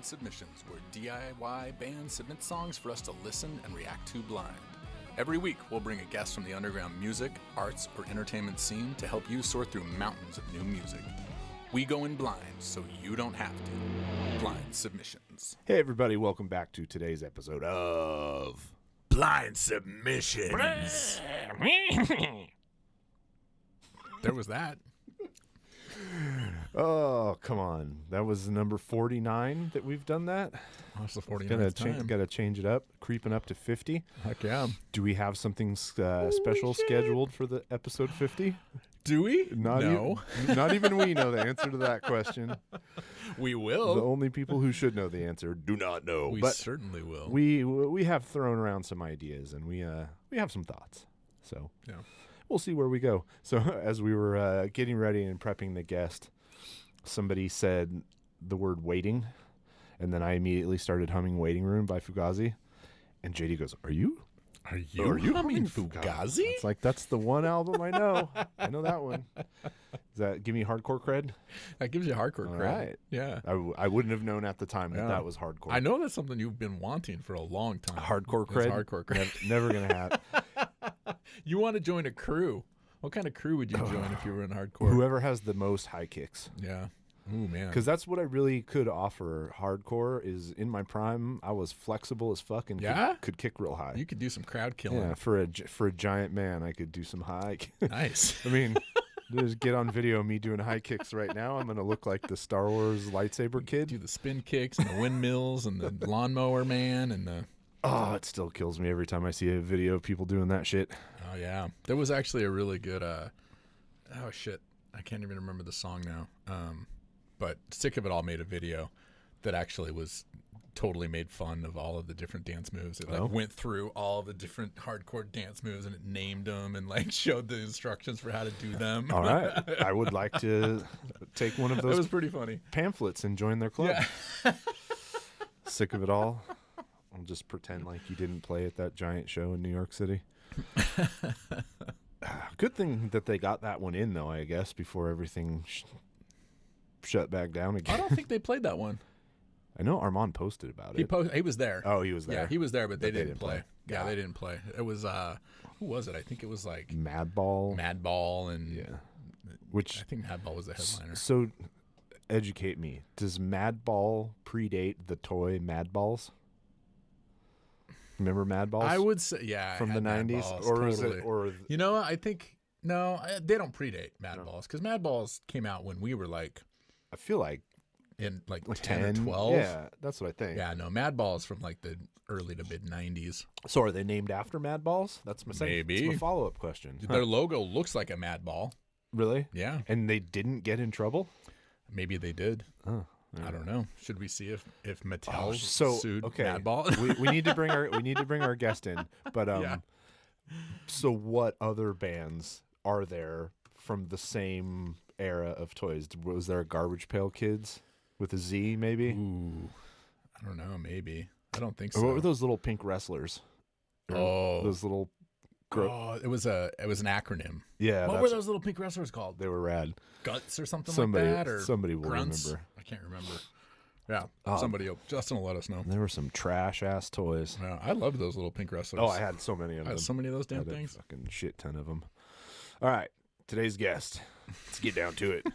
Blynd Submyshynz, where DIY bands submit songs for us to listen and react to blind. Every week, we'll bring a guest from the underground music, arts, or entertainment scene to help you sort through mountains of new music. We go in blind so you don't have to. Blynd Submyshynz. Hey everybody, welcome back to today's episode of Blynd Submyshynz. There was that. Oh, come on. That was number 49 that we've done that. Oh, it's the 49th time. Gotta change it up, creeping up to 50. Heck yeah. Do we have something special scheduled for the episode 50? Do we? No. Not even we know the answer to that question. We will. The only people who should know the answer do not know. We but certainly will. We have thrown around some ideas, and we have some thoughts. So yeah. We'll see where we go. So as we were getting ready and prepping the guest, somebody said the word waiting, and then I immediately started humming Waiting Room by Fugazi. And JD goes, Are you humming Fugazi? It's like, that's the one album I know. I know that one. Does that give me hardcore cred? That gives you hardcore cred. Right. Yeah. I wouldn't have known at the time that was hardcore. I know that's something you've been wanting for a long time. Hardcore cred? Hardcore cred. Never going to have. You want to join a crew. What kind of crew would you join if you were in hardcore? Whoever has the most high kicks. Yeah. Ooh, man. Because that's what I really could offer. Hardcore is in my prime. I was flexible as fuck and could kick real high. You could do some crowd killing. Yeah, for a giant man, I could do some high. Nice. I mean, just get on video me doing high kicks right now. I'm gonna look like the Star Wars lightsaber kid. Do the spin kicks and the windmills and the lawnmower man and the. Oh, it still kills me every time I see a video of people doing that shit. Oh yeah, there was actually a really good. Oh shit, I can't even remember the song now. But Sick of It All made a video that actually was totally made fun of all of the different dance moves. It went through all the different hardcore dance moves and it named them and showed the instructions for how to do them. All right, I would like to take one of those. It was pretty funny. Pamphlets and join their club. Yeah. Sick of It All. I'll just pretend like you didn't play at that giant show in New York City. Good thing that they got that one in, though, I guess, before everything shut back down again. I don't think they played that one. I know Armand posted about it. He was there. Oh, he was there. Yeah, he was there, but they didn't play. Yeah, they didn't play. It was, who was it? I think it was Madball. Madball and... Yeah. Which I think Madball was the headliner. So, educate me. Does Madball predate the toy Madballs? Remember Madballs? I would say, yeah. From the 90s? Or totally. is it... Or you know, I think... No, they don't predate Madballs. Because Madballs came out when we were I feel like... In 10 or 12. Yeah, that's what I think. Yeah, no, Madballs from the early to mid 90s. So are they named after Madballs? That's my Maybe. That's my follow-up question. Their logo looks like a Madball. Really? Yeah. And they didn't get in trouble? Maybe they did. Oh. I don't know. Should we see if Mattel sued okay. Madball? we need to bring our guest in. But yeah. So what other bands are there from the same era of toys? Was there a Garbage Pail Kids with a Z maybe? Ooh. I don't know, maybe. I don't think so. Or what were those little pink wrestlers? Those little it was an acronym. Yeah. What were those little pink wrestlers called? They were rad. Guts or something like that? Or somebody will grunts? remember. I can't remember. Yeah, Justin will let us know. There were some trash-ass toys. Yeah, I loved those little pink wrestlers. Oh, I had so many of them. I had so many of those damn things. Fucking shit ton of them. All right, today's guest. Let's get down to it.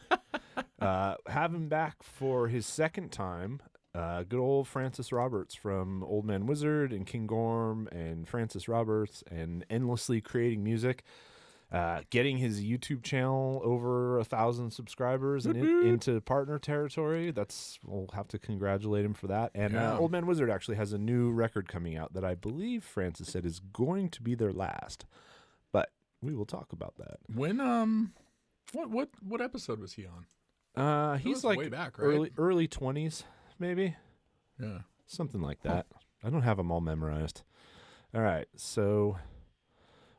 Have him back for his second time. Good old Francis Roberts from Old Man Wizard and King Gorm and Francis Roberts and endlessly creating music. Getting his YouTube channel over 1,000 subscribers and into partner territory. We'll have to congratulate him for that. And Old Man Wizard actually has a new record coming out that I believe Francis said is going to be their last. But we will talk about that. When what episode was he on? He's way back, right? early 20s, maybe. Yeah, something like that. I don't have them all memorized. All right, so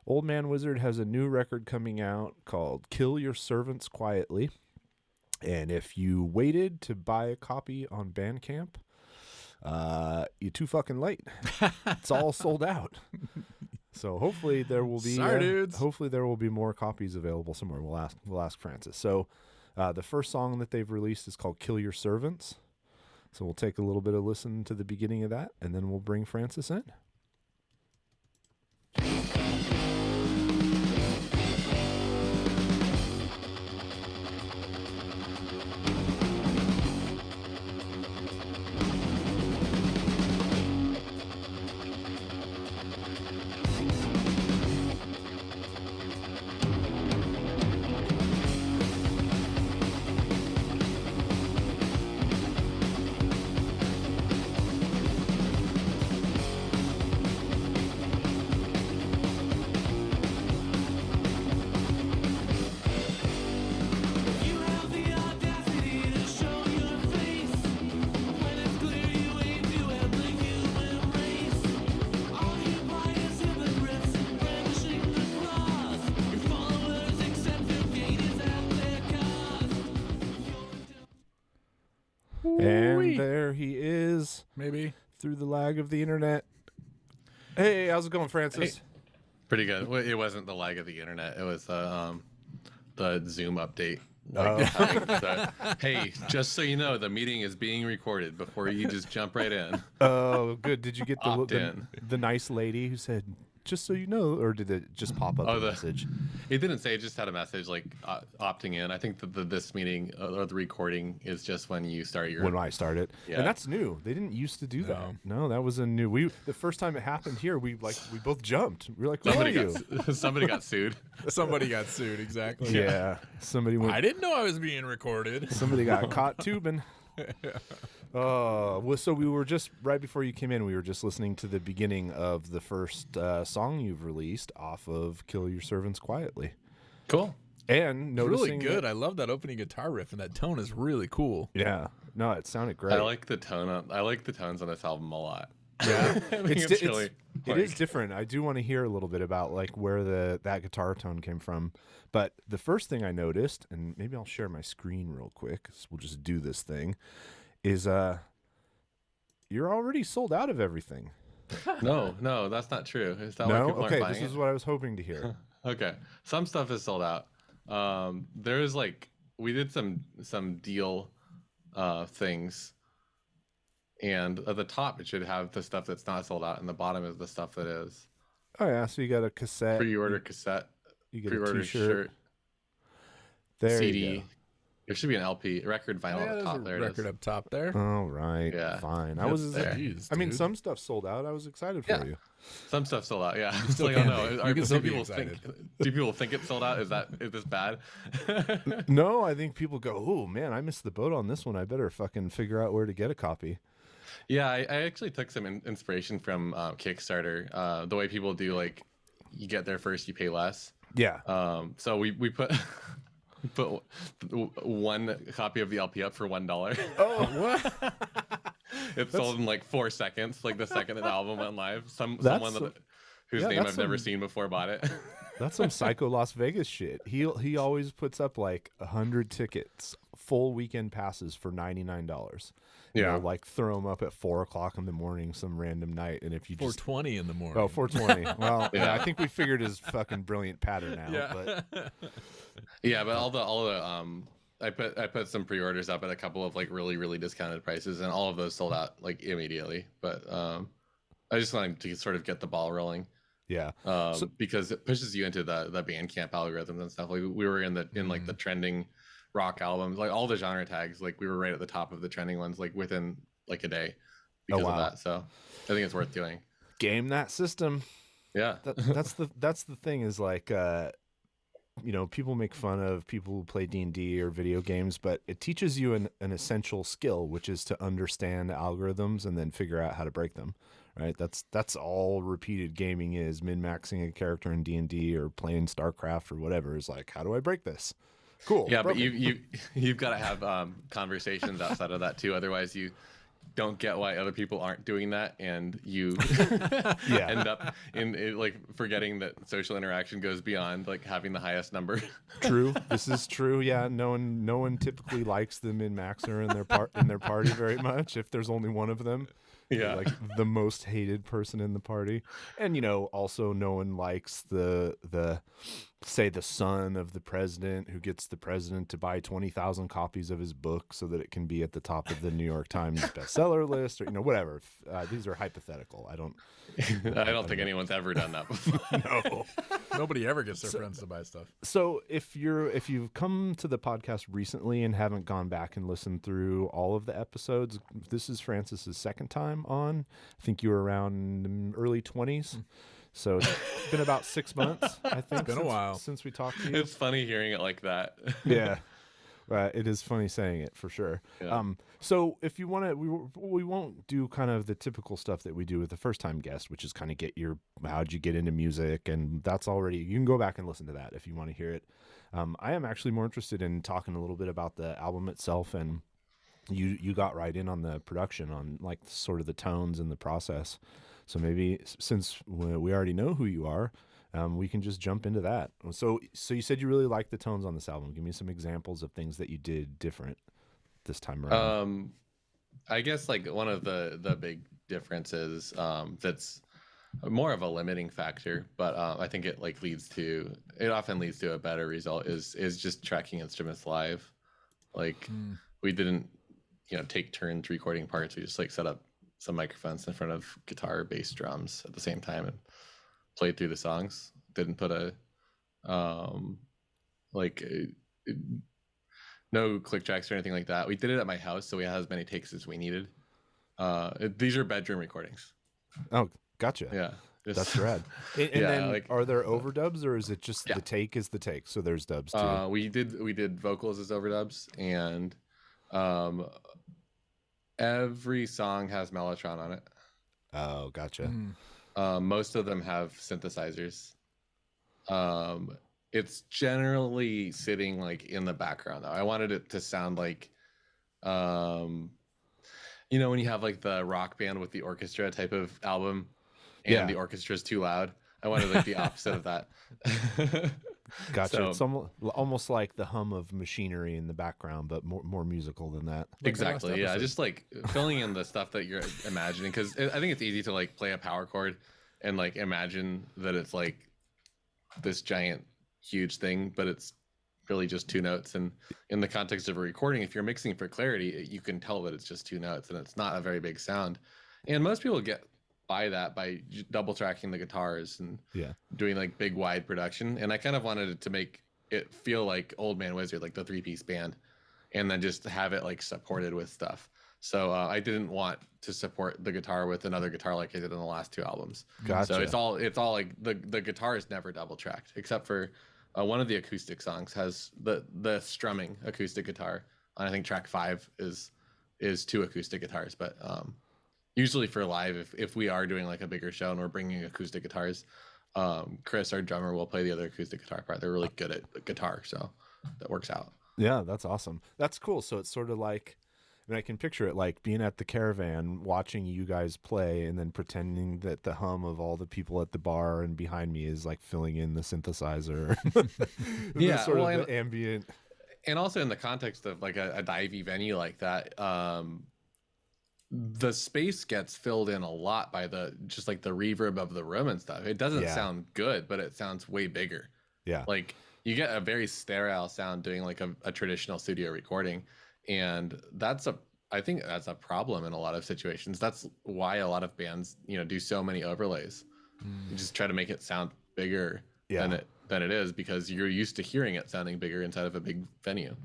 Old Man Wizard has a new record coming out called Kill Your Servants Quietly. And if you waited to buy a copy on Bandcamp, you're too fucking late. It's all sold out. So hopefully there will be hopefully there will be more copies available somewhere. We'll ask Francis. So the first song that they've released is called Kill Your Servants. So we'll take a little bit of listen to the beginning of that, and then we'll bring Francis in. And there he is, Maybe. through the lag of the internet. Hey, how's it going, Francis? Hey. Pretty good. Well, it wasn't the lag of the internet. It was the Zoom update. Hey, just so you know, the meeting is being recorded before you just jump right in. Oh, good. Did you get Opt-in. the nice lady who said, just so you know, or did it just pop up a message? It didn't say. It just had a message like opting in. I think that this meeting or the recording is just when you start your. When I started, Yeah. And that's new. They didn't used to do that. No, that was a new. The first time it happened here, we both jumped. We were like, "Who are you?" Somebody got sued. Somebody got sued, exactly. Yeah, somebody went. I didn't know I was being recorded. Somebody got caught tubing. Well, so we were just right before you came in. We were just listening to the beginning of the first song you've released off of "Kill Your Servants Quietly." Cool. And noticing Really good. I love that opening guitar riff, and that tone is really cool. Yeah, no, it sounded great. I like the tone. I like the tones on this album a lot. Yeah, I think it is different. I do want to hear a little bit about like where that guitar tone came from. But the first thing I noticed, and maybe I'll share my screen real quick, so we'll just do this thing, is you're already sold out of everything. No, that's not true. Is that why No, people aren't okay, buying this it? is what I was hoping to hear. Okay, some stuff is sold out. There's like we did some deal things, and at the top it should have the stuff that's not sold out, and the bottom is the stuff that is. Oh yeah, so you got a cassette, Pre-order cassette, you get a pre-order t-shirt. shirt, There CD. you There should be an LP, record vinyl at the there's top. a There record it is. up top there. go. All right, Yeah. fine. I It's was. there. Jeez, I mean, dude. some stuff sold out. I was excited for Yeah. you. Some stuff sold out. Yeah, it's still like, can oh be. no, You can still do be people excited. do people think it's sold out? Is this bad? No, I think people go, "Oh man, I missed the boat on this one. I better fucking figure out where to get a copy." Yeah, I actually took some inspiration from Kickstarter. The way people do, like, you get there first, you pay less. Yeah. So we put we put one copy of the LP up for $1. Oh, what? It sold in like 4 seconds. Like the second the album went live, someone whose yeah, name that's I've never some- seen before bought it. That's some psycho Las Vegas shit. He always puts up like 100 tickets, full weekend passes for $99. You know, like throw them up at 4:00 in the morning, some random night, and if you just 4:20 in the morning. oh 4:20. Well, yeah, Yeah. I think we figured his fucking brilliant pattern now. Yeah. But Yeah, but all the I put some pre-orders up at a couple of like really discounted prices, and all of those sold out like immediately. But I just wanted to sort of get the ball rolling. yeah, Because it pushes you into the Bandcamp algorithms and stuff. Like we were in like the trending rock albums, like all the genre tags. Like we were right at the top of the trending ones, like within like a day because of that. So I think it's worth doing. game that system. Yeah, That's the thing is like you know, people make fun of people who play D&D or video games, but it teaches you an essential skill, which is to understand algorithms and then figure out how to break them. Right? That's all repeated gaming is. Min-maxing a character in D&D or playing StarCraft or whatever is like, how do I break this? Cool. yeah, but broken. you've got to have conversations outside of that too. Otherwise, you don't get why other people aren't doing that, and you end up in like forgetting that social interaction goes beyond like having the highest number. True. This is true. Yeah. No one typically likes the min-maxer in their party very much if there's only one of them. Yeah. Like the most hated person in the party. And, you know, also no one likes the say the son of the president who gets the president to buy 20,000 copies of his book so that it can be at the top of the New York Times bestseller list, or, you know, whatever. These are hypothetical. I don't think anyone's ever done that before. know. Nobody ever gets their friends to buy stuff. So if you've come to the podcast recently and haven't gone back and listened through all of the episodes, this is Francis's second time on. I think you were around early 20s. So it's been about 6 months, I think. It's been a while since we talked to you. It's funny hearing it like that. Yeah. It is funny saying it for sure. Yeah. So if you want to, we won't do kind of the typical stuff that we do with the first time guest, which is kind of how'd you get into music? And that's already, you can go back and listen to that if you want to hear it. I am actually more interested in talking a little bit about the album itself, and you got right in on the production, on like sort of the tones and the process. So maybe since we already know who you are, we can just jump into that. So you said you really liked the tones on this album. Give me some examples of things that you did different this time around. I guess like one of the big differences that's more of a limiting factor, but I think it often leads to a better result is just tracking instruments live. Like we didn't, take turns recording parts. We just like set up some microphones in front of guitar, bass, drums at the same time and played through the songs. Didn't put no click tracks or anything like that. We did it at my house, so we had as many takes as we needed. These are bedroom recordings. Oh, gotcha. Yeah. That's rad. And then are there overdubs, or is it just the take is the take? So there's dubs too. We did vocals as overdubs, and every song has Mellotron on it. Oh, gotcha. Most of them have synthesizers. It's generally sitting like in the background though. I wanted it to sound like, when you have like the rock band with the orchestra type of album, and the orchestra is too loud. I wanted like the opposite of that. Gotcha. So, it's almost like the hum of machinery in the background, but more musical than that. Exactly. Yeah. Just like filling in the stuff that you're imagining. Cause I think it's easy to like play a power chord and like imagine that it's like this giant, huge thing, but it's really just two notes. And in the context of a recording, if you're mixing for clarity, you can tell that it's just two notes and it's not a very big sound. And most people get by that by double tracking the guitars and doing like big wide production. And I kind of wanted it to make it feel like Old Man Wizard, like the 3-piece band, and then just have it like supported with stuff. So I didn't want to support the guitar with another guitar like I did in the last two albums. Gotcha. So it's all like the guitar is never double tracked, except for one of the acoustic songs has the strumming acoustic guitar. And I think track 5 is 2 acoustic guitars, but usually for live, if we are doing like a bigger show and we're bringing acoustic guitars, Chris, our drummer, will play the other acoustic guitar part. They're really good at guitar, so that works out. Yeah, that's awesome. That's cool. So it's sort of like, I can picture it like being at the Caravan, watching you guys play, and then pretending that the hum of all the people at the bar and behind me is like filling in the synthesizer. The ambient. And also in the context of like a divey venue like that, the space gets filled in a lot by the reverb of the room and stuff. It doesn't sound good, but it sounds way bigger. Yeah. Like you get a very sterile sound doing like a traditional studio recording. And I think that's a problem in a lot of situations. That's why a lot of bands, do so many overlays. You just try to make it sound bigger than it is, because you're used to hearing it sounding bigger inside of a big venue.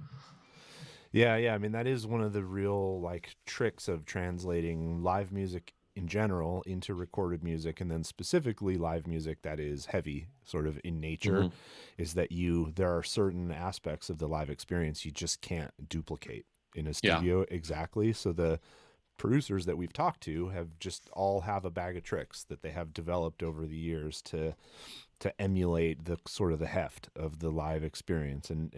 Yeah. I mean, that is one of the real like tricks of translating live music in general into recorded music, and then specifically live music that is heavy sort of in nature, is that there are certain aspects of the live experience you just can't duplicate in a studio exactly. So the producers that we've talked to have a bag of tricks that they have developed over the years to emulate the sort of the heft of the live experience. And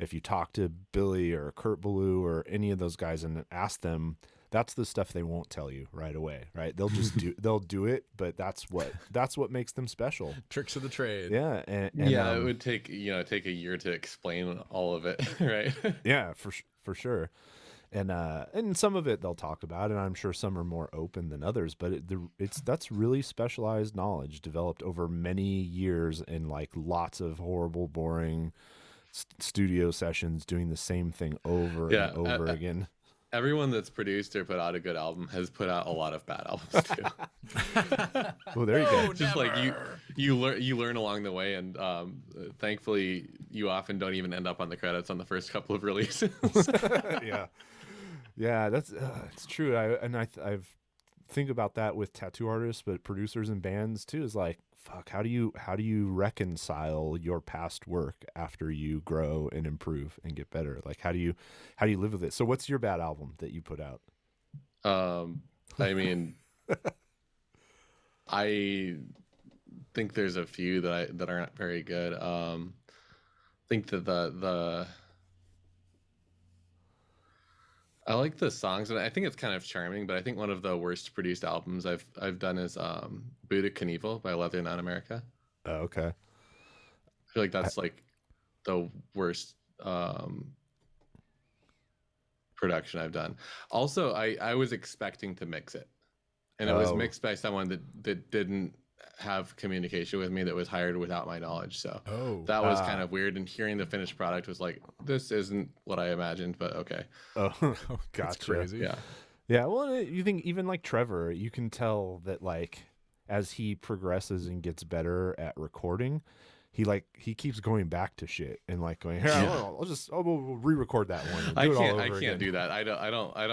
if you talk to Billy or Kurt Ballou or any of those guys and ask them, that's the stuff they won't tell you right away, right? They'll just they'll do it, but that's what makes them special. Tricks of the trade. Yeah. And it would take a year to explain all of it, right? Yeah, for sure. And some of it they'll talk about, and I'm sure some are more open than others. But that's really specialized knowledge developed over many years in like lots of horrible, boring studio sessions, doing the same thing over and over again. Everyone that's produced or put out a good album has put out a lot of bad albums too. Well, there you go. Just like you learn along the way, and thankfully you often don't even end up on the credits on the first couple of releases. Yeah, that's it's true. I've think about that with tattoo artists, but producers and bands too. Is like, fuck, how do you reconcile your past work after you grow and improve and get better? Like, how do you live with it? So what's your bad album that you put out? I mean, I think there's a few that aren't very good. I think that I like the songs, and I think it's kind of charming, but I think one of the worst produced albums I've done is Buddha Knievel by Leather Not America. Oh, okay. I feel like that's like the worst production I've done. Also, I was expecting to mix it, and it was mixed by someone that didn't have communication with me, that was hired without my knowledge. So that was kind of weird, and hearing the finished product was like, this isn't what I imagined, but okay. Gotcha. That's crazy. Yeah. Well, you think even like Trevor, you can tell that like as he progresses and gets better at recording, he keeps going back to shit and like going, here, we'll re-record that one. I can't do that. I don't I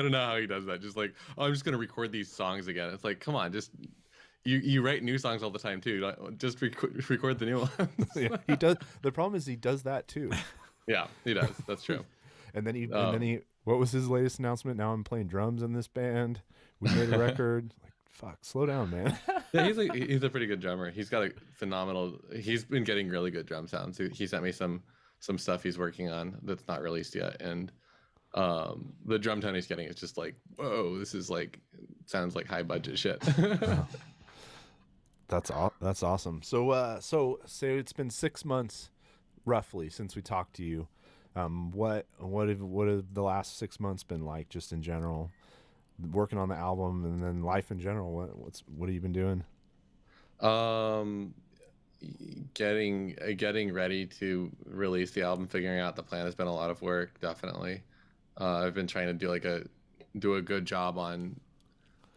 don't know how he does that. Just like, I'm just gonna record these songs again. It's like, come on, just you write new songs all the time too. Just record the new ones. Yeah, he does. The problem is he does that too. Yeah, he does. That's true. and then he what was his latest announcement? Now I'm playing drums in this band. We made a record. Like, fuck, slow down, man. Yeah, he's a pretty good drummer. He's got a phenomenal. He's been getting really good drum sounds. He sent me some stuff he's working on that's not released yet, and the drum tone he's getting is just like, whoa, this is like, sounds like high budget shit. That's awesome. So it's been 6 months roughly since we talked to you. What have the last 6 months been like, just in general, working on the album, and then life in general? What have you been doing? Getting ready to release the album, figuring out the plan has been a lot of work, definitely. I've been trying to do a good job on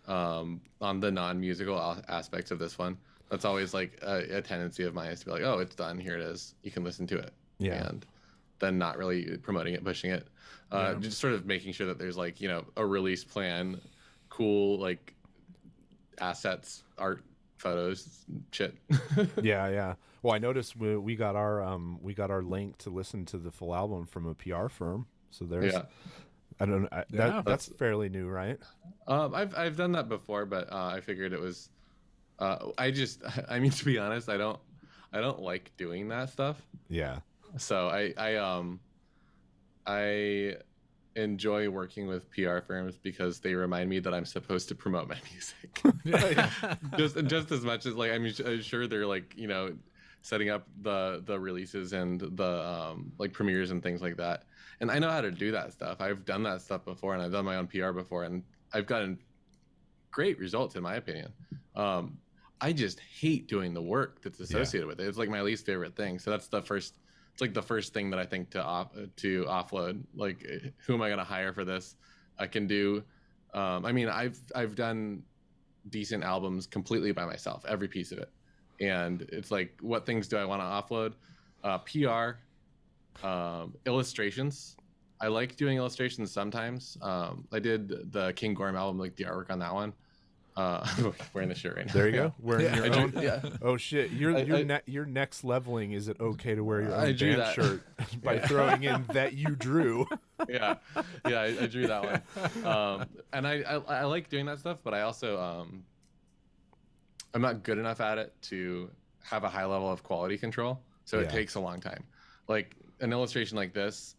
the non-musical aspects of this one. That's always like a tendency of mine, is to be like, oh, it's done, here it is, you can listen to it. Yeah. And then not really promoting it, pushing it. Just sort of making sure that there's like, a release plan, cool like assets, art, photos, shit. Yeah. Well, I noticed we got our link to listen to the full album from a PR firm. So there's, that's fairly new, right? I've done that before, but I figured it was, I mean, to be honest, I don't like doing that stuff. Yeah. So I enjoy working with PR firms because they remind me that I'm supposed to promote my music. just as much as like, I'm sure they're like, setting up the releases and the like premieres and things like that. And I know how to do that stuff. I've done that stuff before, and I've done my own PR before, and I've gotten great results, in my opinion. I just hate doing the work that's associated with it. It's like my least favorite thing. So that's the first thing that I think to offload. Like, who am I going to hire for this? I can do. I mean, I've done decent albums completely by myself, every piece of it. And it's like, what things do I want to offload? PR, illustrations. I like doing illustrations sometimes. I did the King Gorm album, like the artwork on that one. Wearing the shirt right now. There you go. Wearing your own. Yeah. Oh shit! Your next leveling. Is it okay to wear your own band shirt by throwing in that you drew? Yeah, I drew that one. And I like doing that stuff, but I also I'm not good enough at it to have a high level of quality control. So it takes a long time. Like an illustration like this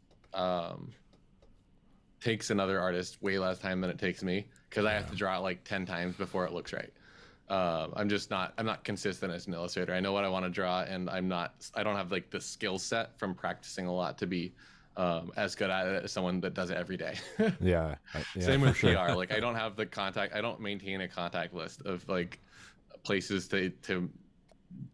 takes another artist way less time than it takes me, because I have to draw it like 10 times before it looks right. I'm not consistent as an illustrator. I know what I want to draw, and I don't have like the skill set from practicing a lot to be as good at it as someone that does it every day. Yeah. Same with sure. PR. Like I don't have the contact. I don't maintain a contact list of like places to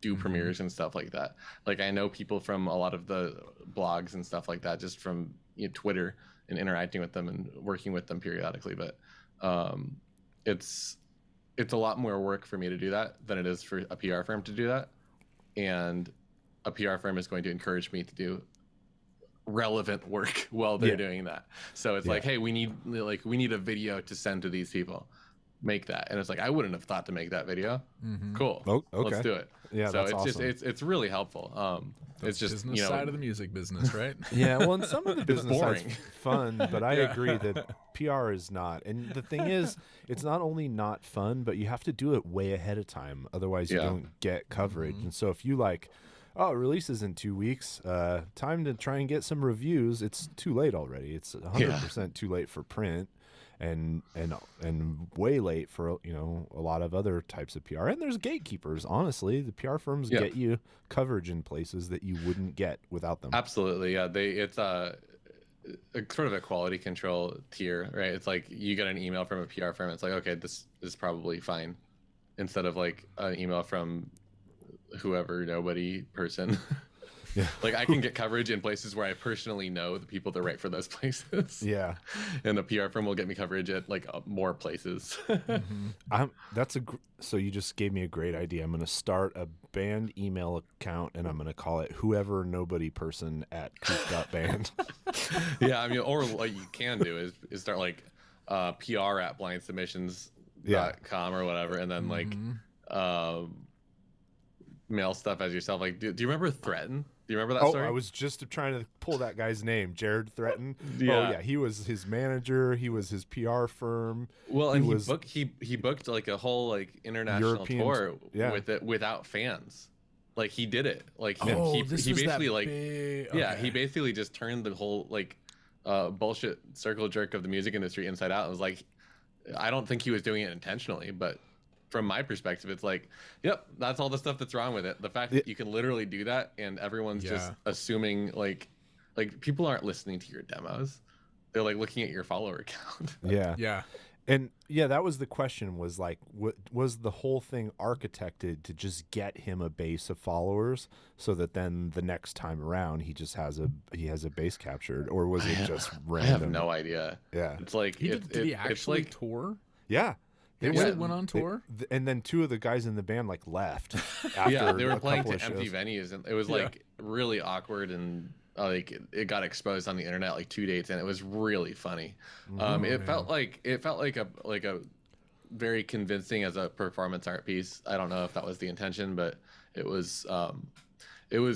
do premieres and stuff like that. Like I know people from a lot of the blogs and stuff like that, just from Twitter and interacting with them and working with them periodically. But it's a lot more work for me to do that than it is for a PR firm to do that. And a PR firm is going to encourage me to do relevant work while they're doing that. So it's like, hey, we need a video to send to these people. Make that. And it's like, I wouldn't have thought to make that video. Cool. Oh, okay. Let's do it. Yeah, so that's it's awesome. just it's really helpful. It's just business side of the music business, right? Yeah, well, and some of the business side's boring. fun, but I agree that PR is not. And the thing is, it's not only not fun, but you have to do it way ahead of time. Otherwise, you don't get coverage. And so if you like, oh, it releases in 2 weeks, time to try and get some reviews, it's too late already. It's 100% too late for print. And way late for a lot of other types of PR. And there's gatekeepers. Honestly, the PR firms get you coverage in places that you wouldn't get without them. Absolutely, yeah. It's a sort of a quality control tier, right? It's like you get an email from a PR firm. It's like, okay, this is probably fine, instead of like an email from whoever, nobody person. Yeah. Like I can get coverage in places where I personally know the people that write for those places. Yeah. And the PR firm will get me coverage at like more places. So you just gave me a great idea. I'm going to start a band email account and I'm going to call it whoever nobody person at coop.band. Yeah. I mean, or what you can do is start like PR at blindsubmishyns.com or whatever. And then like mail stuff as yourself. Like, do you remember Threaten? Do you remember that story? I was just trying to pull that guy's name, Jared Threaten. Yeah. Oh yeah, he was his manager. He was his PR firm. Well, and he booked like a whole like international European tour yeah. with it without fans. Like he did it. Like he this was basically that like big... yeah, he basically just turned the whole like bullshit circle jerk of the music industry inside out. It was like, I don't think he was doing it intentionally, but from my perspective, it's like, yep, that's all the stuff that's wrong with it. The fact that you can literally do that and everyone's just assuming like people aren't listening to your demos. They're like looking at your follower count. Yeah. And yeah, that was the question, was like, was the whole thing architected to just get him a base of followers so that then the next time around he just has a base captured, or was it just random? I have no idea. Yeah. It's like, did he actually it's like, tour? Yeah. They went on tour? And then two of the guys in the band like left. After they were playing to shows. empty venues, and it was like really awkward, and like it got exposed on the internet like 2 dates, and it was really funny. It felt like a very convincing as a performance art piece. I don't know if that was the intention, but it was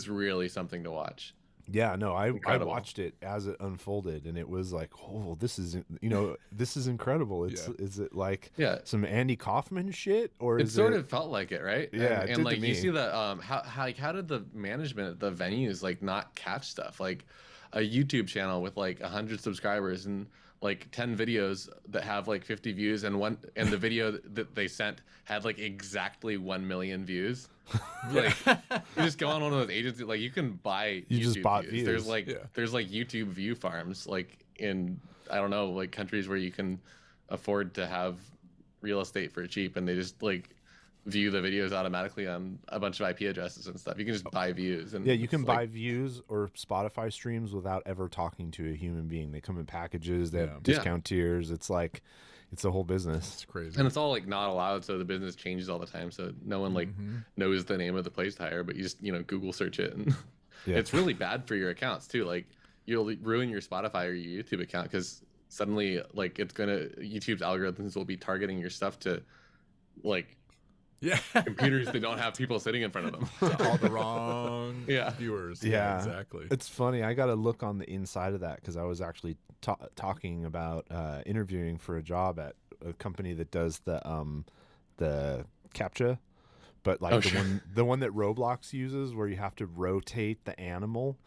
really something to watch. Yeah, no, I watched it as it unfolded, and it was like, oh, this is incredible. Is it like some Andy Kaufman shit, or it sort of felt like it, right? Yeah, and like you see that how did the management at the venues like not catch stuff, like a YouTube channel with like 100 subscribers and like 10 videos that have like 50 views, and the video that they sent had like exactly 1 million views. Like you just go on one of those agencies, like you can buy YouTube just bought views. There's like YouTube view farms like in, I don't know, like countries where you can afford to have real estate for cheap, and they just like view the videos automatically on a bunch of IP addresses and stuff. You can just buy views, and you can buy views or Spotify streams without ever talking to a human being. They come in packages, they have discount tiers. It's like, it's a whole business. It's crazy. And it's all like not allowed, so the business changes all the time, so no one like knows the name of the place to hire, but you just Google search it, and it's really bad for your accounts too. Like you'll ruin your Spotify or your YouTube account because suddenly like YouTube's algorithms will be targeting your stuff to like computers that don't have people sitting in front of them. All the wrong viewers. Yeah, exactly. It's funny. I got to look on the inside of that because I was actually talking about interviewing for a job at a company that does the CAPTCHA, but like the one that Roblox uses, where you have to rotate the animal.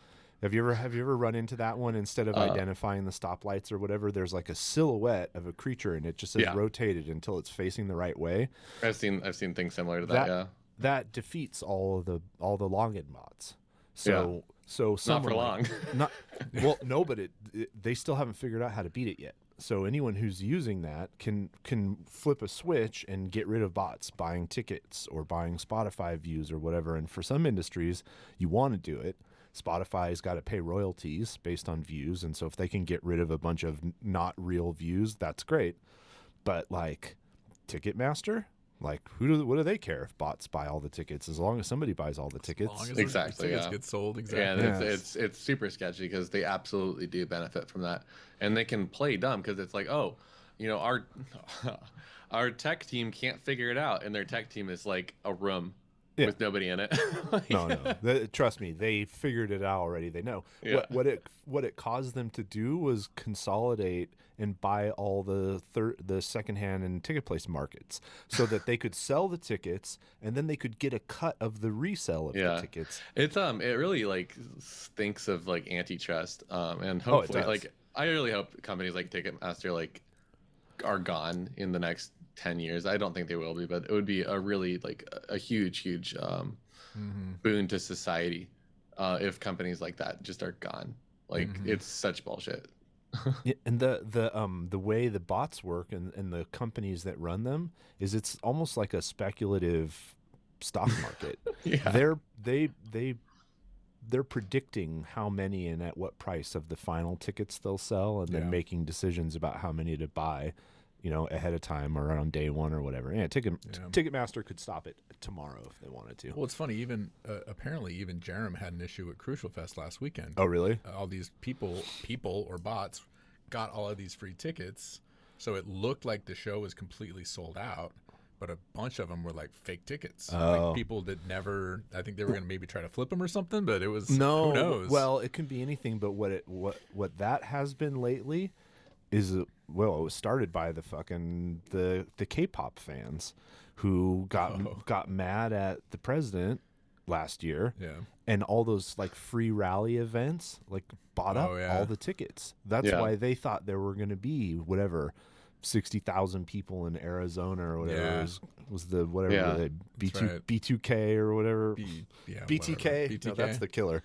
Have you ever run into that one? Instead of identifying the stoplights or whatever, there's like a silhouette of a creature, and it just says rotated until it's facing the right way. I've seen things similar to that. That defeats all the login bots. So So Not for someone long. not well, no, but they still haven't figured out how to beat it yet. So anyone who's using that can flip a switch and get rid of bots buying tickets or buying Spotify views or whatever. And for some industries, you want to do it. Spotify's got to pay royalties based on views, and so if they can get rid of a bunch of not real views, that's great. But like Ticketmaster, like what do they care if bots buy all the tickets as long as somebody buys all the tickets? As long as Exactly, the tickets yeah. get sold. Exactly. And Yes. it's super sketchy because they absolutely do benefit from that, and they can play dumb because it's like, oh, our tech team can't figure it out, and their tech team is like a room with nobody in it. No. Trust me, they figured it out already. They know. Yeah. What it caused them to do was consolidate and buy all the secondhand and ticket place markets so that they could sell the tickets and then they could get a cut of the resale of the tickets. It's it really like stinks of like antitrust. And hopefully, does. like I really hope companies like Ticketmaster like are gone in the next 10 years. I don't think they will be, but it would be a really like a huge boon to society if companies like that just are gone. Like it's such bullshit. Yeah, and the way the bots work and the companies that run them is it's almost like a speculative stock market. Yeah. They're predicting how many and at what price of the final tickets they'll sell, and then making decisions about how many to buy, ahead of time or on day one or whatever. Yeah, Ticketmaster could stop it tomorrow if they wanted to. Well, it's funny. Even apparently, even Jerem had an issue at Crucial Fest last weekend. Oh, really? All these people or bots got all of these free tickets, so it looked like the show was completely sold out. But a bunch of them were like fake tickets. Like people that never. I think they were going to maybe try to flip them or something, but it was no. Who knows? Well, it can be anything. But what that has been lately is it was started by the K-pop fans who got mad at the president last year. Yeah. And all those like free rally events like bought up all the tickets. That's why they thought there were going to be whatever 60,000 people in Arizona or whatever was the whatever the B2K or whatever BTK. BTK. No, that's the killer.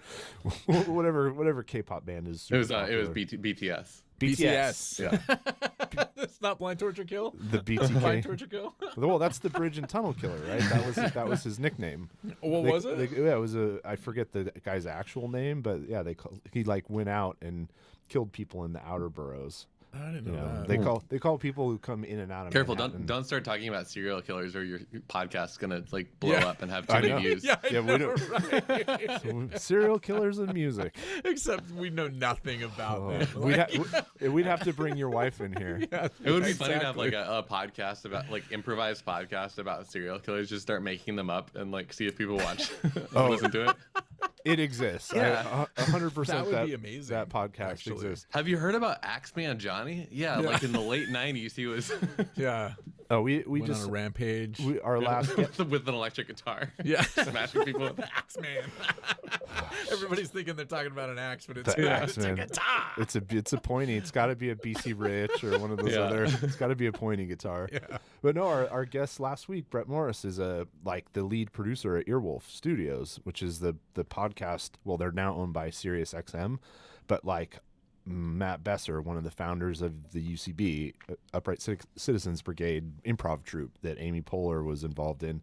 whatever K-pop band is. It was BTS. BTS. Yeah. It's not Blind Torture Kill. The BTK. Blind Torture Kill. Well, that's the Bridge and Tunnel Killer, right? That was his nickname. What was it? It was I forget the guy's actual name, but yeah, he like went out and killed people in the outer boroughs. I didn't know that. They call people who come in and out of Careful! Manhattan. Don't start talking about serial killers, or your podcast's gonna like blow up and have too many views. Yeah, Yeah, we we don't. Serial killers and music. Except we know nothing about them. We'd have to bring your wife in here. Yeah, It would be funny to have like a podcast about like improvised podcast about serial killers. Just start making them up and like see if people watch, listen to it. It exists. Yeah. 100%. That would be amazing, That podcast actually. exists. Have you heard about Axeman Johnny? Yeah, like in the late '90s, he was Yeah. Oh, we Went just on a rampage. our last with an electric guitar. Yeah. Smashing people with Axe Man. Everybody's thinking they're talking about an axe, but it's the a Axeman. guitar. It's a pointy. It's got to be a BC Rich or one of those other. It's got to be a pointy guitar. Yeah. But no, our guest last week, Brett Morris, is like the lead producer at Earwolf Studios, which is the podcast. Well, they're now owned by Sirius XM, but like Matt Besser, one of the founders of the UCB, Upright Citizens Brigade improv troupe that Amy Poehler was involved in,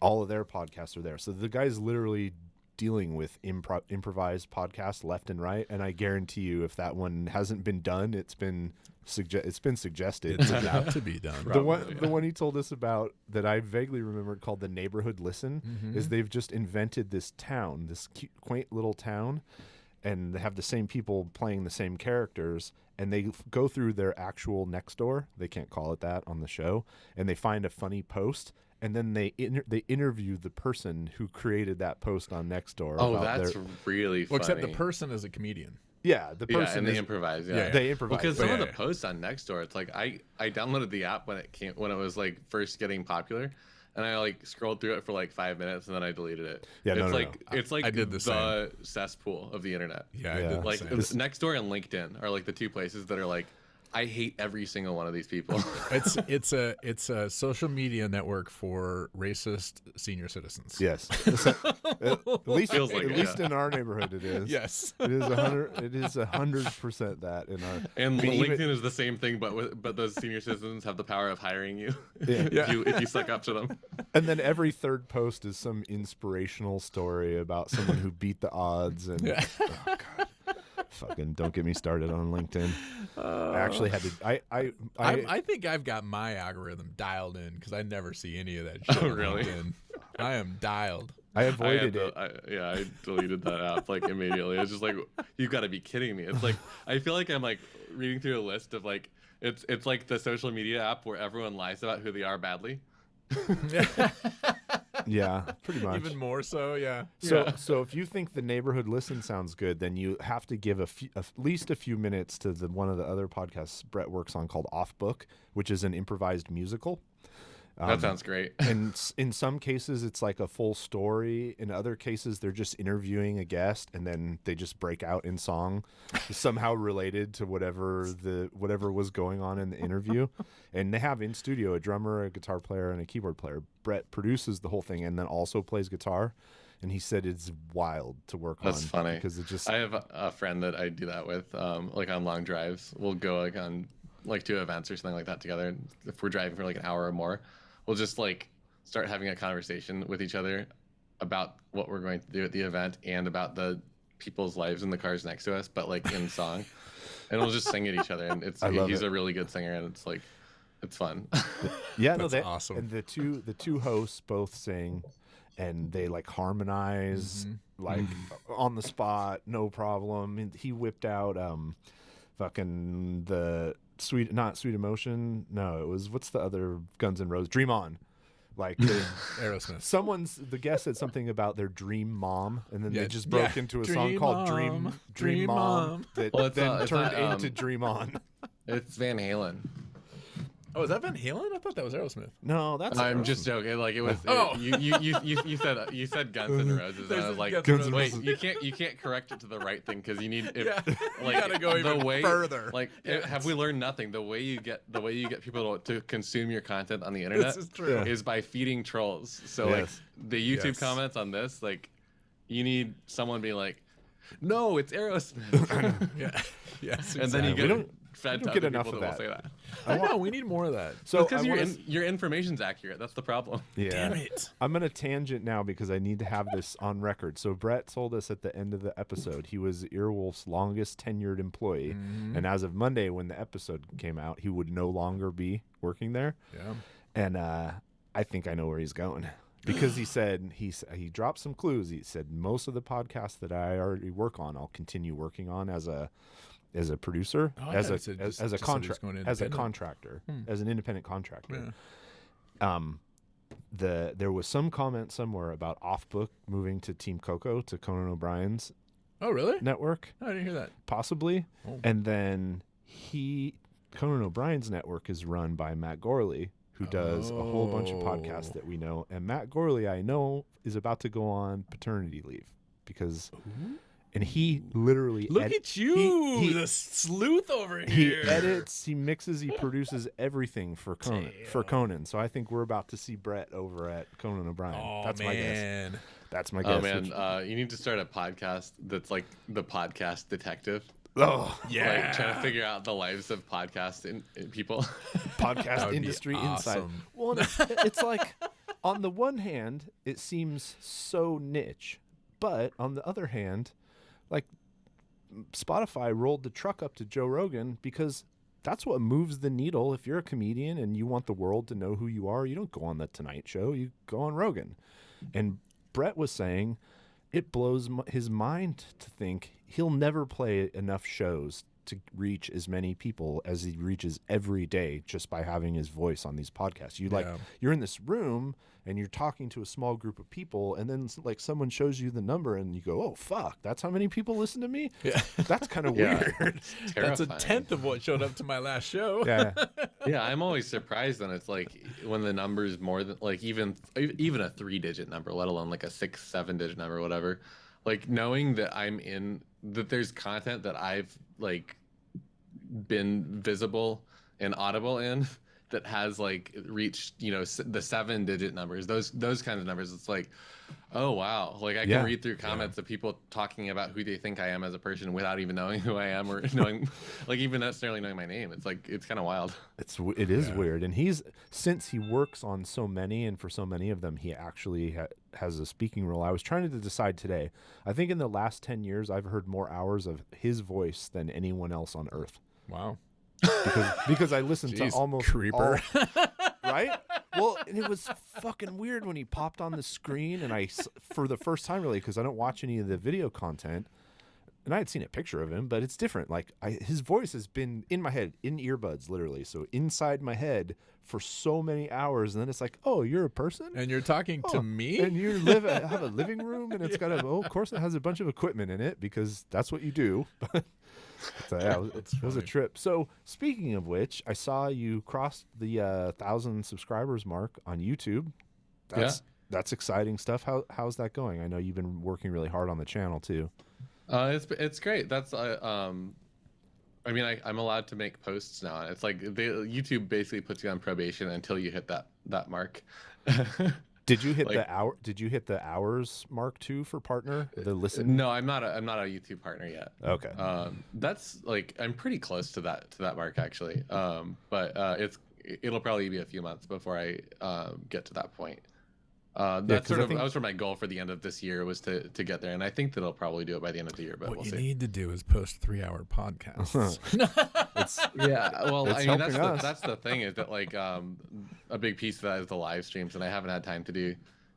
all of their podcasts are there. So the guy's literally dealing with improvised podcasts left and right, and I guarantee you, if that one hasn't been done, it's been suggested. It's about to be done. The one he told us about that I vaguely remembered called the Neighborhood Listen is they've just invented this town, this cute, quaint little town, and they have the same people playing the same characters, and they go through their actual Nextdoor. They can't call it that on the show, and they find a funny post, and then they interview the person who created that post on Nextdoor. Oh, that's really funny. Well, except the person is a comedian. Yeah, the person and they improvise. Yeah, they improvise. Because some of the posts on Nextdoor, it's like I downloaded the app when it was like first getting popular, and I like scrolled through it for like 5 minutes and then I deleted it. Yeah, it's like I did the same. cesspool of the internet. Yeah, I did Like the same. Nextdoor and LinkedIn are like the two places that are like I hate every single one of these people. It's a social media network for racist senior citizens. Yes. At least Feels like at it, least yeah. in our neighborhood it is. Yes. It is 100% that in our. And I mean, LinkedIn even- is the same thing, but those senior citizens have the power of hiring you Yeah. if you suck up to them. And then every third post is some inspirational story about someone who beat the odds. And Yeah. oh god, fucking don't get me started on LinkedIn. I actually had to. I think I've got my algorithm dialed in because I never see any of that shit. Oh, on really? LinkedIn. I am dialed. I avoided it. I deleted that app like immediately. It's just like, you've got to be kidding me. It's like, I feel like I'm like reading through a list of like, it's like the social media app where everyone lies about who they are badly. Yeah, pretty much. Even more so, yeah. So if you think the neighborhood listen sounds good, then you have to give at least a few minutes to one of the other podcasts Brett works on called Off Book, which is an improvised musical. That sounds great. And in some cases, it's like a full story. In other cases, they're just interviewing a guest, and then they just break out in song, somehow related to whatever was going on in the interview. And they have in studio a drummer, a guitar player, and a keyboard player. Brett produces the whole thing, and then also plays guitar. And he said it's wild to work on. That's funny because it just. I have a friend that I do that with, like on long drives. We'll go like on like 2 events or something like that together. If we're driving for like an hour or more, we'll just like start having a conversation with each other about what we're going to do at the event and about the people's lives in the cars next to us, but like in song. And we'll just sing at each other. And he's a really good singer, and it's like, it's fun. Yeah, no, That's awesome. And the two hosts both sing, and they like harmonize like on the spot, no problem. And he whipped out fucking the not Sweet Emotion. No, it was, what's the other Guns N' Roses? Dream On. Like Aerosmith. the guest said something about their dream mom, and then they just broke into a Dream song called Mom, Dream Mom that Well, it's then not- it's turned not, into Dream On. It's Van Halen. Oh, is that Van Halen? I thought that was Aerosmith. No, that's I'm just joking. Like it was. Oh. You said Guns N' Roses, and I was like, Guns N' wait, Roses. you can't correct it to the right thing because you need. If, Yeah, like, you gotta go the even way, further. Like, Yes. have we learned nothing? The way you get people to consume your content on the internet This is true. is by feeding trolls. So Yes. like the YouTube Yes. comments on this, like, you need someone being like, no, it's Aerosmith, Yeah. Yes. and then you exactly. get We don't fed to get other enough people of that will that. say that. I know. We need more of that. So Because I wanna your information's accurate. That's the problem. Yeah. Damn it. I'm going to tangent now because I need to have this on record. So Brett told us at the end of the episode he was Earwolf's longest tenured employee. And as of Monday, when the episode came out, he would no longer be working there. Yeah. And I think I know where he's going. Because he said, he dropped some clues. He said, most of the podcasts that I already work on, I'll continue working on as a producer, Oh, I as thought a you said as just a said he was contract going as a independent. contractor, as an independent contractor. Yeah. There was some comment somewhere about Off Book moving to Team Coco, to Conan O'Brien's Oh, really? network, I didn't hear that. possibly. Oh. And then Conan O'Brien's network is run by Matt Gorley, who does a whole bunch of podcasts Oh. that we know. And Matt Gorley, I know, is about to go on paternity leave because, and he literally Look at you, he- the sleuth over he here. edits, he mixes, he produces everything for Conan. For Damn. Conan, so I think we're about to see Brett over at Conan O'Brien. Oh, That's my guess. man. That's my Oh guess. man, you need to start a podcast that's like the podcast detective. Oh, Yeah. Like trying to figure out the lives of podcast people. podcast That would be industry inside. awesome. Well, and it's like, on the one hand, it seems so niche, but on the other hand, like Spotify rolled the truck up to Joe Rogan because that's what moves the needle. If you're a comedian and you want the world to know who you are, you don't go on the Tonight Show, you go on Rogan. And Brett was saying it blows his mind to think he'll never play enough shows to reach as many people as he reaches every day just by having his voice on these podcasts. Yeah. You're in this room and you're talking to a small group of people, and then like someone shows you the number and you go, "Oh fuck, that's how many people listen to me." Yeah. That's kind of Yeah. weird. That's a Terrifying. tenth of what showed up to my last show. Yeah. Yeah, I'm always surprised when it's like when the number is more than like even a 3-digit number, let alone like a 6-7-digit number, whatever. Like knowing that that there's content that I've like been visible and audible in that has like reached, you know, the 7-digit numbers, those kinds of numbers. It's like, oh wow, like I can read through comments of people talking about who they think I am as a person without even knowing who I am or knowing, like even necessarily knowing my name. It's like, it's kind of wild. It is weird. And since he works on so many, and for so many of them he actually has a speaking role. I was trying to decide today. I think in the last 10 years I've heard more hours of his voice than anyone else on earth. Wow. Because I listened to almost creeper. Right? Well, and it was fucking weird when he popped on the screen, and for the first time really, because I don't watch any of the video content, and I had seen a picture of him, but it's different. Like his voice has been in my head, in earbuds, literally. So inside my head for so many hours, and then it's like, oh, you're a person? And you're talking to me? And you have a living room, and it's got of course it has a bunch of equipment in it, because that's what you do. So, yeah, it was a trip. So speaking of which, I saw you crossed the 1,000 subscribers mark on YouTube. That's exciting stuff. How's that going? I know you've been working really hard on the channel too. It's great. That's I mean, I'm allowed to make posts now. It's like YouTube basically puts you on probation until you hit that mark. Did you hit the hours mark too for partner? The listen? No, I'm not a YouTube partner yet. Okay. That's like, I'm pretty close to that mark actually. But it'll probably be a few months before I get to that point. That's that was my goal for the end of this year, was to get there, and I think that I'll probably do it by the end of the year. But what we'll you see. need to do is post 3-hour podcasts. Well, it's I mean, helping that's the thing, is that like a big piece of that is the live streams, and I haven't had time to do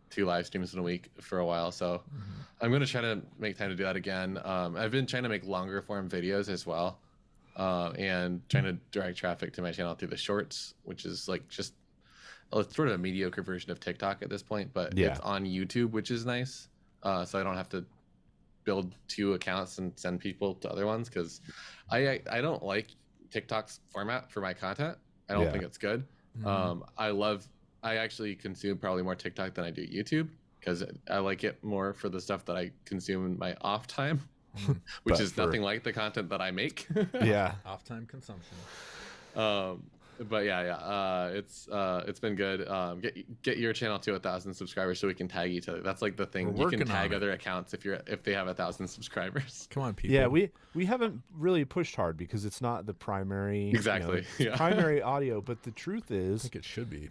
2 live streams in a week for a while, so I'm gonna try to make time to do that again. I've been trying to make longer form videos as well, and trying to direct traffic to my channel through the shorts, which is like it's sort of a mediocre version of TikTok at this point, but it's on YouTube, which is nice. So I don't have to build 2 accounts and send people to other ones, because I don't like TikTok's format for my content. I don't think it's good. I actually consume probably more TikTok than I do YouTube, because I like it more for the stuff that I consume in my off time, which is nothing like the content that I make. Off time consumption. But it's been good. Get your channel to 1,000 subscribers so we can tag each other. That's like the thing. You can tag other accounts if they have 1,000 subscribers. Come on, people. Yeah, we haven't really pushed hard because it's not the primary primary audio. But the truth is, I think it should be.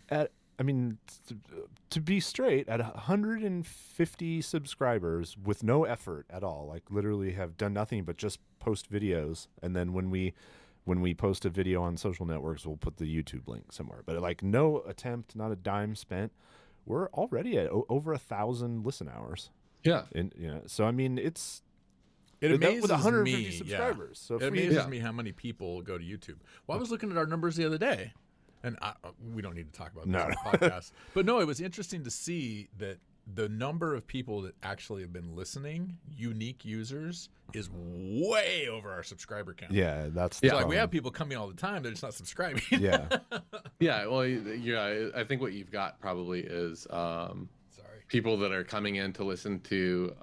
To be straight, at 150 subscribers with no effort at all, like literally have done nothing but just post videos, and then when we post a video on social networks, we'll put the YouTube link somewhere. But like no attempt, not a dime spent. We're already at over 1,000 listen hours. Yeah. And so I mean, it amazes with 150 me, subscribers. So it amazes me how many people go to YouTube. Well, I was looking at our numbers the other day, and we don't need to talk about this on the podcast. But no, it was interesting to see that the number of people that actually have been listening, unique users, is way over our subscriber count. Yeah, that's like we have people coming all the time, they're just not subscribing. Yeah. Yeah, well, I think what you've got probably is people that are coming in to listen to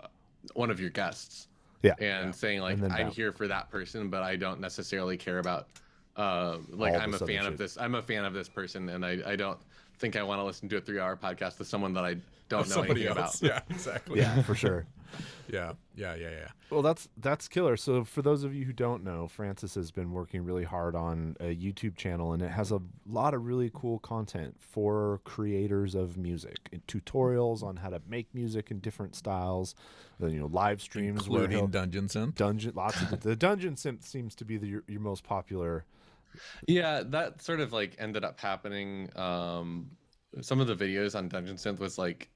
one of your guests. Yeah. And saying like, I'm here for that person, but I don't necessarily care about I'm a fan of this. I'm a fan of this person, and I don't think I want to listen to a 3-hour podcast with someone that I don't know anything about. Yeah, exactly. Yeah, for sure. Yeah. Well, that's killer. So for those of you who don't know, Francis has been working really hard on a YouTube channel, and it has a lot of really cool content for creators of music, and tutorials on how to make music in different styles, live streams, including Dungeon Synth. Lots of the Dungeon Synth seems to be your most popular. Yeah, that sort of like ended up happening. Some of the videos on Dungeon Synth was like,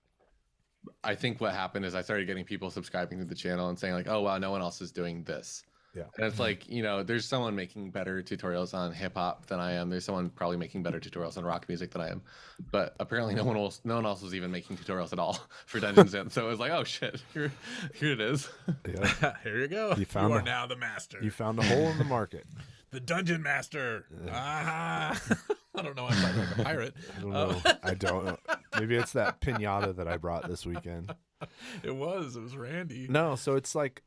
I think what happened is I started getting people subscribing to the channel and saying like, oh wow, no one else is doing this. Yeah. And it's like, there's someone making better tutorials on hip hop than I am. There's someone probably making better tutorials on rock music than I am. But apparently no one else was even making tutorials at all for Dungeon Synth. So it was like, oh shit, here it is. Yeah. Here you go. You are now the master. You found a hole in the market. The Dungeon Master. I don't know. I'm talking like a pirate. I don't know. Maybe it's that pinata that I brought this weekend. It was Randy. No, so it's like,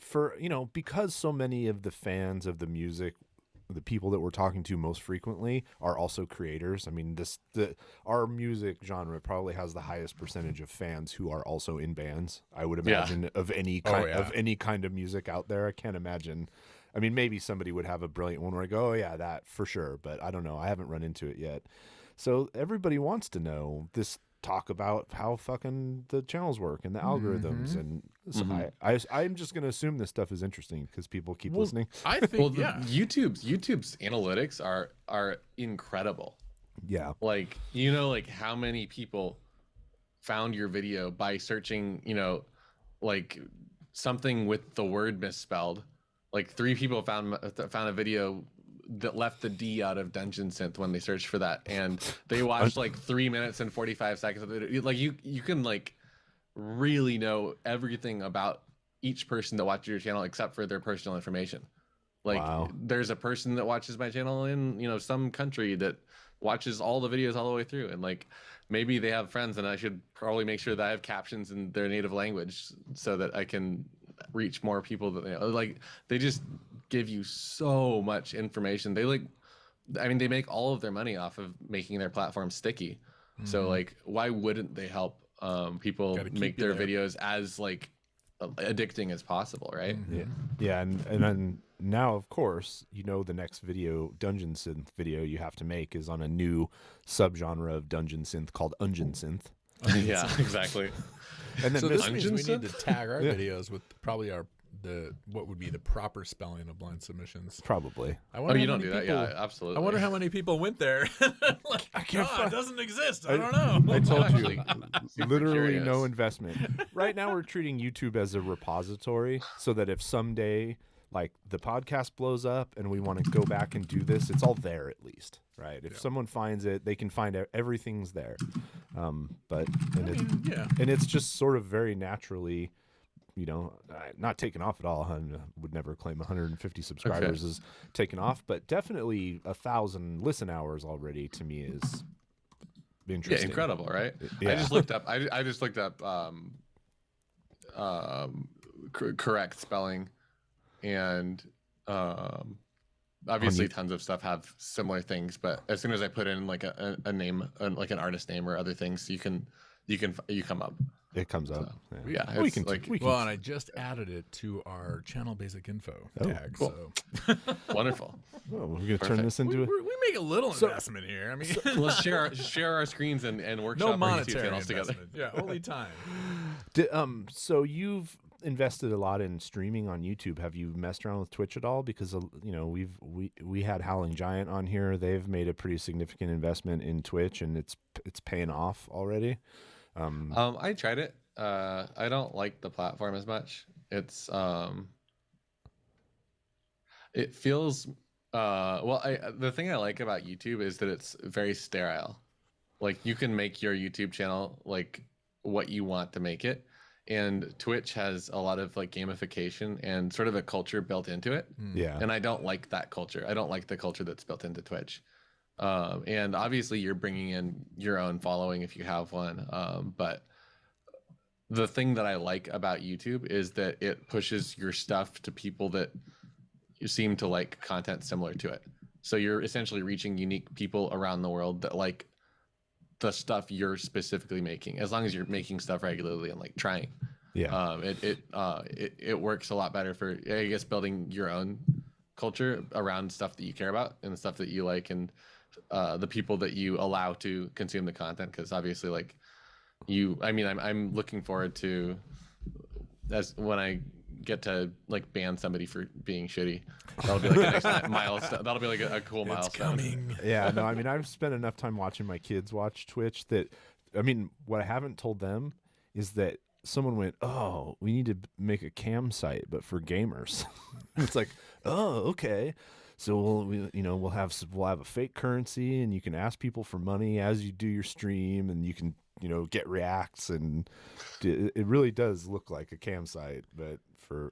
for because so many of the fans of the music the people that we're talking to most frequently are also creators. I mean, our music genre probably has the highest percentage of fans who are also in bands, I would imagine, of any kind of music out there. I can't imagine. I mean, maybe somebody would have a brilliant one where I go, oh yeah, that for sure, but I don't know. I haven't run into it yet. So everybody wants to know this talk about how fucking the channels work and the algorithms, and so I'm just gonna assume this stuff is interesting because people keep listening. I think YouTube's analytics are incredible. Yeah, like like how many people found your video by searching like something with the word misspelled. Like 3 people found a video that left the D out of Dungeon Synth when they searched for that, and they watched like 3 minutes and 45 seconds of it. Like you can like really know everything about each person that watches your channel except for their personal information. Like there's a person that watches my channel in some country that watches all the videos all the way through, and like maybe they have friends, and I should probably make sure that I have captions in their native language so that I can reach more people. That like they just give you so much information. They they make all of their money off of making their platform sticky. So like why wouldn't they help people make their videos as like addicting as possible, right? And then now of course the next Dungeon Synth video you have to make is on a new subgenre of Dungeon Synth called Ungin Synth. Yeah, exactly. And then so this means we need to tag our videos with probably what would be the proper spelling of Blynd Submyshynz. Probably. You don't do that? Yeah, absolutely. I wonder how many people went there. Like, I can't. It doesn't exist. I don't know. I told you, literally no investment. Right now, we're treating YouTube as a repository, so that if someday like the podcast blows up and we want to go back and do this, it's all there at least, right? If someone finds it, they can find everything's there. It's just sort of very naturally. Not taken off at all. I would never claim 150 subscribers is taken off, but definitely 1,000 listen hours already to me is interesting. Yeah, incredible, right? Yeah. I just looked up. I just looked up correct spelling, and obviously tons of stuff have similar things. But as soon as I put in like a name, like an artist name or other things, you come up. It comes up. Yeah, we can. Well, and I just added it to our channel basic info tag. Cool. So Wonderful. Well, we're gonna turn this into. We make a little investment here. I mean, let's share our screens and workshop no monetary our YouTube channels together. Yeah, only time. So you've invested a lot in streaming on YouTube. Have you messed around with Twitch at all? Because we had Howling Giant on here. They've made a pretty significant investment in Twitch, and it's paying off already. I tried it. I don't like the platform as much. It's it feels the thing I like about YouTube is that it's very sterile. Like you can make your YouTube channel like what you want to make it, and Twitch has a lot of like gamification and sort of a culture built into it. Yeah. And I don't like that culture. I don't like the culture that's built into Twitch. And obviously you're bringing in your own following if you have one. But the thing that I like about YouTube is that it pushes your stuff to people that you seem to like content similar to it. So you're essentially reaching unique people around the world that like the stuff you're specifically making, as long as you're making stuff regularly and like trying. Yeah. It works a lot better for, I guess, building your own culture around stuff that you care about and the stuff that you like, and the people that you allow to consume the content. Because obviously, like I'm looking forward to when I get to like ban somebody for being shitty. That'll be like a nice milestone. That'll be like a cool milestone. Coming. Yeah, no, I mean, I've spent enough time watching my kids watch Twitch that, I mean, what I haven't told them is that someone went, oh, we need to make a cam site, but for gamers. It's like, oh, okay. So we'll have a fake currency, and you can ask people for money as you do your stream, and you can get reacts, and it really does look like a cam site, but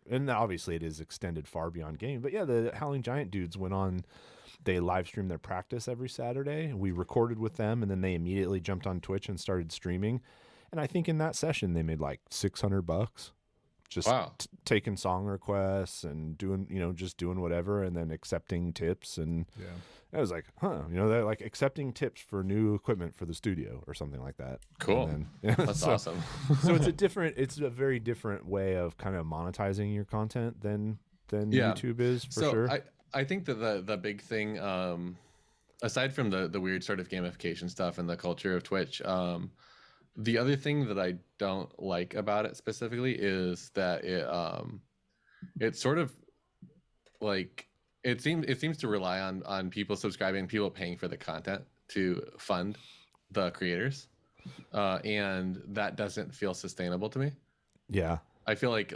and obviously it is extended far beyond game. But yeah, the Howling Giant dudes went on, they live stream their practice every Saturday. We recorded with them, and then they immediately jumped on Twitch and started streaming. And I think in that session they made like $600 just Wow. taking song requests and doing, just doing whatever, and then accepting tips. And I was like, they're like accepting tips for new equipment for the studio or something like that. Cool. And then, That's awesome. So it's a very different way of kind of monetizing your content than YouTube is, for sure. I think that the big thing, aside from the weird sort of gamification stuff and the culture of Twitch, the other thing that I don't like about it specifically is that it's sort of like it seems to rely on people subscribing, people paying for the content to fund the creators, and that doesn't feel sustainable to me. Yeah, I feel like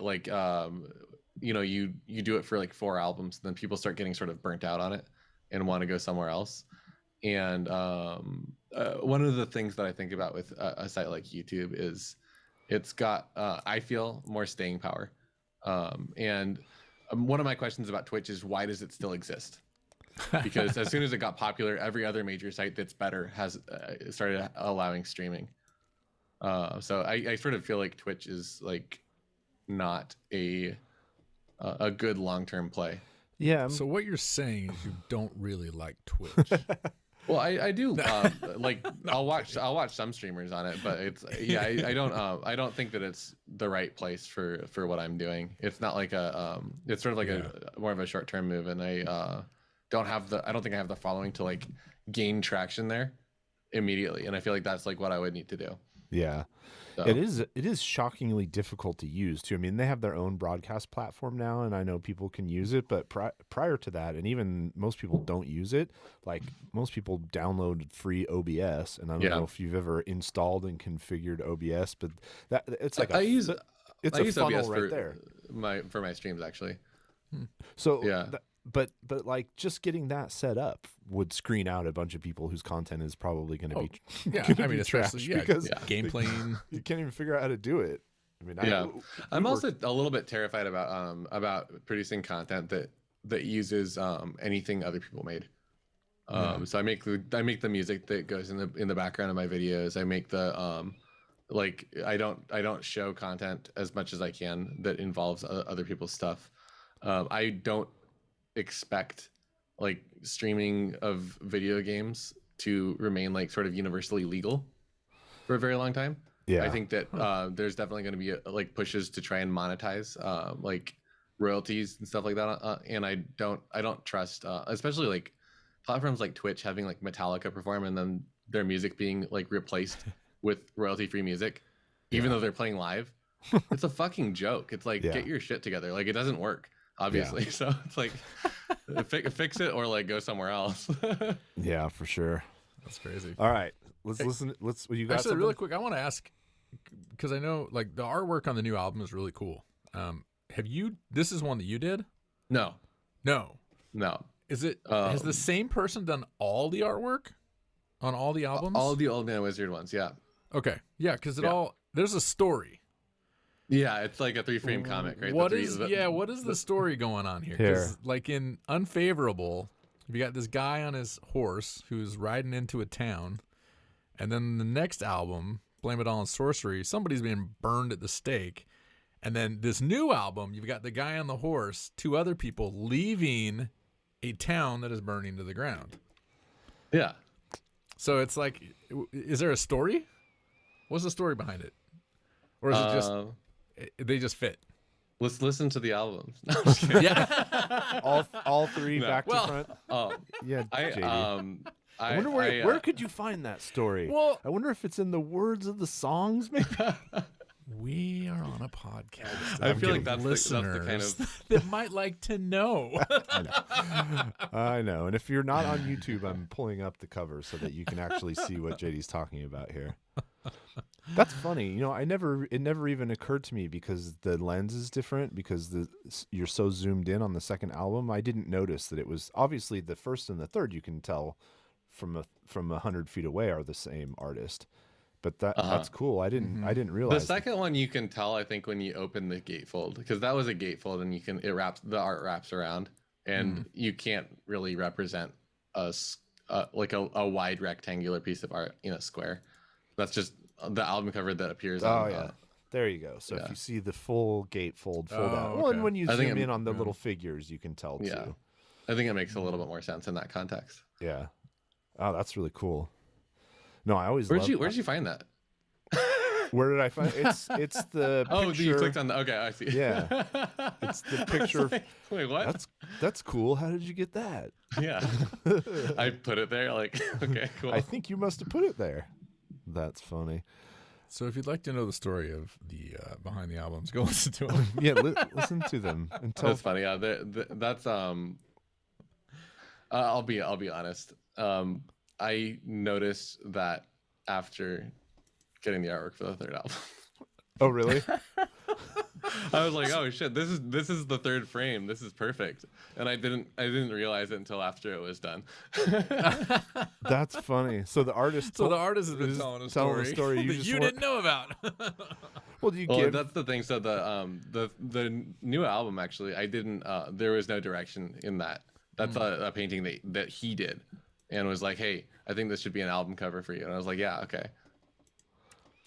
you do it for like 4 albums, then people start getting sort of burnt out on it and want to go somewhere else. And one of the things that I think about with a site like YouTube is it's got I feel more staying power. And one of my questions about Twitch is, why does it still exist? Because as soon as it got popular, every other major site that's better has started allowing streaming. So I sort of feel like Twitch is like not a good long-term play. Yeah. So what you're saying is you don't really like Twitch. Well, I do like I'll watch some streamers on it, but it's I don't think that it's the right place for what I'm doing. It's not like it's sort of like a more of a short-term move, and I don't think I have the following to like gain traction there immediately, and I feel like that's like what I would need to do. Yeah. So. It is shockingly difficult to use too. I mean, they have their own broadcast platform now, and I know people can use it, but prior to that, and even most people don't use it. Like most people download free OBS, and I don't know if you've ever installed and configured OBS, but that it's like I use funnel OBS right there. For my streams actually. So yeah. But like just getting that set up would screen out a bunch of people whose content is probably going to be I mean, especially because game playing. You can't even figure out how to do it. I mean, I'm also a little bit terrified about producing content that uses anything other people made. So I make the music that goes in the background of my videos. I make the I don't show content as much as I can that involves other people's stuff. I don't expect like streaming of video games to remain like sort of universally legal for a very long time. I think that there's definitely going to be like pushes to try and monetize like royalties and stuff like that, and I don't trust especially like platforms like Twitch having like Metallica perform and then their music being like replaced with royalty free music even though they're playing live. It's a fucking joke. It's like get your shit together. Like it doesn't work, obviously. So it's like fix it or like go somewhere else. Yeah, for sure. That's crazy. All right, let's listen. You got actually something? really quick. I want to ask because I know like the artwork on the new album is really cool. This is one that you did? No. Is it has the same person done all the artwork on all the albums? All the Old Man Wizard ones, yeah. Okay, yeah, because there's a story. Yeah, it's like a 3-frame comic, right? What is the story going on here? Because like in Unfavorable, you got this guy on his horse who's riding into a town, and then the next album, Blame It All on Sorcery, somebody's being burned at the stake, and then this new album, you've got the guy on the horse, 2 other people leaving a town that is burning to the ground. Yeah. So it's like, is there a story? What's the story behind it? Or is it just they just fit? Let's listen to the albums. No, I'm just kidding. Yeah, all 3 back to front. Yeah, I wonder where could you find that story? Well, I wonder if it's in the words of the songs, maybe. We are on a podcast. I feel like that's the kind of that might like to know. I know. And if you're not on YouTube, I'm pulling up the cover so that you can actually see what JD's talking about here. That's funny. It never even occurred to me because the lens is different because you're so zoomed in on the second album. I didn't notice that it was obviously the first and the third. You can tell from 100 feet away are the same artist. But that's cool. I didn't realize the second one you can tell. I think when you open the gatefold, because that was a gatefold, and the art wraps around, and you can't really represent a wide rectangular piece of art in a square. That's just the album cover that appears on There you go. So if Yeah. you see the full gatefold fold Oh, out, well, and okay. when you I think zoom in on the yeah. little figures, you can tell Yeah. too. I think it makes a little bit more sense in that context. Yeah. Oh, that's really cool. No, I always Where'd loved- you find that? Where did I find it's the Oh, picture. you clicked on the. Okay, I see. Yeah. It's the I was picture of- like, wait, what? That's cool. How did you get that? Yeah. I put it there. Like, okay, cool. I think you must have put it there. That's funny. So if you'd like to know the story of the behind the albums, go listen to them. Yeah, listen to them and tell. That's funny. Yeah, that's I'll be honest. I noticed that after getting the artwork for the third album. Oh, really? I was like, oh shit, this is the third frame. This is perfect. And I didn't realize it until after it was done. That's funny. So the artist. So the artist has been telling a story, You that just you weren't- didn't know about. Well, do you Well, give? that's the thing. So the new album, actually, I didn't. There was no direction in that. That's a painting that he did, and was like, hey, I think this should be an album cover for you. And I was like, yeah, okay.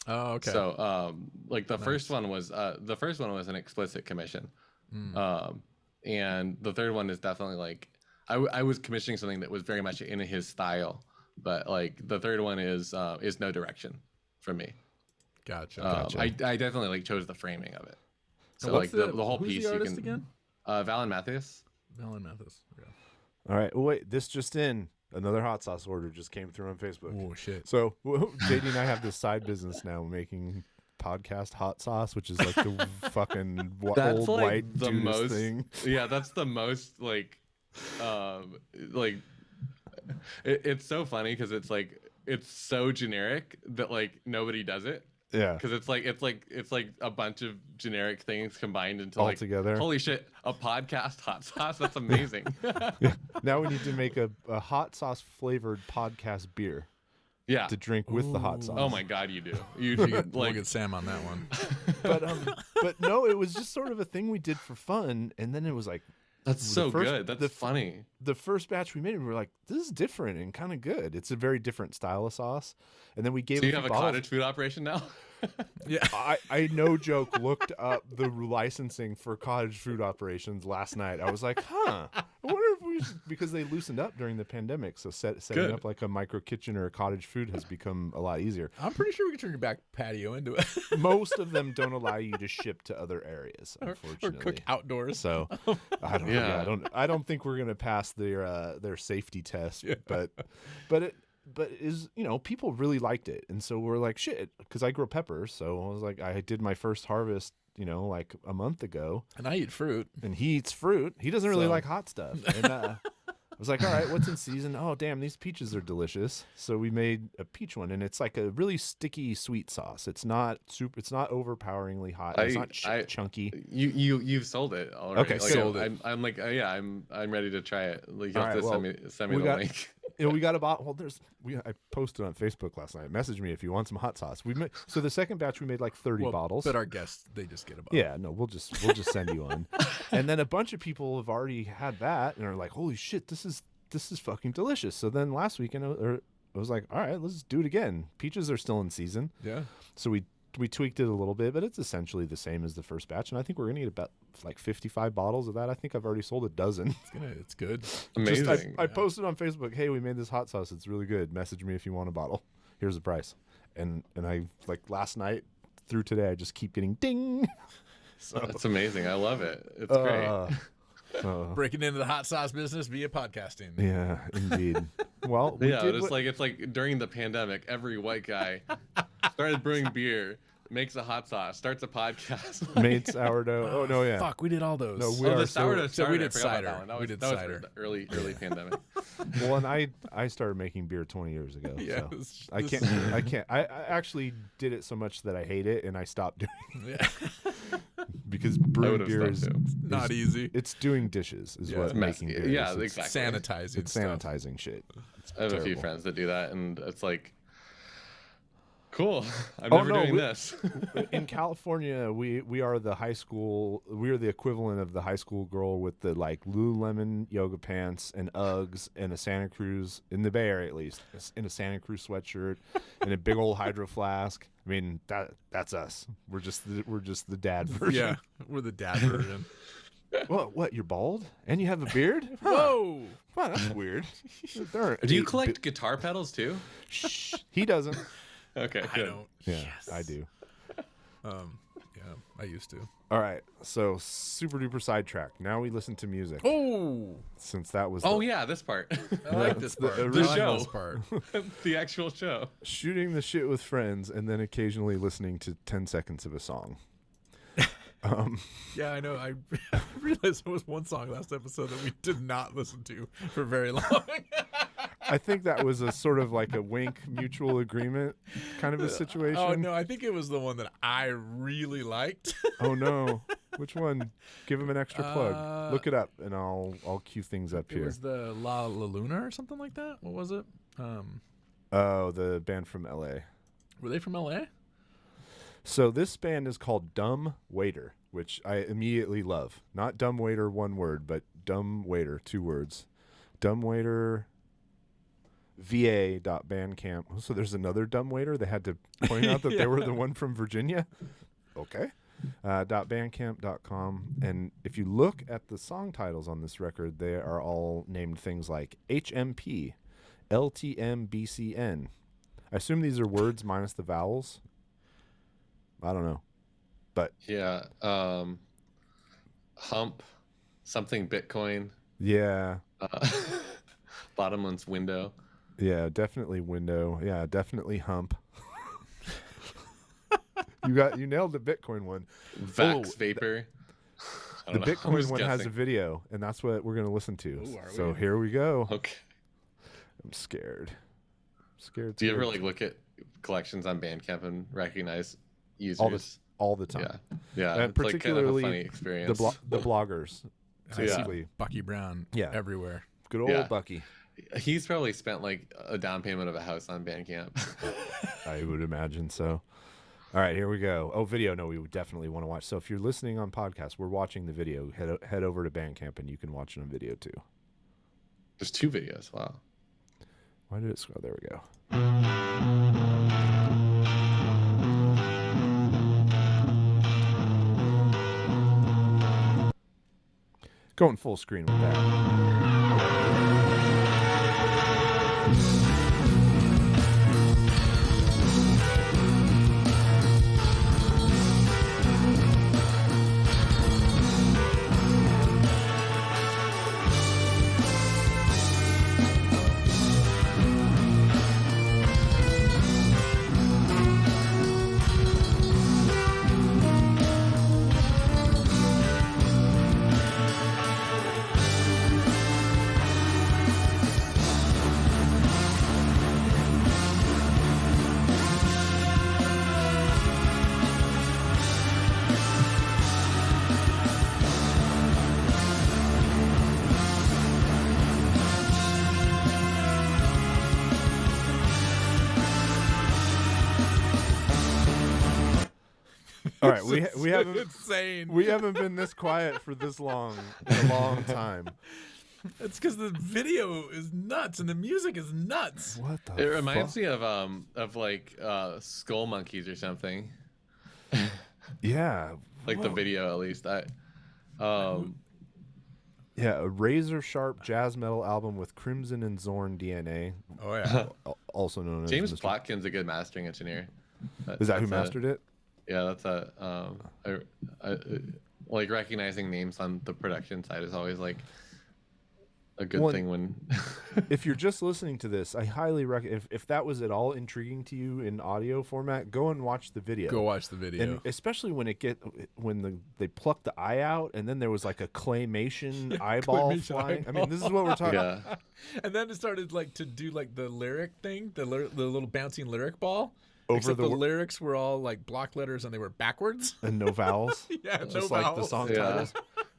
Oh, okay. So like the first one was an explicit commission, and the third one is definitely like I was commissioning something that was very much in his style, but like the third one is no direction from me. Gotcha. I definitely like chose the framing of it. So what's like the whole who's piece the you artist can again? Valen Matthias. Valen Mathis. Yeah. All right. Well, wait. This just in. Another hot sauce order just came through on Facebook. Oh shit. So JD and I have this side business now, making podcast hot sauce, which is like the fucking That's old like white the Judas most thing. Yeah, that's the most like it's so funny because it's so generic that like nobody does it. Yeah. Because it's like a bunch of generic things combined into All like together. Holy shit, a podcast hot sauce. That's amazing. Now we need to make a hot sauce flavored podcast beer Yeah. to drink with the hot sauce. Oh my god, you do. You We'll like get Sam on that one. But no, it was just sort of a thing we did for fun, and then it was like that's so first- good. That's the- funny. the first batch we made, we were like, this is different and kind of good. It's a very different style of sauce, and then we gave. So you few have a bottles. cottage food operation now? Yeah. I no joke looked up the licensing for cottage food operations last night. I was like, I wonder if we should, because they loosened up during the pandemic. So setting Good. up like a micro kitchen or a cottage food has become a lot easier. I'm pretty sure we can turn your back patio into it. Most of them don't allow you to ship to other areas, or unfortunately. cook outdoors. So I don't. Yeah. I don't think we're gonna pass their safety test. Yeah. But is people really liked it, and so we're like shit because I grow peppers. So I was like, I did my first harvest like a month ago, And I eat fruit. and he eats fruit. He doesn't really So- like hot stuff. And I was like, all right, what's in season? Oh damn, these peaches are delicious. So we made a peach one, and it's like a really sticky sweet sauce. It's not It's not overpoweringly hot. It's not chunky. You've sold it already. Okay, like, sold it. I'm like yeah, I'm ready to try it. Like you All have right, to well, send me we the got- link. We got a bottle. Well, I posted on Facebook last night. Message me if you want some hot sauce. So the second batch we made like 30 Well, bottles. But our guests, they just get a bottle. Yeah, no, we'll just send you one. And then a bunch of people have already had that and are like, holy shit, this is fucking delicious. So then last weekend I was like, all right, let's do it again. Peaches are still in season, Yeah. so we tweaked it a little bit, but it's essentially the same as the first batch. And I think we're gonna get about like 55 bottles of that. I think I've already sold a dozen. It's good. Amazing. I posted on Facebook, hey, we made this hot sauce. It's really good. Message me if you want a bottle. Here's the price. And I like last night through today, I just keep getting ding. So That's amazing. I love it. It's great. Breaking into the hot sauce business via podcasting. Yeah, indeed. Well, we Yeah, did it's like during the pandemic, every white guy started brewing beer, makes a hot sauce, starts a podcast. made sourdough. Oh no, yeah. Fuck, we did all those. No, we Oh, are the so- sourdough so we starter, I did forgot about cider. that one. That We was, did that was cider. the early pandemic. Well, and I started making beer 20 years ago. Yeah, so this- I this- can't. I actually did it so much that I hate it, and I stopped doing Yeah. it because I brewing would have beer is stopped too. Not easy. it's doing dishes is Yeah, what it's messy. making beer Yeah, is. It's exactly. Sanitizing. It's stuff. sanitizing shit. I have a few terrible. friends that do that, and it's like, cool. I'm Oh, never no, doing we- this. In California, we are the high school. We are the equivalent of the high school girl with the like Lululemon yoga pants and Uggs and a Santa Cruz in the Bay Area, at least, in a Santa Cruz sweatshirt and a big old hydro flask. I mean, that's us. We're just the dad version. Yeah, we're the dad version. What? You're bald and you have a beard? Huh. Whoa! Wow, that's weird. Do you collect guitar pedals too? Shh. He doesn't. Okay, I good. don't. Yeah, Yes. I do. Yeah, I used to. All right, so super duper sidetrack. Now we listen to music. Oh, Since that was Oh yeah, this part. I like this part. the I like original. this part. The actual show. shooting the shit with friends and then occasionally listening to 10 seconds of a song. Yeah, I know. I realized there was one song last episode that we did not listen to for very long. I think that was a sort of like a wink mutual agreement kind of a situation. Oh no, I think it was the one that I really liked. Oh no. Which one? Give him an extra plug. Look it up and I'll cue things up It here. was the La Luna or something like that. What was it? Oh, the band from LA. Were they from LA? So this band is called Dumb Waiter, which I immediately love. Not Dumb Waiter, one word, but Dumb Waiter, 2 words. Dumb Waiter va.bandcamp. So there's another Dumb Waiter. They had to point out that they were the one from Virginia. Okay. .bandcamp.com. And if you look at the song titles on this record, they are all named things like HMP, LTM, I assume these are words minus the vowels. I don't know. But Yeah. Hump, something Bitcoin. yeah. Bottomless window. Yeah, definitely window. Yeah, definitely hump. You nailed the Bitcoin one. Vax vapor. I The don't know. I'm Bitcoin just one has a guessing. video, and that's what we're going to listen to. Ooh, are So we? here we go. Okay. I'm scared. Scared. Do you ever scared. like look at collections on Bandcamp and recognize users? all the time? Yeah. And It's like kind of a particularly funny the experience. the bloggers. I Yeah. see Bucky Brown. Yeah. Everywhere. Good old Yeah. Bucky. He's probably spent like a down payment of a house on Bandcamp. I would imagine so. All right, here we go. Oh, video. No, we would definitely want to watch. So if you're listening on podcast, we're watching the video. Head over to Bandcamp and you can watch it on video too. There's 2 videos. Wow. Why did it scroll? There we go. Going full screen with that. All right, we haven't insane. we haven't been this quiet for this long in a long time. It's because the video is nuts and the music is nuts. What the? It reminds me of like Skull Monkeys or something. Yeah, Like the video, at least. yeah, a razor sharp jazz metal album with Crimson and Zorn DNA, Oh yeah. also known as James Mr. Plotkin's a good mastering engineer. Is that who That's mastered it? Yeah, that's like recognizing names on the production side is always like a good Well, thing when If you're just listening to this, I highly recommend. If that was at all intriguing to you in audio format, go and watch the video. Go watch the video. And especially when they plucked the eye out, and then there was like a claymation eyeball claymation flying. I eyeball. mean, this is what we're talking. yeah. And then it started like to do like the lyric thing, the little bouncing lyric ball. Over Except the the wor- lyrics were all like block letters and they were backwards. And no vowels. Yeah, no Just like the vowels. song Yeah. titles.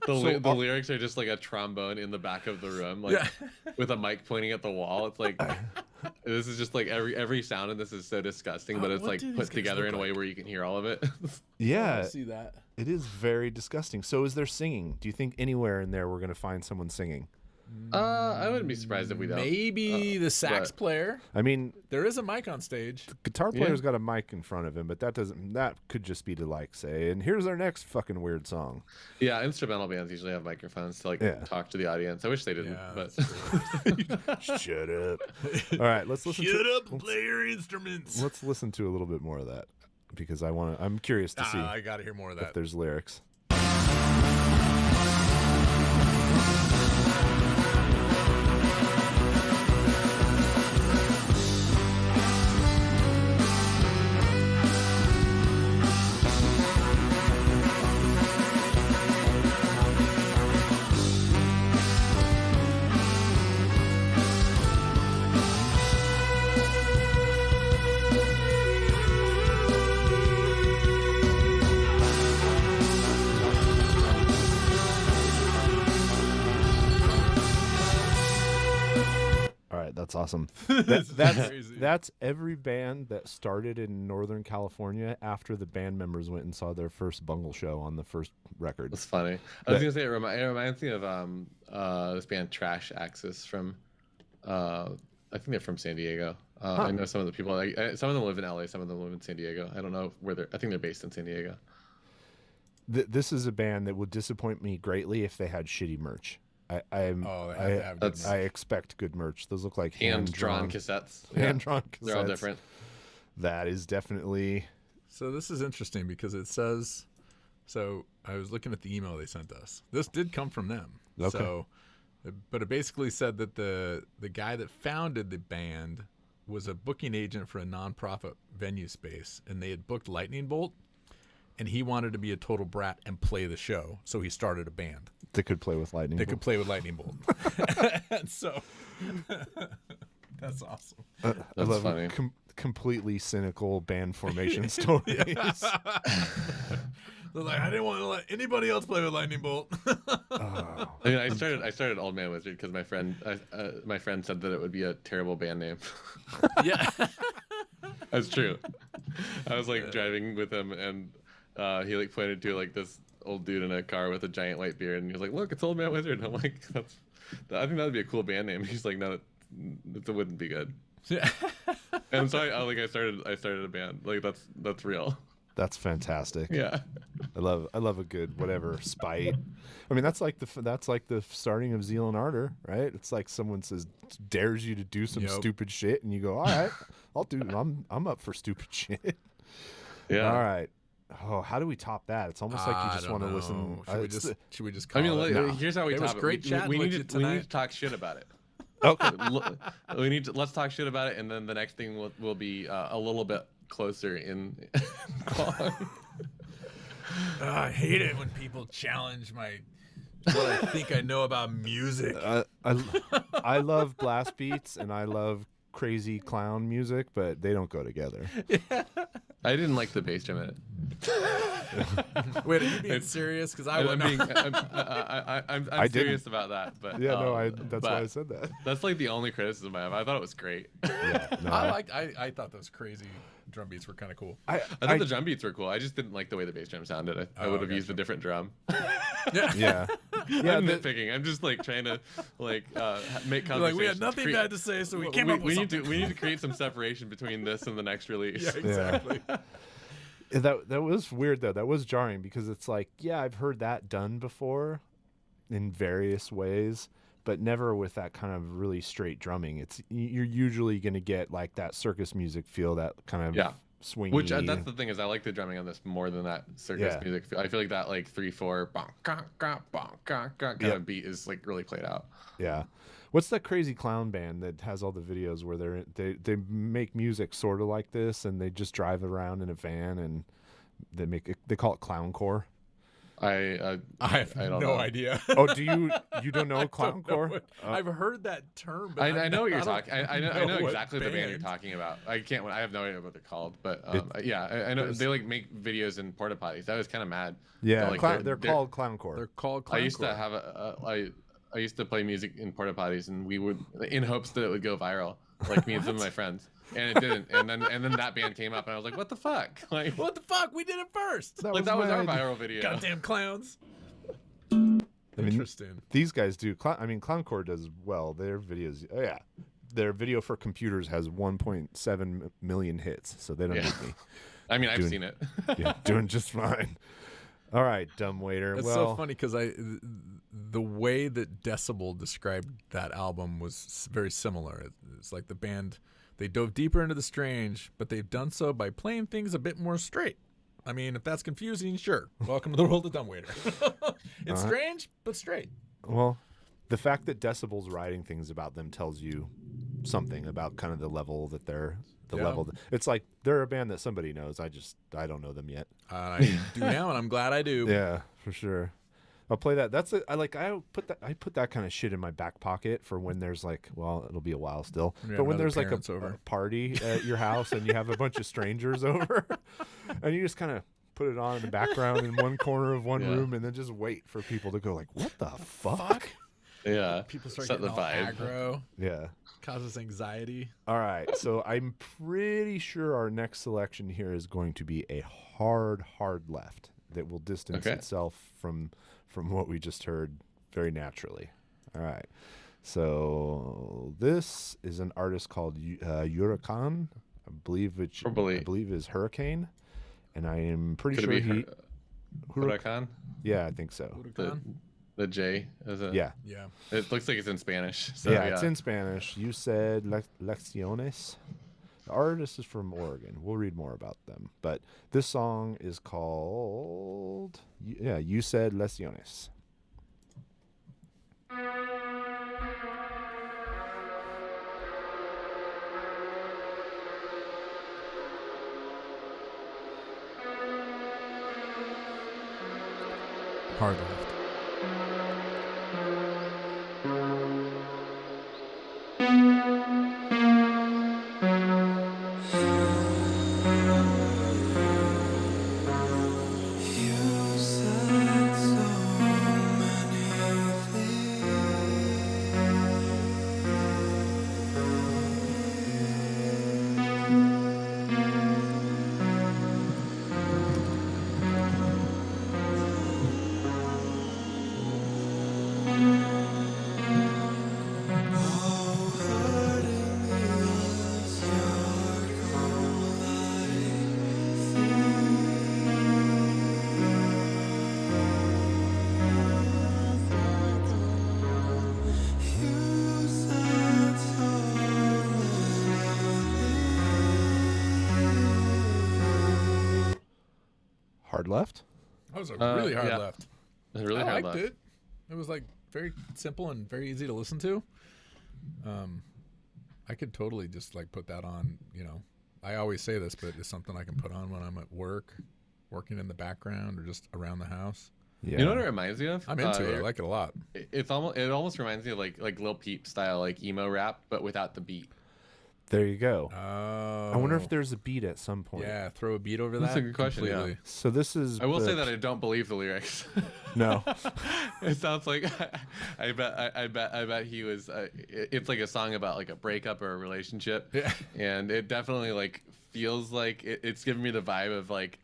The lyrics are just like a trombone in the back of the room, like Yeah. with a mic pointing at the wall. It's like this is just like every sound in this is so disgusting, but it's what like do these put guys together look in a way like? where you can hear all of it. Yeah, see that. it is very disgusting. So is there singing? Do you think anywhere in there we're going to find someone singing? I wouldn't be surprised if we don't. Maybe the sax but- player. I mean, There is a mic on stage. guitar player's got a mic in front of him, but that could just be to like say, and here's our next fucking weird song. Yeah, instrumental bands usually have microphones to like talk to the audience. I wish they didn't, Yeah, but Shut up. All right, let's listen play your instruments. Let's listen to a little bit more of that because I'm curious to see I gotta hear more of if that. there's lyrics. That's awesome. That's every band that started in Northern California after the band members went and saw their first bungle show on the first record. That's funny. I was gonna say it reminds me of this band Trash Axis from I think they're from San Diego. I know some of the people. Some of them live in LA. Some of them live in San Diego. I don't know where they're. I think they're based in San Diego. This is a band that would disappoint me greatly if they had shitty merch. I expect good merch. Those look like hand-drawn cassettes. Hand-drawn cassettes. They're all different. That is definitely. So this is interesting because it says. So I was looking at the email they sent us. This did come from them. Okay. So, but it basically said that the guy that founded the band was a booking agent for a nonprofit venue space, and they had booked Lightning Bolt, and he wanted to be a total brat and play the show, so he started a band. They could play with Lightning Bolt. They could play with Lightning Bolt. And so that's awesome. I love funny. Completely cynical band formation stories. They're like, I didn't want to let anybody else play with Lightning Bolt. I mean, I started Old Man Wizard because my friend said that it would be a terrible band name. Yeah, that's true. I was like driving with him, and he like pointed to like this old dude in a car with a giant white beard, and he was like, "Look, it's Old Man Wizard." And I'm like, I think that would be a cool band name. He's like, "No, it wouldn't be good." yeah. And so I started a band. Like that's real. That's fantastic. Yeah. I love a good whatever spite. I mean, that's like the starting of Zeal and Ardor, right? It's like someone dares you to do some stupid shit, and you go, all right, I'll do it. I'm up for stupid shit. Yeah. All right. Oh, how do we top that? It's almost like you just want to listen. Should we just call it? No. Here's how we top it. It was great chatting we with need you to, we tonight. need to talk shit about it. Okay. Let's talk shit about it, and then the next thing will be a little bit closer in quality. I hate it when people challenge what I think I know about music. I love blast beats and I love crazy clown music, but they don't go together. I didn't like the bass drum in it. Wait, are you being serious? Because I'm serious about that. But yeah, that's why I said that. That's like the only criticism I have. I thought it was great. Yeah, no, I thought those crazy drum beats were kind of cool. I thought the drum beats were cool. I just didn't like the way the bass drum sounded. I would have used a different drum. Yeah. I'm nitpicking. I'm just like trying to make conversation. Like we had nothing bad to say, so we came up with something. We need to create some separation between this and the next release. Yeah, exactly. Yeah. That was weird though. That was jarring because it's like, yeah, I've heard that done before in various ways, but never with that kind of really straight drumming. You're usually going to get like that circus music feel, that kind of swingy. Which that's the thing is I like the drumming on this more than that circus music. I feel like that like 3/4 kind of beat is like really played out. Yeah. What's that crazy clown band that has all the videos where they make music sort of like this, and they just drive around in a van and they call it clowncore? I have no idea. Oh, you don't know clowncore? I've heard that term, but I know what you're talking. I know exactly the band you're talking about. I have no idea what they're called, but I know they like make videos in porta potties. I was kind of mad. Yeah, they're called clowncore. They're called clowncore. I used to have I used to play music in porta potties, and we would, in hopes that it would go viral, like me and some of my friends, and it didn't. And then that band came up, and I was like, "What the fuck? Like, what the fuck? We did it first." That was our viral video. Goddamn clowns. I mean, Interesting. these guys do. Clowncore does well. Their videos, their video for computers has 1.7 million hits, so they don't need me. I mean, I've seen it. Yeah, doing just fine. All right, dumbwaiter. It's so funny because the way that Decibel described that album was very similar. It's like the band, they dove deeper into the strange, but they've done so by playing things a bit more straight. I mean, if that's confusing, sure. Welcome to the world of dumbwaiter. It's strange, but straight. Well, the fact that Decibel's writing things about them tells you something about kind of the level that they're. It's like they're a band that somebody knows. I don't know them yet. I do now, and I'm glad I do. Yeah, for sure. I'll play that. I put that kind of shit in my back pocket for when there's like, well, it'll be a while still. Yeah, but when there's like a party at your house and you have a bunch of strangers over, and you just kind of put it on in the background in one corner of one room, and then just wait for people to go like, what the fuck? Yeah. People start Set getting the all vibe. aggro. Yeah. Causes anxiety. All right, so I'm pretty sure our next selection here is going to be a hard left that will distance itself from what we just heard very naturally. All right, so this is an artist called Juracán. I believe is Hurricane, and I am pretty sure he Huracán. Yeah, I think so. The J is it? Yeah. It looks like it's in Spanish. So, yeah, it's in Spanish. You said Lecciones. The artist is from Oregon. We'll read more about them. But this song is called, You Said Lecciones. Hard left. Hard left? That was a really hard left. Really I hard liked left. it. It was like very simple and very easy to listen to. I could totally just like put that on, I always say this, but it's something I can put on when I'm at work, working in the background or just around the house. Yeah. You know what it reminds me of? I'm into it. I like it a lot. It almost reminds me of like Lil Peep style, like emo rap, but without the beat. There you go. Oh. I wonder if there's a beat at some point. Yeah, throw a beat over that. That's a good question. Completely. Yeah. So this is. I will say that I don't believe the lyrics. No. It sounds like I bet he was. It's like a song about like a breakup or a relationship. Yeah. And it definitely like feels like it's giving me the vibe of like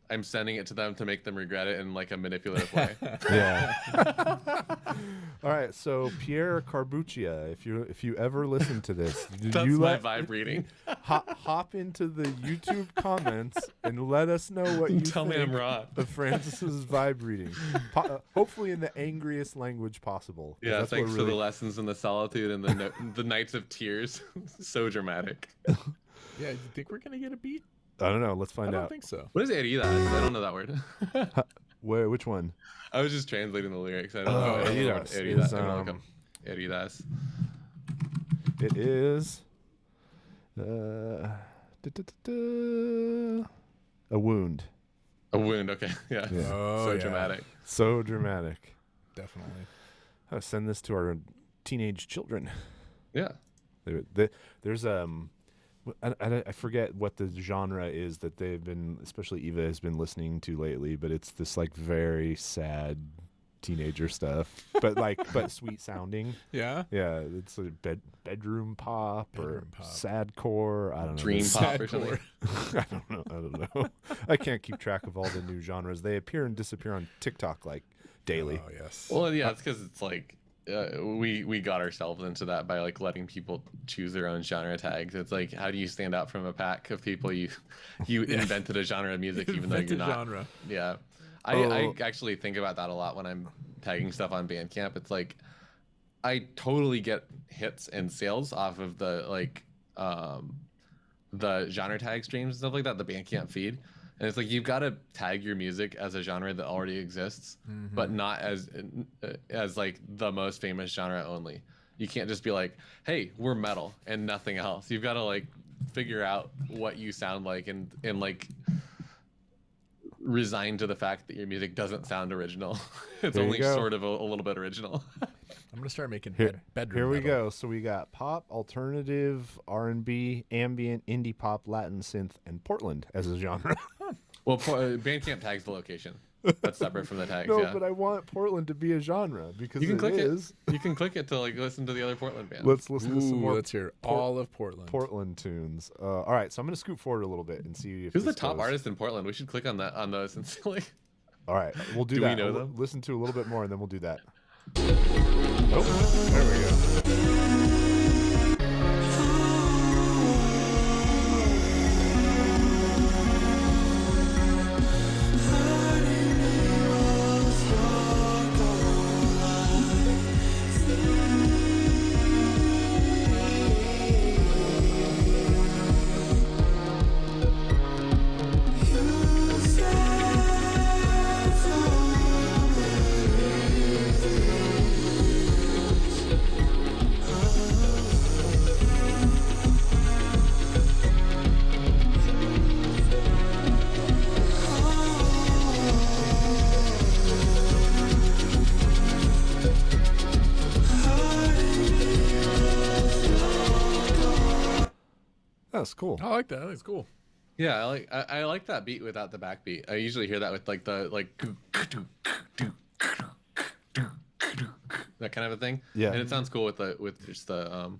I'm sending it to them to make them regret it in like a manipulative way. Yeah. All right. So Pierre Carbuccia, if you ever listen to this, That's my vibe reading. hop into the YouTube comments and let us know what you Tell me think I'm wrong. of Francis's vibe reading. Hopefully in the angriest language possible. Yeah, that's thanks what for the lessons in the solitude and the nights of tears. So dramatic. Yeah, you think we're gonna get a beat? I don't know. Let's find I out. don't think so. What is heridas? I don't know that word. Where? Which one? I was just translating the lyrics. I don't Oh, know. heridas Heridas. is, I'm gonna look up heridas. It is a wound. A wound. Okay. Yeah. Oh, So yeah. dramatic. So dramatic. Definitely. I'll send this to our teenage children. Yeah. There's I forget what the genre is that they've been, especially Eva has been listening to lately, but it's this like very sad teenager stuff, but sweet sounding. Yeah. Yeah, it's a bedroom pop or sadcore. I don't know. Dream pop or something. I don't know. I can't keep track of all the new genres. They appear and disappear on TikTok like daily. Oh yes. Well, yeah, it's because it's like we got ourselves into that by like letting people choose their own genre tags. It's like, how do you stand out from a pack of people? You invented a genre of music even though you're not. Genre. Yeah. I actually think about that a lot when I'm tagging stuff on Bandcamp. It's like I totally get hits and sales off of the genre tag streams and stuff like that, the Bandcamp feed. And it's like, you've got to tag your music as a genre that already exists, but not as like the most famous genre only. You can't just be like, hey, we're metal and nothing else. You've got to like figure out what you sound like and like resign to the fact that your music doesn't sound original. It's only sort of a little bit original. I'm gonna start making bedroom. Here we metal. go. So we got pop, alternative, R&B, ambient, indie pop, Latin synth, and Portland as a genre. Well, Bandcamp tags the location. That's separate from the tags. No, yeah. but I want Portland to be a genre because You can click is. it. You can click it to like listen to the other Portland bands. Let's listen to some more Let's hear all of Portland. Portland tunes. All right, so I'm gonna scoot forward a little bit and see if Who's the this top goes. artist in Portland? We should click on those and see like. All right, we'll do Do we that. know We'll them? listen to a little bit more and then we'll do that. Oh, there we go. That's cool. I like that. That's cool. Yeah, I like that beat without the backbeat. I usually hear that with like the that kind of a thing. Yeah. And it sounds cool with just the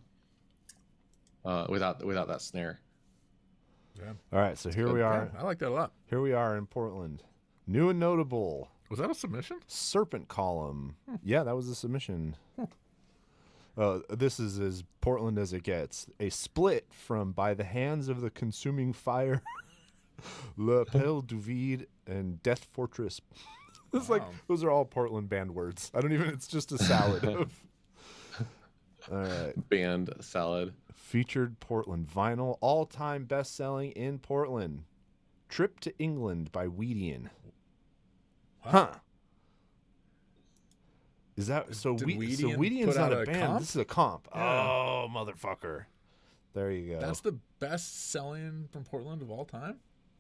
without that snare. Yeah. All right, so here we are. I like that a lot. Here we are in Portland. New and notable. Was that a submission? Serpent Column. Yeah, that was a submission. This is as Portland as it gets. A split from By the Hands of the Consuming Fire, La Pelle du Vide, and Death Fortress. It's like, those are all Portland band words. I don't even, it's just a salad of. All right. Band salad. Featured Portland vinyl, all-time best-selling in Portland. Trip to England by Weedian. Huh. Is that so? Did Weedian's put not out a a band. comp? This is a comp. Yeah. Oh, motherfucker! There you go. That's the best selling from Portland of all time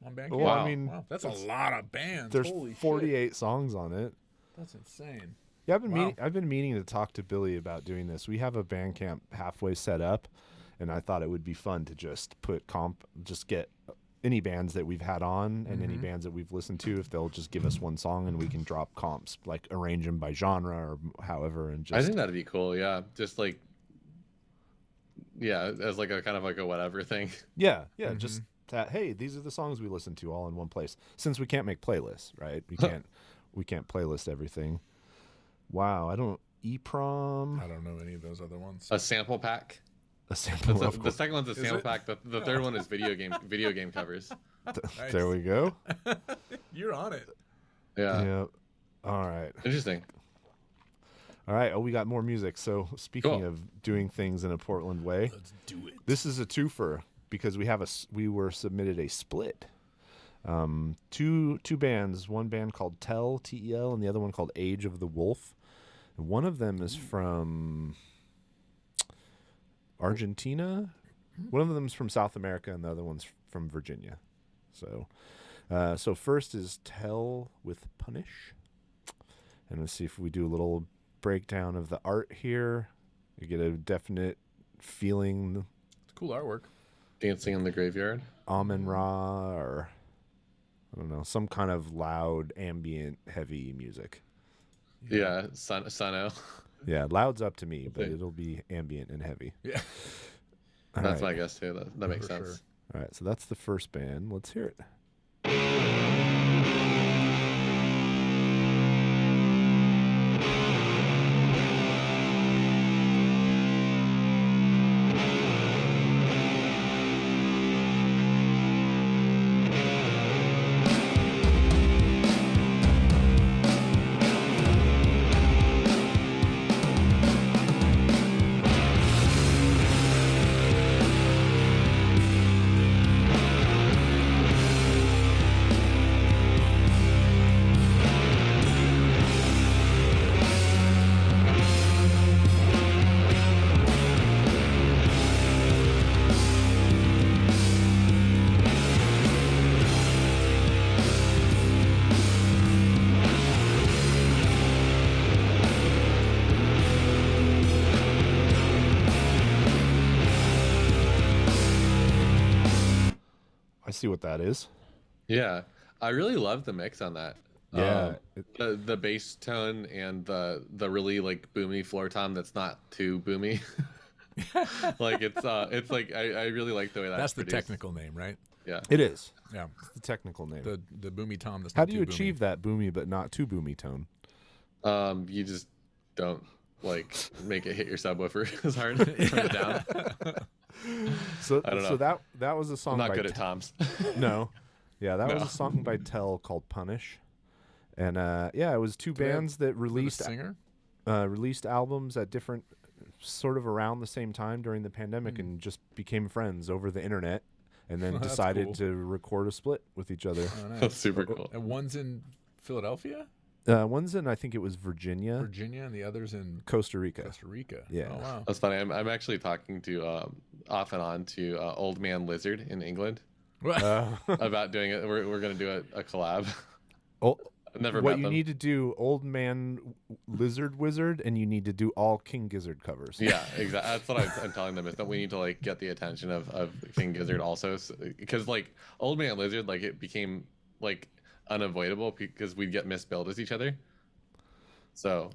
on Bandcamp. Well, Wow. I mean, That's a lot of bands. there's Holy 48 songs on it. shit. That's insane. Yeah, I've been Wow. meaning to talk to Billy about doing this. We have a Bandcamp halfway set up, and I thought it would be fun to just get any bands that we've had on and any bands that we've listened to, if they'll just give us one song and we can drop comps, like arrange them by genre or however, and just. I think that'd be cool. Yeah, just like. Yeah, as like a kind of like a whatever thing. Yeah, just that. Hey, these are the songs we listen to all in one place. Since we can't make playlists, right? We can't playlist everything. Wow, I don't EPROM. I don't know any of those other ones. A sample pack. A sample of The second one's a sample it? pack. The third one is video game covers. Nice. There we go. You're on it. Yeah. Yeah. All right. Interesting. All right. Oh, we got more music. So speaking Cool. of doing things in a Portland way, Let's do it. this is a twofer because we were submitted a split. Two bands. One band called Tel, T-E-L, and the other one called Age of the Wolf. And one of them is from Argentina. One of them is from South America, and the other one's from Virginia. So first is Tel with Punish. And let's see if we do a little breakdown of the art here. You get a definite feeling, It's cool artwork. Dancing in the graveyard. Amen Ra, or I don't know, some kind of loud, ambient, heavy music. Yeah, Suno. Yeah, loud's up to me, but Okay. it'll be ambient and heavy. Yeah. All That's right. my guess too. That makes For sense. sure. All right, so that's the first band. Let's hear it. I see what that is. Yeah, I really love the mix on that. Yeah, The bass tone and the really like boomy floor tom that's not too boomy. Like it's like I really like the way That's the produced. technical name, right? Yeah. it is. Yeah. It's the technical name. The boomy tom. That's How not do you too achieve that boomy but not too boomy tone? You just don't like make it hit your subwoofer as hard. Turn it down. So I don't know. So that was a song I'm not by good at toms. No. Yeah, that was No. a song by Tell called Punish. And yeah, it was two they have- bands that boomy. released Singer. released albums at different sort of around the same time during the pandemic and just became friends over the internet and then That's decided cool. to record a split with each other. Oh, nice. That's super cool. And one's in Philadelphia, One's in, I think it was Virginia, Virginia, and the other's in Costa Rica. Costa Rica. Yeah. Oh wow. That's funny. I'm actually talking to off and on to Old Man Lizard in England about doing it. We're gonna do a collab. Oh, I've never what met you them. need to do, Old Man Lizard Wizard, and you need to do all King Gizzard covers. Yeah, exactly. That's what I'm telling them is that we need to like get the attention of King Gizzard also, because like Old Man Lizard, like it became like unavoidable because we'd get misbilled as each other. So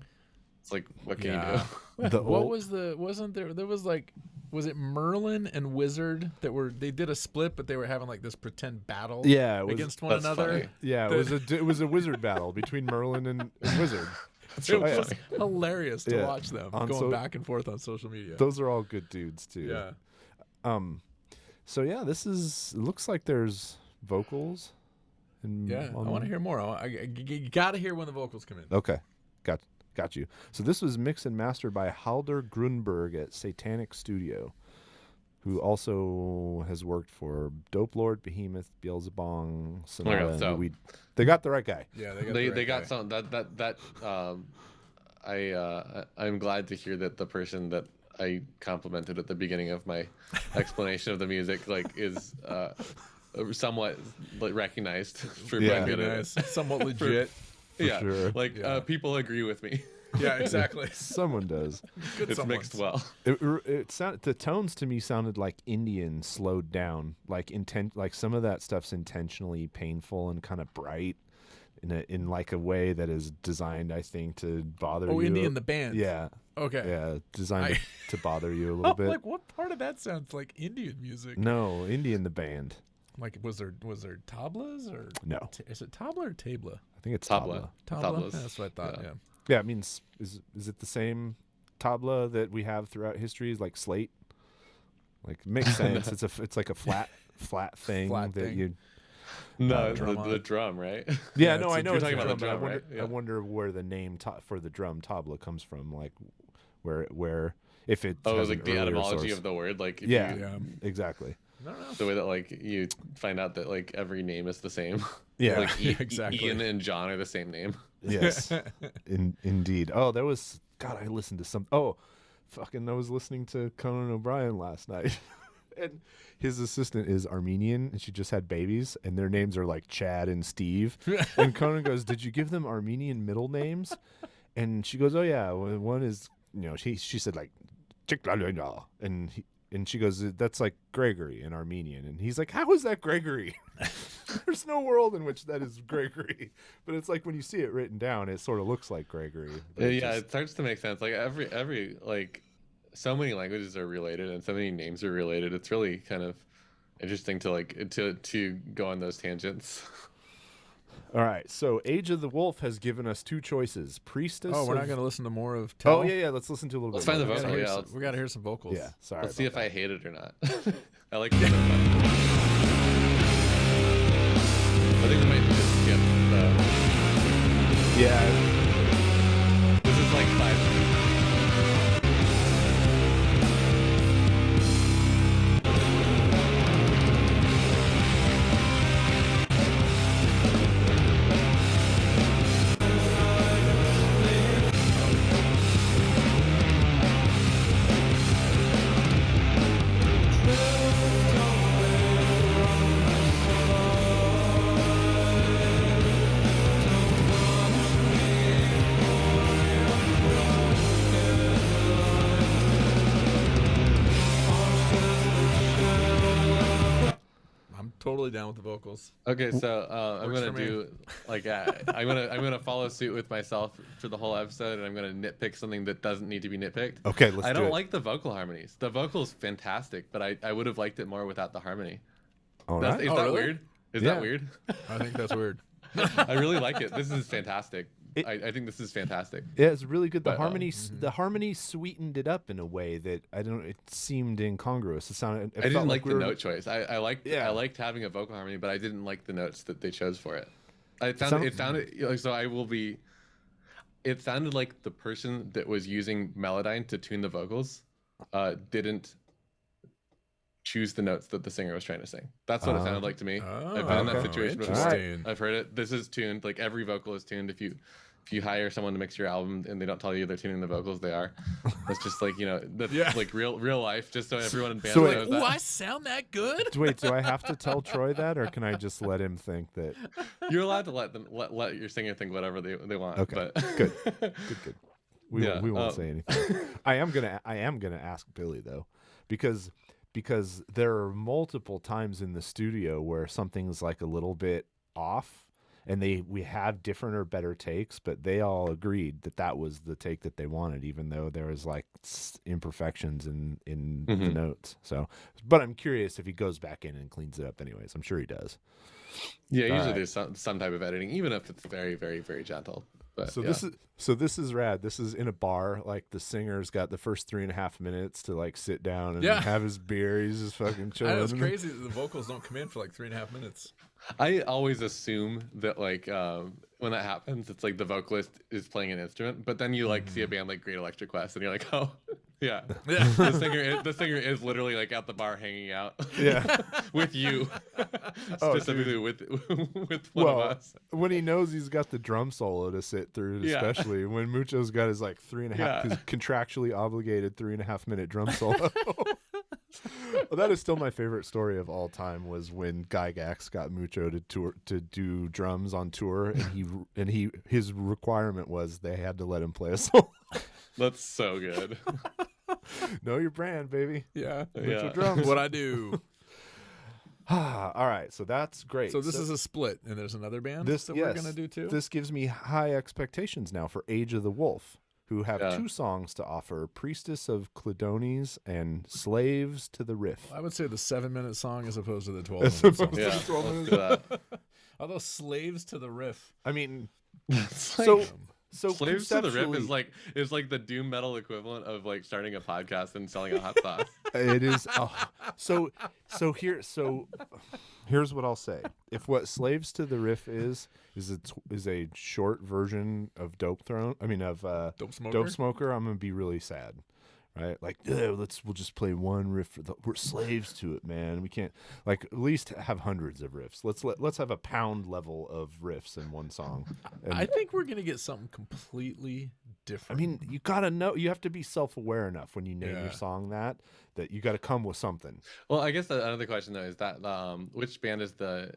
it's like, what can you do? The What old- was the? Wasn't there was like, was it Merlin and Wizard they did a split, but they were having like this pretend battle Yeah, it was, against one That's another. funny. yeah, it was a wizard battle between Merlin and Wizard. That's It really was funny. hilarious to Yeah. watch them On going so- back and forth on social media. Those are all good dudes too. Yeah. So yeah, it looks like there's vocals. Yeah. I want to hear more. You got to hear when the vocals come in. Okay, got you. So this was mixed and mastered by Halder Grunberg at Satanic Studio, who also has worked for Dope Lord, Behemoth, Beelzebong, Sonata, and so- Weed. They got the right guy. Yeah, they got They got some that I'm glad to hear that the person that I complimented at the beginning of my explanation of the music like is somewhat like, recognized for Yeah. being good at nice. it. Somewhat legit. Yeah, sure. like Yeah. people agree with me. Yeah, exactly. Someone does. Good It's someone. mixed well. It sounded, the tones to me sounded like Indian slowed down, like like some of that stuff's intentionally painful and kind of bright in like a way that is designed, I think, to bother you. Oh, Indian the band. Yeah, Okay. yeah, designed I- to bother you a little bit. Like what part of that sounds like Indian music? No, Indian the band. Like was there tablas or No, is it tabla or tabla? I think it's Tabla. tabla. Tabla. Tablas. Yeah, that's what I thought. Yeah. Yeah. Yeah, I mean, is it the same tabla that we have throughout history? Is like slate? Like it makes sense. It's like a flat thing Flat that thing. you. No, drum on the it. drum, right? Yeah, Yeah, no, it's I a- know you're it's talking a about the but drum, right? I Yeah. wonder where the name for the drum tabla comes from. Like where if it Oh, has like an the earlier etymology source. of the word, like if Yeah. you, Yeah. Exactly. No, no. the way that like you find out that like every name is the same. Yeah. like Exactly. Ian and John are the same name. Yes. Indeed. Oh, there was God. I listened to some. Oh, fucking! I was listening to Conan O'Brien last night, and his assistant is Armenian, and she just had babies, and their names are like Chad and Steve. And Conan goes, "Did you give them Armenian middle names?" And she goes, "Oh yeah, one is she said like, and she goes, that's like Gregory in Armenian, and he's like, how is that Gregory? There's no world in which that is Gregory, but it's like when you see it written down, it sort of looks like Gregory. Yeah, it starts to make sense. Like every like, so many languages are related and so many names are related. It's really kind of interesting to like to go on those tangents. All right, so Age of the Wolf has given us two choices: Priestess. Oh, we're not going to listen to more of Tell? Oh yeah, let's listen to a little Let's bit. find the more. vocal. Yeah, we got to hear some vocals. Yeah, sorry. let's see about if I hate it or not. I like. that. I think we might just skip. Yeah. This is like 5. Totally down with the vocals. Okay, so I'm Works gonna for me. do like I'm gonna follow suit with myself for the whole episode, and I'm gonna nitpick something that doesn't need to be nitpicked. Okay, let's I do don't it. like the vocal harmonies. The vocal is fantastic, but I would have liked it more without the harmony. All Is right. Oh, that really? weird? Is Yeah. that weird? I think that's weird. I really like it. This is fantastic. I think this is fantastic. Yeah, it's really good. The But, the harmony sweetened it up in a way that it seemed incongruous. It sounded. I didn't like the note choice. I liked Yeah. I liked having a vocal harmony, but I didn't like the notes that they chose for it. It sounded like, so I will be. It sounded like the person that was using Melodyne to tune the vocals didn't choose the notes that the singer was trying to sing. That's what it sounded like to me. I've been in that okay. situation before. Interesting. I've heard it. This is tuned. Like every vocal is tuned. If you hire someone to mix your album and they don't tell you they're tuning the vocals, they are. That's just like, that's Yeah. like real life. Just so everyone in band So knows that. I sound that good? Wait, do I have to tell Troy that, or can I just let him think that? You're allowed to let your singer think whatever they want. Okay, But good. We Yeah, we won't say anything. I am gonna ask Billy though, because there are multiple times in the studio where something's like a little bit off, and we have different or better takes, but they all agreed that was the take that they wanted, even though there was like imperfections in the notes. So, but I'm curious if he goes back in and cleans it up anyways. I'm sure he does. yeah, All usually right. there's some type of editing, even if it's very, very, very gentle. But So yeah. this is rad. This is in a bar. Like the singer's got the first 3.5 minutes to like sit down and Yeah. have his beer. He's just fucking chilling. I know, it's crazy that the vocals don't come in for like 3.5 minutes. I always assume that like when that happens, it's like the vocalist is playing an instrument, but then you like see a band like Great Electric Quest, and you're like, oh, yeah, Yeah. the singer is literally like at the bar hanging out, Yeah. with you, Oh, specifically with one of us. When he knows he's got the drum solo to sit through, Yeah. especially when Mucho's got his like 3.5, Yeah. his contractually obligated 3.5 minute drum solo. Well, that is still my favorite story of all time. Was when Gygax got Mucho to do drums on tour, and his requirement was they had to let him play a solo. That's so good. Know your brand, baby. Yeah. Mucho Yeah. drums. What I do. All right, so that's great. So this is a split, and there's another band this that yes, we're gonna do too. This gives me high expectations now for Age of the Wolf, who have Yeah. 2 songs to offer: Priestess of Cladones and Slaves to the Riff. I would say the 7-minute song as opposed to the 12 As minute song. opposed Yeah, to 12 let's minutes. do that. Although Slaves to the Riff. I mean, It's like- so Slaves to the Rip conceptually, is like the doom metal equivalent of like starting a podcast and selling a hot sauce. it is. Here's what I'll say. If what Slaves to the Riff is a short version of Dope Dope Smoker. Dope Smoker, I'm gonna be really sad. Right, like we'll just play one riff. We're slaves to it, man. We can't like at least have hundreds of riffs. Let's have a pound level of riffs in one song. And, I think we're gonna get something completely I different. mean, you gotta know. You have to be self-aware enough when you name Yeah. your song that you got to come with something. Well, I guess another question though is that which band is the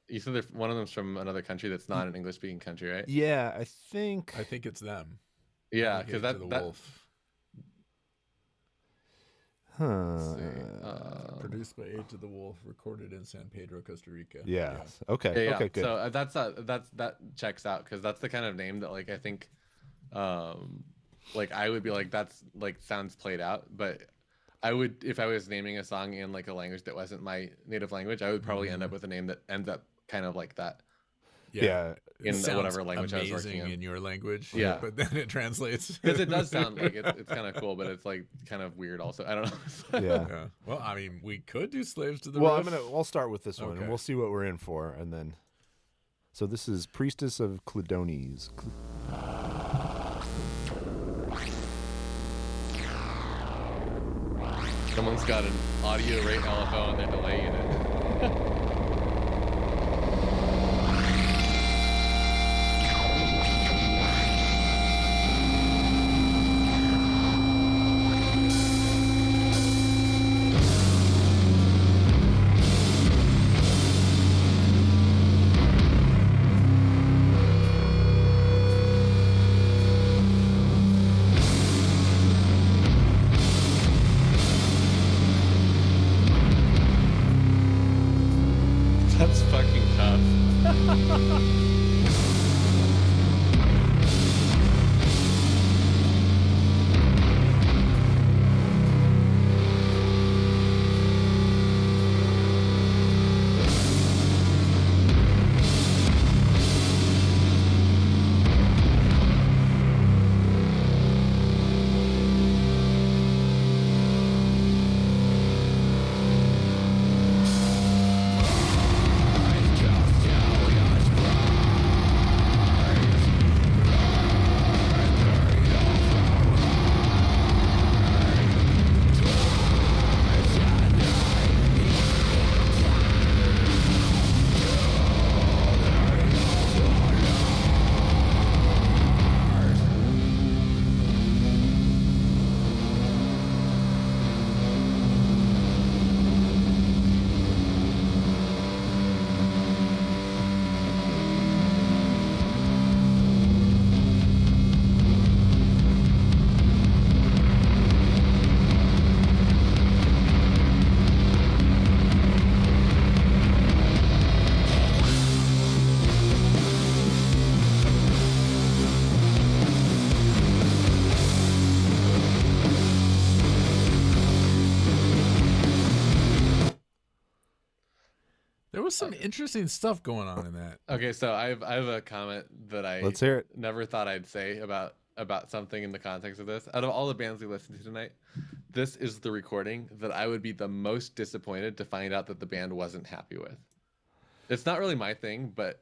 you said one of them's from another country that's not an English speaking country, right? Yeah, I think. I think it's them. Yeah, I think because Age of the that Wolf. Huh. Produced by Age of the Wolf, recorded in San Pedro, Costa Rica. Yeah. Okay. Yeah. Okay. Good. So that checks out because that's the kind of name that like I think, like I would be like that's like sounds played out, but I would if I was naming a song in like a language that wasn't my native language, I would probably end up with a name that ends up kind of like that. Yeah. It In sounds whatever language I was amazing working in your language. Yeah. But then it translates. Because it does sound like it's kind of cool, but it's like kind of weird also. I don't know. Yeah. Yeah. Well, I mean, we could do Slaves to the Well, Roof. I'll start with this one, and Okay. we'll see what we're in for, and then. So this is Priestess of Cladones. Someone's got an audio rate LFO and they're delaying it. That's fucking tough. There was some interesting stuff going on in that. Okay, so I have a comment that I Let's hear it. never thought I'd say about something in the context of this. Out of all the bands we listened to tonight, this is the recording that I would be the most disappointed to find out that the band wasn't happy with. It's not really my thing, but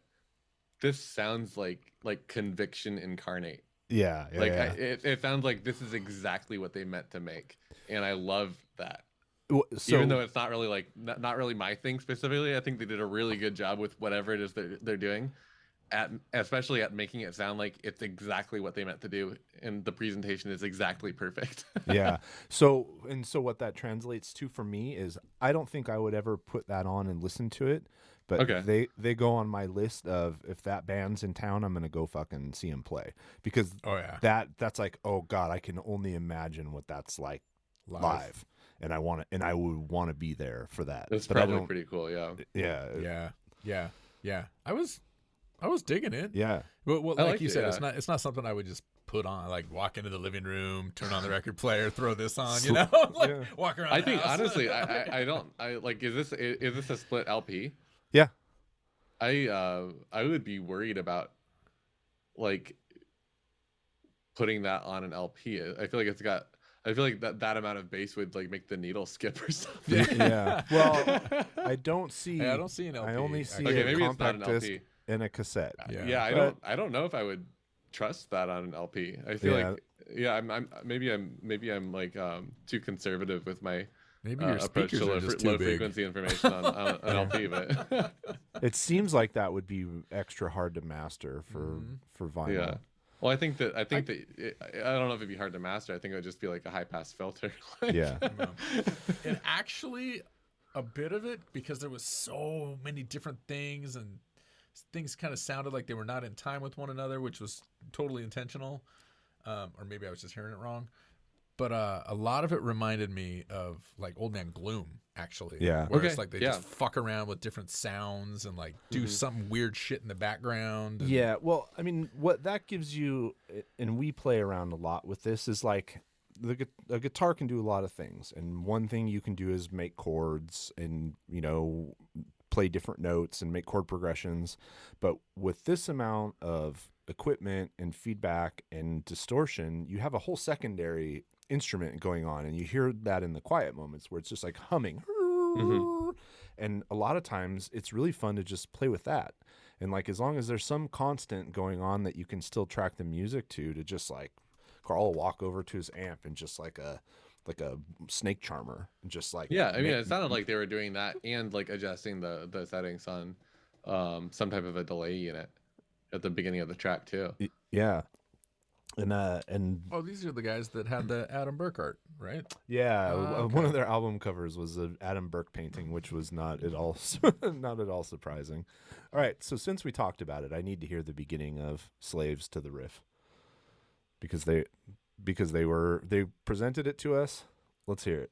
this sounds like conviction incarnate. Yeah. Yeah. Like yeah. it sounds like this is exactly what they meant to make, and I love that. So, Even though it's not really like not really my thing specifically, I think they did a really good job with whatever it is they're doing, especially at making it sound like it's exactly what they meant to do, and the presentation is exactly perfect. yeah. So what that translates to for me is I don't think I would ever put that on and listen to it, but Okay. they go on my list of if that band's in town, I'm gonna go fucking see them play because Oh yeah. that's like, oh god, I can only imagine what that's like live. And I would want to be there for that. It's But I probably don't- pretty cool. Yeah. Yeah. I was digging it. Yeah. But I like liked you it, said, yeah. it's not something I would just put on, like walk into the living room, turn on the record player, throw this on, you know, like Yeah. walk around. I the think house. honestly, I don't like. Is this a split LP? Yeah. I would be worried about like putting that on an LP. I feel like that amount of bass would like make the needle skip or something. Yeah. Well, I don't see. Hey, I don't see an LP. I only see Okay, a maybe it's not compact an disc LP. and a cassette. Yeah. I don't know if I would trust that on an LP. I feel Yeah. like I'm maybe I'm like too conservative with my Maybe your approach speakers to are just too low big. frequency information on an LP, but It seems like that would be extra hard to master for vinyl. yeah. Well, I think that I don't know if it'd be hard to master. I think it would just be like a high pass filter. Like- Yeah. And actually, a bit of it, because there was so many different things and things kind of sounded like they were not in time with one another, which was totally intentional. Or maybe I was just hearing it wrong. but a lot of it reminded me of like Old Man Gloom, actually. Yeah. Where Okay, it's like they yeah. just fuck around with different sounds and like do some weird shit in the background. And, Yeah, well, I mean, what that gives you, and we play around a lot with this, is like a guitar can do a lot of things, and one thing you can do is make chords and play different notes and make chord progressions. But with this amount of equipment and feedback and distortion, you have a whole secondary instrument going on, and you hear that in the quiet moments where it's just like humming. And a lot of times it's really fun to just play with that. And like, as long as there's some constant going on that you can still track the music to just like Carl will walk over to his amp and just like a snake charmer and just like, Yeah, I mean, it sounded like they were doing that and like adjusting the settings on some type of a delay unit at the beginning of the track too. Yeah. And oh, these are the guys that had the Adam Burke art, right? yeah, Okay. one of their album covers was an Adam Burke painting, which was not at all surprising. All right, so since we talked about it, I need to hear the beginning of Slaves to the Riff because they presented it to us. Let's hear it.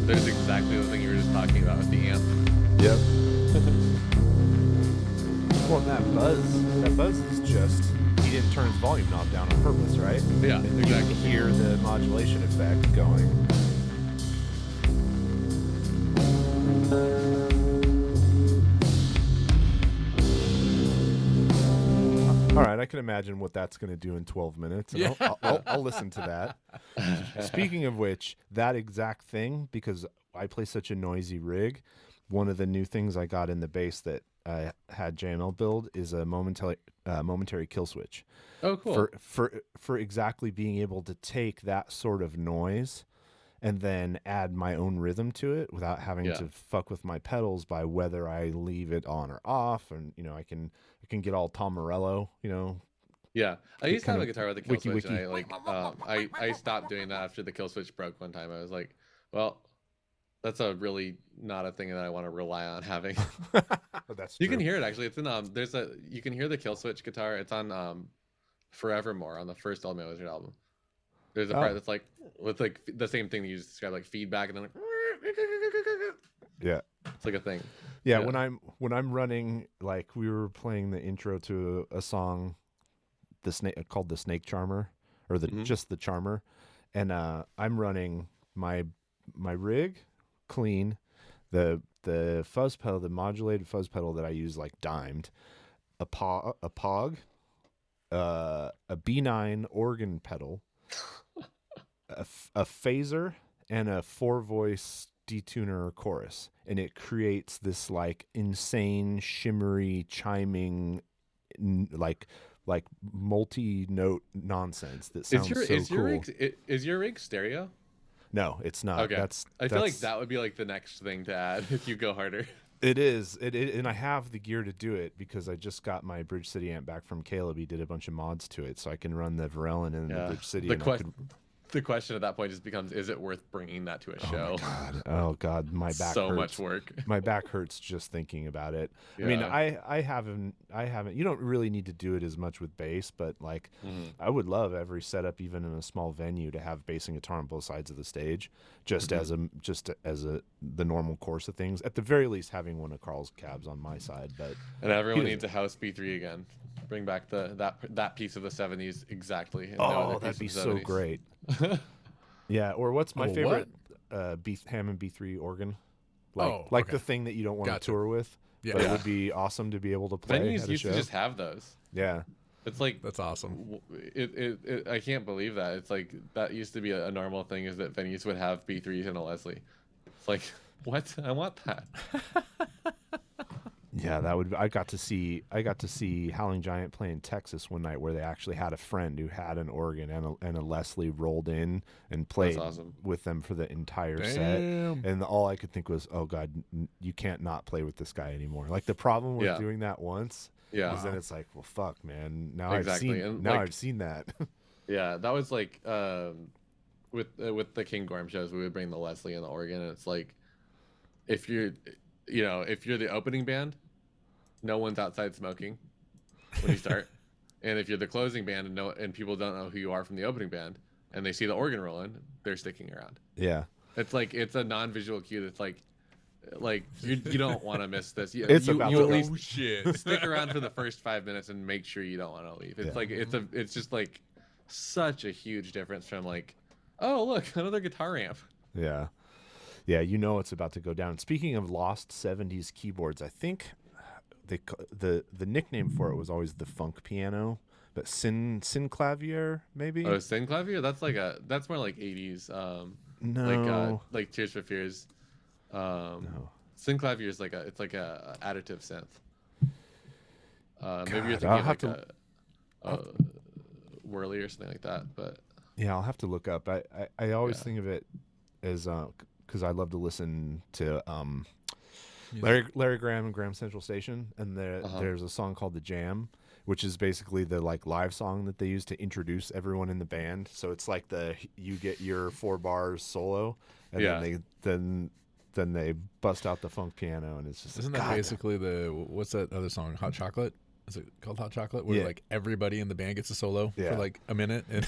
There's exactly the thing you were just talking about with the amp. Yep. Well, that buzz is just, he didn't turn his volume knob down on purpose, right? Yeah, And exactly. you can hear the modulation effect going. All right, I can imagine what that's going to do in 12 minutes. And Yeah. I'll listen to that. Speaking of which, that exact thing, because I play such a noisy rig, one of the new things I got in the bass that I had JML build is a momentary kill switch. Oh, cool. For exactly being able to take that sort of noise and then add my own rhythm to it without having Yeah. to fuck with my pedals by whether I leave it on or off. And I can get all Tom Morello, Yeah, I used to have kind a of guitar with a kill switch, wiki. and I stopped doing that after the kill switch broke one time. I was like, well, that's a really not a thing that I want to rely on having. That's You true. can hear it actually. It's in you can hear the kill switch guitar. It's on Forevermore on the first Old Man Wizard album. There's a part that's like with like the same thing that you just described, like feedback, and then like Yeah. it's like a thing. Yeah, Yeah. when I'm running, like we were playing the intro to a song, called the Snake Charmer, or just the Charmer, and I'm running my rig clean, the fuzz pedal, the modulated fuzz pedal that I use like dimed, a Pog, a B9 organ pedal, a phaser, and a 4-voice detuner chorus, and it creates this like insane shimmery chiming like multi-note nonsense that sounds cool. Is your rig stereo? No, it's not. Okay. I feel like that would be like the next thing to add if you go harder. It is. And I have the gear to do it because I just got my Bridge City amp back from Caleb. He did a bunch of mods to it, so I can run the Varellen and the Bridge City. The question at that point just becomes: is it worth bringing that to a show? Oh God, my back so hurts. much work. My back hurts just thinking about it. Yeah. I mean, I haven't. You don't really need to do it as much with bass, but like, I would love every setup, even in a small venue, to have bass and guitar on both sides of the stage, just as the normal course of things. At the very least, having one of Carl's cabs on my side, but and everyone needs a house B3 again. Bring back that piece of the 70s exactly. And no other that'd be piece of so 70s. great. Yeah, or what's my Oh, favorite Hammond B3 organ? Oh, like okay. the thing that you don't want Gotcha. to tour with. Yeah. But it would be awesome to be able to play Venues at a used show. to just have those. Yeah. It's like That's awesome. I can't believe that. It's like that used to be a normal thing, is that venues would have B3s and a Leslie. It's like, what? I want that. Yeah, that would. I got to see Howling Giant play in Texas one night, where they actually had a friend who had an organ and a Leslie rolled in and played awesome. with them for the entire set. And all I could think was, oh God, you can't not play with this guy anymore. Like, the problem with doing that once, is then it's like, well, fuck, man. Now I've seen that. Yeah, that was like with the King Gorm shows, we would bring the Leslie and the organ, and it's like, if you're the opening band, no one's outside smoking when you start. And if you're the closing band and people don't know who you are from the opening band and they see the organ rolling, they're sticking around. Yeah. It's like, it's a non-visual cue that's like you don't want to miss this. You about at to least shit. stick around for the first 5 minutes and make sure you don't want to leave. It's like, it's just like such a huge difference from like, oh look, another guitar amp. Yeah. Yeah, it's about to go down. Speaking of lost 70s keyboards, I think the nickname for it was always the funk piano, but Synclavier maybe. Oh, Synclavier? That's more like 80s. No, like Tears for Fears. No. Synclavier is like a additive synth. Maybe you're God, thinking of like a Whirly or something like that. But yeah, I'll have to look up. I always think of it as because I love to listen to Larry Graham and Graham Central Station, and there's a song called The Jam, which is basically the like live song that they use to introduce everyone in the band. So it's like you get your 4 bars solo, and then they bust out the funk piano, and it's just isn't that basically what's that other song, Hot Chocolate? Is it called Hot Chocolate? Where like everybody in the band gets a solo for like a minute, and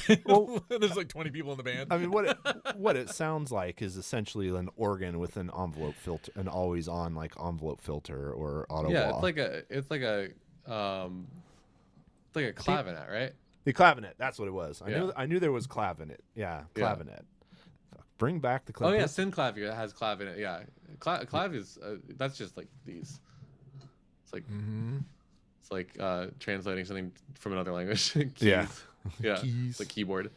there's like 20 people in the band. I mean, what it sounds like is essentially an organ with an envelope filter, an always on like envelope filter or auto. Yeah, it's like a clavinet, right? The clavinet, that's what it was. I knew there was clavinet. Yeah, clavinet. Yeah. Bring back the clavinet. Oh yeah, Synclavier that has clavinet. Yeah, clav is that's just like these. It's like. Mm-hmm. It's like translating something from another language. Keys. Yeah. Keys. It's like keyboard.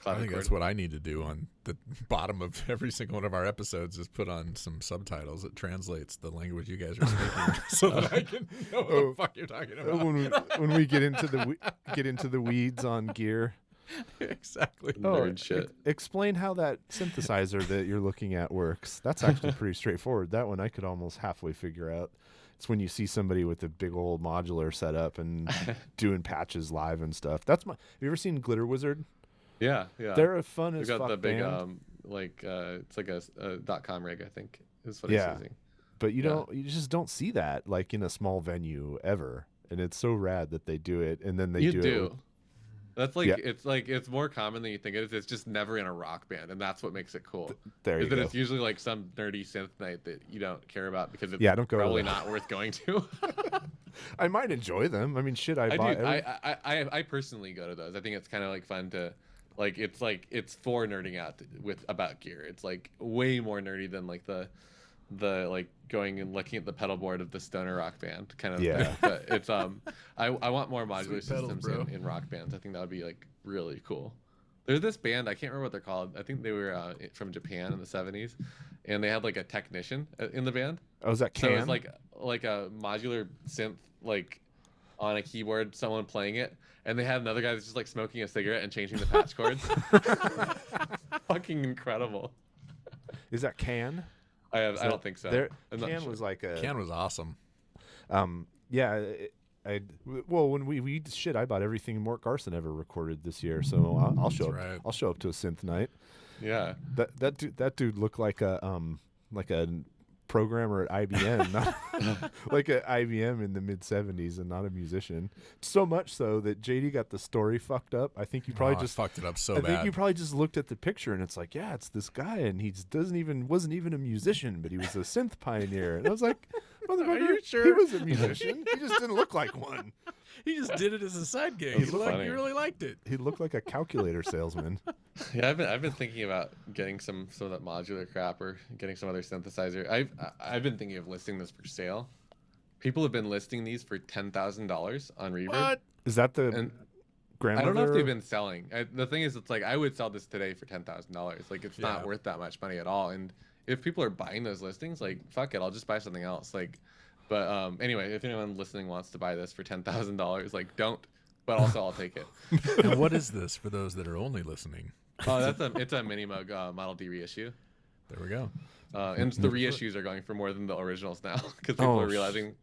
I think that's what I need to do on the bottom of every single one of our episodes, is put on some subtitles that translates the language you guys are speaking, so that I can know what the fuck you're talking about. When we get into the weeds on gear. Exactly. Nerd shit. Explain how that synthesizer that you're looking at works. That's actually pretty straightforward. That one I could almost halfway figure out. It's when you see somebody with a big old modular setup and doing patches live and stuff. Have you ever seen Glitter Wizard? Yeah. They're a fun as fuck. Got the big band. it's like a .com rig, I think is what it's using. But you just don't see that like in a small venue ever, and it's so rad that they do it, and then they do it. That's like it's more common than you think it is. It's just never in a rock band, and that's what makes it cool. There you go. It's usually like some nerdy synth night that you don't care about because it's probably not worth going to. I might enjoy them. I mean, shit, I personally go to those. I think it's kind of like fun to it's for nerding out about gear. It's like way more nerdy than like the like going and looking at the pedal board of the stoner rock band kind of thing. But it's I want more modular systems in rock bands. I think that would be like really cool. There's this band, I can't remember what they're called. I think they were from Japan in the 70s, and they had like a technician in the band. Oh, is that Can? So it's like a modular synth like on a keyboard, someone playing it, and they had another guy that's just like smoking a cigarette and changing the patch chords. Fucking incredible. Is that Can? I don't think so. Can was like Can was awesome. Yeah. When we I bought everything Mort Garson ever recorded this year, so I'll show up. Right. I'll show up to a synth night. Yeah. That dude looked like a programmer at IBM, not like at IBM in the mid '70s, and not a musician. So much so that JD got the story fucked up. I think you probably just fucked it up so I bad. think you probably just looked at the picture and it's like, yeah, it's this guy, and he wasn't even a musician, but he was a synth pioneer. And I was like, motherfucker, are you sure? He was a musician. He just didn't look like one. He just did it as a side gig. That's He funny. really liked it. He looked like a calculator salesman. Yeah, I've been thinking about getting some of that modular crap or getting some other synthesizer. I've been thinking of listing this for sale, people have been listing these for $10,000 on Reverb. What? Is that the And grandmother? I don't know if they've been selling. The thing is, it's like I would sell this today for $10,000. Like it's Yeah. not worth that much money at all. And if people are buying those listings, like fuck it, I'll just buy something else. Like, but anyway, if anyone listening wants to buy this for $10,000, like don't. But also, I'll take it. And what is this for those that are only listening? Oh, it's a Mini Mug Model D reissue. There we go. And the reissues are going for more than the originals now because people are realizing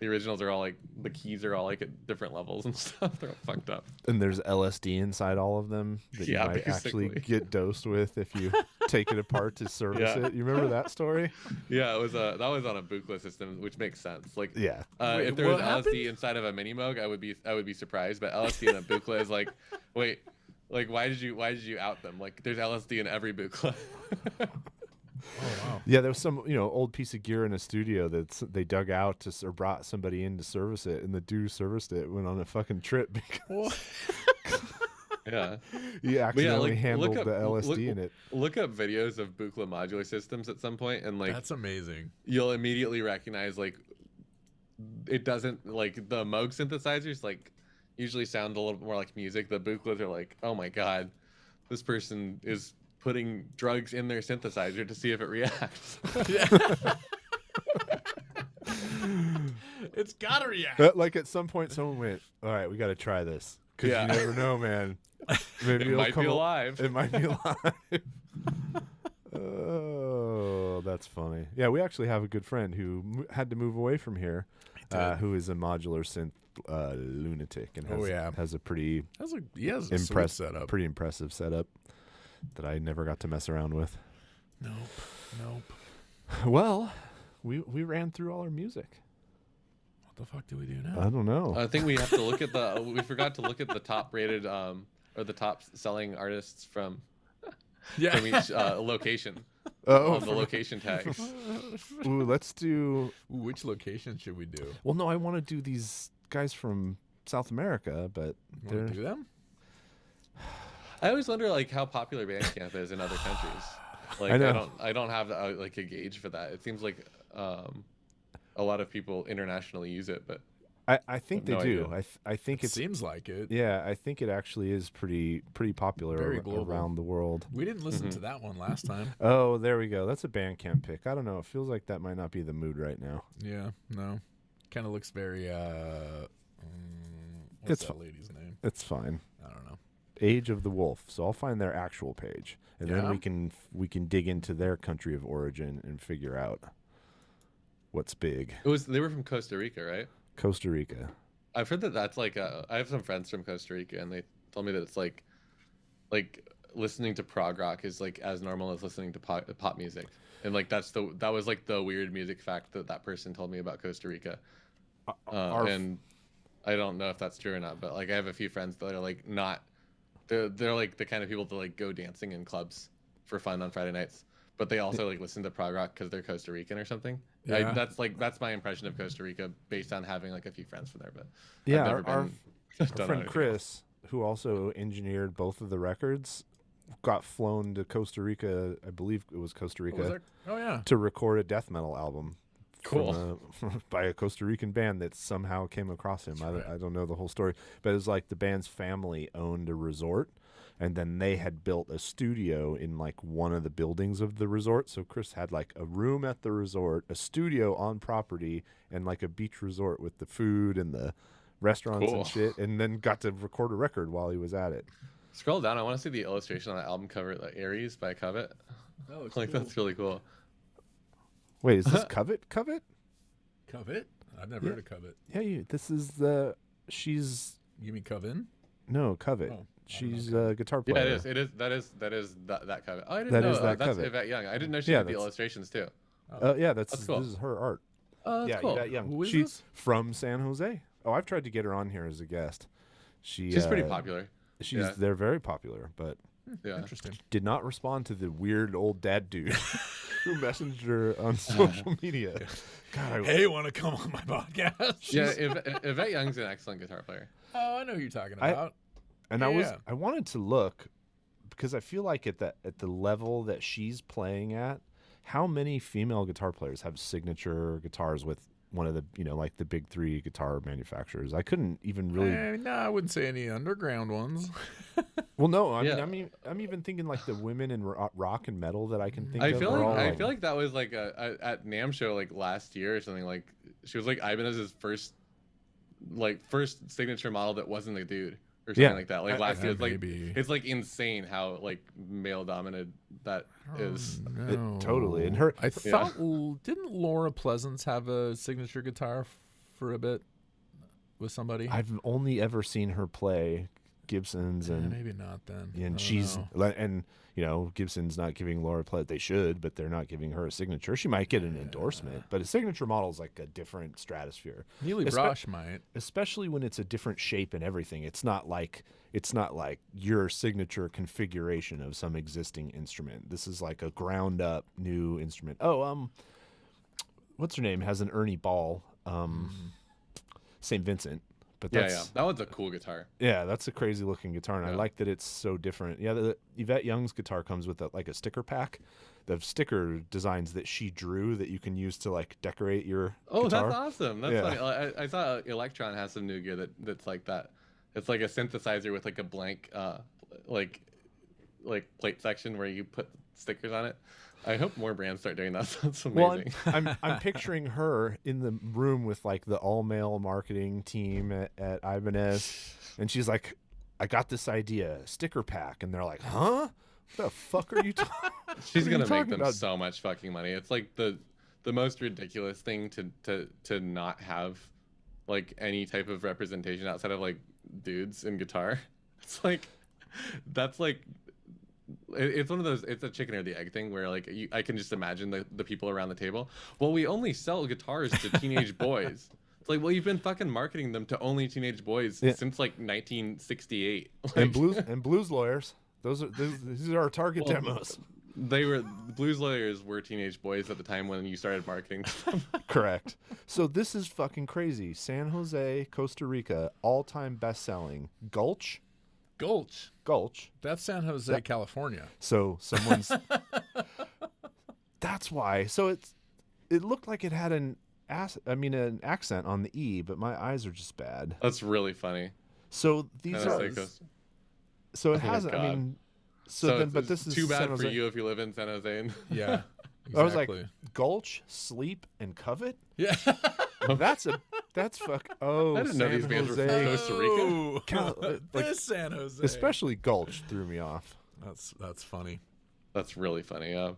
the originals are all like the keys are all like at different levels and stuff. They're all fucked up. And there's LSD inside all of them that you might actually get dosed with if you take it apart to service it. You remember that story? Yeah, it was that was on a Buchla system, which makes sense. Like, yeah, Wait, if there was what LSD happened? inside of a Mini Moog, I would be surprised. But LSD in a Buchla is like, wait, like why did you out them? Like, there's LSD in every Buchla. Oh wow. yeah. There was some old piece of gear in a studio that they dug out or brought somebody in to service it, and the dude serviced it went on a fucking trip because Yeah. he accidentally like, handled look the up- LSD look- in it. Look up videos of Buchla modular systems at some point, and like That's amazing. you'll immediately recognize like it doesn't like the Moog synthesizers like usually sound a little bit more like music. The Buchlas are like, oh my god, this person is putting drugs in their synthesizer to see if it reacts. It's gotta react. Like at some point, someone went, "All right, we got to try this because Yeah. you never know, man. Maybe It it'll might come be al- alive. It might be alive." Oh, that's funny. Yeah, we actually have a good friend who had to move away from here, who is a modular synth lunatic and has a pretty He has a sweet impressive setup. pretty impressive setup that I never got to mess around with. Nope. Well, we ran through all our music. What the fuck do we do now? I don't know. I think we have to look at we forgot to look at the top rated or the top selling artists from each location on the location tags. Ooh, let's do. Ooh, which location should we do? Well, no, I want to do these guys from South America, but You they're wanna do them? I always wonder like how popular Bandcamp is in other countries. Like I know. I don't have like a gauge for that. It seems like a lot of people internationally use it, but I think they no do. idea. I think It it's seems like it. yeah. I think it actually is pretty popular Very global. around the world. We didn't listen to that one last time. Oh, there we go. That's a Bandcamp pick. I don't know. It feels like that might not be the mood right now. Yeah, no. Kind of looks very what's It's that fi- lady's name? It's fine. I don't know. Age of the Wolf. So I'll find their actual page, and then Yeah? we can dig into their country of origin and figure out what's big. they were from Costa Rica, right? Costa Rica. I've heard that that's like I have some friends from Costa Rica, and they told me that it's like listening to prog rock is like as normal as listening to pop music, and like that was like the weird music fact that person told me about Costa Rica, and I don't know if that's true or not, but like I have a few friends that are like not they're like the kind of people that like go dancing in clubs for fun on Friday nights, but they also like listen to prog rock because they're Costa Rican or something. Yeah. That's my impression of Costa Rica based on having like a few friends from there, but Yeah, I've never our been. Don't know friend anything Chris, who also engineered both of the records, got flown to Costa Rica. I believe it was Costa What was Rica that? Oh yeah. to record a death metal album. Cool. By a Costa Rican band that somehow came across him. I don't know the whole story, but it was like the band's family owned a resort, and then they had built a studio in like one of the buildings of the resort. So Chris had like a room at the resort, a studio on property, and like a beach resort with the food and the restaurants Cool. and shit, and then got to record a record while he was at it. Scroll down. I want to see the illustration on that album cover, like Aries by Covet. That looks Like cool. that's really cool. Wait, is this Covet? Covet? Covet? I've never heard of Covet. Yeah, this is she's You mean Coven? no Covet. Oh, I don't She's know a guitar Yeah, player. it is. That is that Covet. Oh, I didn't That know is that that's Covet. Yvette Young. I didn't know she Yeah, did the that's- illustrations too. Yeah, That's cool. this is her art. Oh, that's Yeah, cool. Yvette Young. Who is She's this? from San Jose. Oh, I've tried to get her on here as a guest. She's pretty popular. Yeah. They're very popular, but Yeah. Interesting. did not respond to the weird old dad dude who messaged her on social media. God, Hey, want to come on my podcast? Yeah, Yvette Young's an excellent guitar player. Oh, I know who you're talking about. and Yeah. I wanted to look because I feel like at the level that she's playing at, how many female guitar players have signature guitars with one of the like the big 3 guitar manufacturers. I couldn't even really. No, I wouldn't say any underground ones. Well, no, Yeah. I'm even thinking like the women in rock and metal that I can think I of. feel are all, like that was like at NAMM show like last year or something. Like she was like Ibanez's first signature model that wasn't a dude or something like that. Like last year, it's like maybe. it's like insane how like male dominated that is. No. totally. And her, I thought didn't Laura Pleasance have a signature guitar for a bit with somebody? I've only ever seen her play Gibson's, and maybe not then. and I she's don't know. and Gibson's not giving Laura Plett. They should, but they're not giving her a signature. She might get an endorsement, but a signature model is like a different stratosphere. Neely Brosh might. Especially when it's a different shape and everything. It's not like your signature configuration of some existing instrument. This is like a ground up new instrument. Oh, what's her name? Has an Ernie Ball, St. Vincent. But that's, that one's a cool guitar. Yeah, that's a crazy looking guitar, and I Yeah. like that it's so different. Yeah, the Yvette Young's guitar comes with like a sticker pack, the sticker designs that she drew that you can use to like decorate your guitar. That's awesome. That's Yeah. funny. I saw Electron has some new gear that's like that. It's like a synthesizer with like a blank like plate section where you put stickers on it. I hope more brands start doing that. That's amazing. Well, I'm picturing her in the room with like the all male marketing team at Ibanez, and she's like, "I got this idea, sticker pack," and they're like, "Huh? What the fuck are you talking?" She's gonna make talking them about? so much fucking money. It's like the most ridiculous thing to not have like any type of representation outside of like dudes in guitar. It's like that's like it's one of those, it's a chicken or the egg thing where like I can just imagine the people around the table. Well, we only sell guitars to teenage boys. It's like, well, you've been fucking marketing them to only teenage boys since like 1968. Like, and blues lawyers. These are our target demos. The blues lawyers were teenage boys at the time when you started marketing them. Correct. So this is fucking crazy. San Jose, Costa Rica, all-time best-selling. Gulch. That's San Jose, California. So someone's. That's why. So it looked like it had an accent on the E, but my eyes are just bad. That's really funny. So these San are. Jose Costa. So it Oh my has. I God. mean. So then, but it's this is too San bad for Jose. you if you live in San Jose. Yeah. Exactly. I was like, Gulch, Sleep, and Covet. yeah. That's fuck. Oh, I didn't know San these bands were Jose. from Costa Rica. Like, This San Jose. Especially Gulch threw me off. That's funny. That's really funny. Yeah.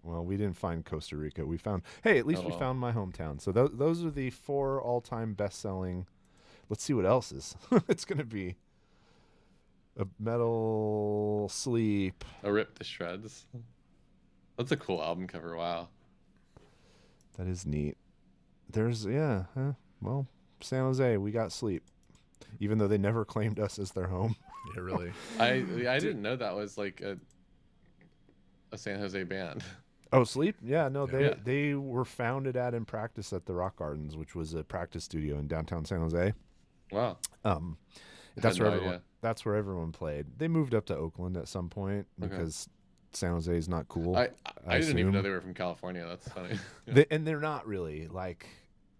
Well, we didn't find Costa Rica. We found. Hey, at least we found my hometown. So those are the 4 all-time best-selling. Let's see what else is. It's gonna be a Metal, Sleep. A Rip to Shreds. That's a cool album cover. Wow. That is neat. There's well, San Jose, we got Sleep, even though they never claimed us as their home. Yeah, really. I didn't know that was like a San Jose band. Oh, Sleep? Yeah, no, Yeah. they were founded at and practiced at the Rock Gardens, which was a practice studio in downtown San Jose. Wow. That's had where no everyone. idea. That's where everyone played. They moved up to Oakland at some point because San Jose is not cool. I didn't even know assume. they were from California. That's funny. And they're not really. Like,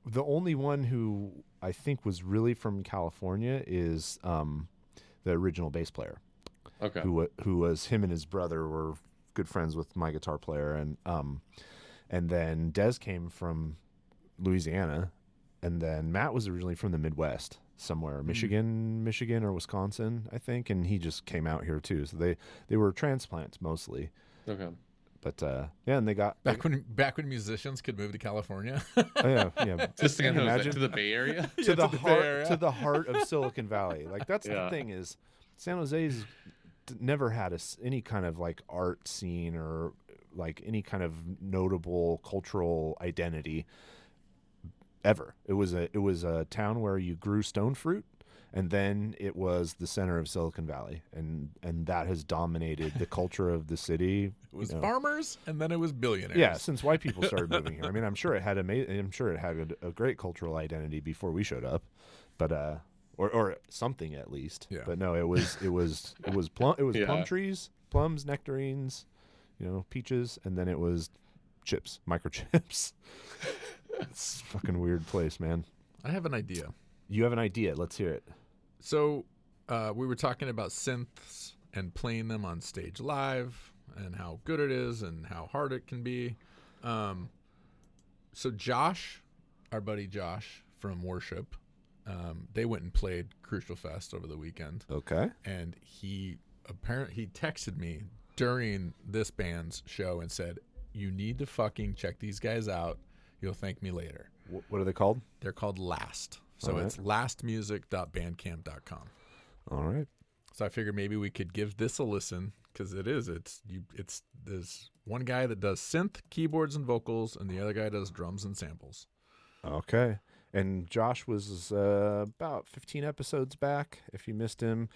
the only one who I think was really from California is the original bass player. Okay. Who was him and his brother were good friends with my guitar player, and then Des came from Louisiana, and then Matt was originally from the Midwest somewhere, Michigan or Wisconsin, I think, and he just came out here too. So they were transplants mostly. Okay. But and they got Back when musicians could move to California. yeah To San Jose, imagine? to the Bay Area. to the Bay heart Area. to the heart of Silicon Valley. Like that's the Yeah. thing is San Jose's never had any kind of like art scene or like any kind of notable cultural identity ever. It was a town where you grew stone fruit, and then it was the center of Silicon Valley, and that has dominated the culture of the city. It was farmers, and then it was billionaires. Yeah, since white people started moving here. I mean, I'm sure it had a great cultural identity before we showed up, but or something at least. Yeah. But no, it was plum Yeah. plum trees, plums, nectarines, peaches, and then it was chips, microchips. It's a fucking weird place, man. I have an idea. You have an idea. Let's hear it. So we were talking about synths and playing them on stage live and how good it is and how hard it can be. So Josh, our buddy Josh from Worship, they went and played Crucial Fest over the weekend. Okay. And he texted me during this band's show and said, "You need to fucking check these guys out. You'll thank me later." What are they called? They're called Last. So All right. it's lastmusic.bandcamp.com. All right. So I figured maybe we could give this a listen because there's one guy that does synth, keyboards, and vocals, and the other guy does drums and samples. Okay. And Josh was about 15 episodes back. If you missed him,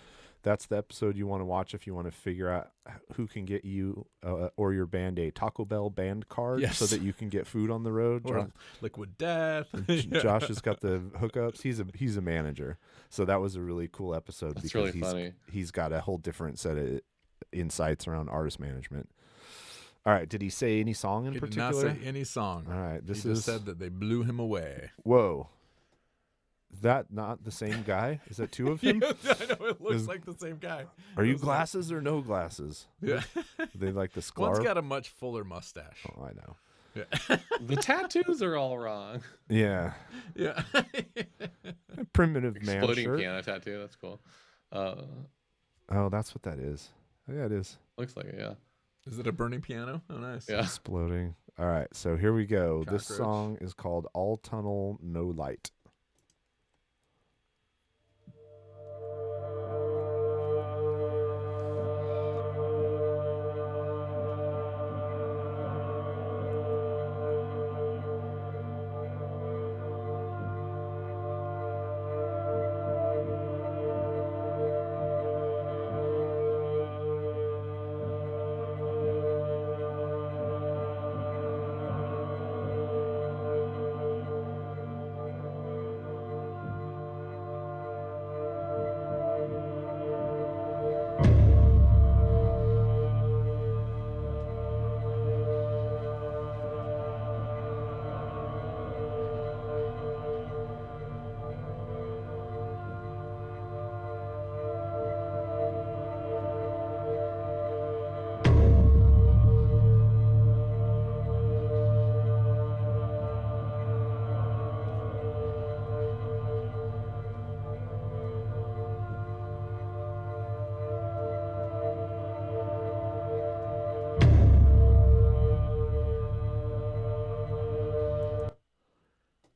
that's the episode you want to watch if you want to figure out who can get you or your band a Taco Bell band card Yes. so that you can get food on the road. Or Liquid Death. Josh has got the hookups. He's a manager. So that was a really cool episode That's because really funny. he's got a whole different set of insights around artist management. All right. Did he say any song in He did particular? not say any song. All right. He just said that they blew him away. Whoa. Is that not the same guy? Is that two of him? I know, it looks like the same guy. Are you glasses or no glasses? Yeah. They like the One's Sklar? got a much fuller mustache. Oh, I know. Yeah. The tattoos are all wrong. Yeah. Yeah. A primitive man Exploding shirt. piano tattoo. That's cool. Oh, that's what that is. Oh, yeah, it is. Looks like it. Yeah. Is it a burning piano? Oh, nice. Yeah. Exploding. All right. So here we go. This Cockroach. song is called All Tunnel, No Light.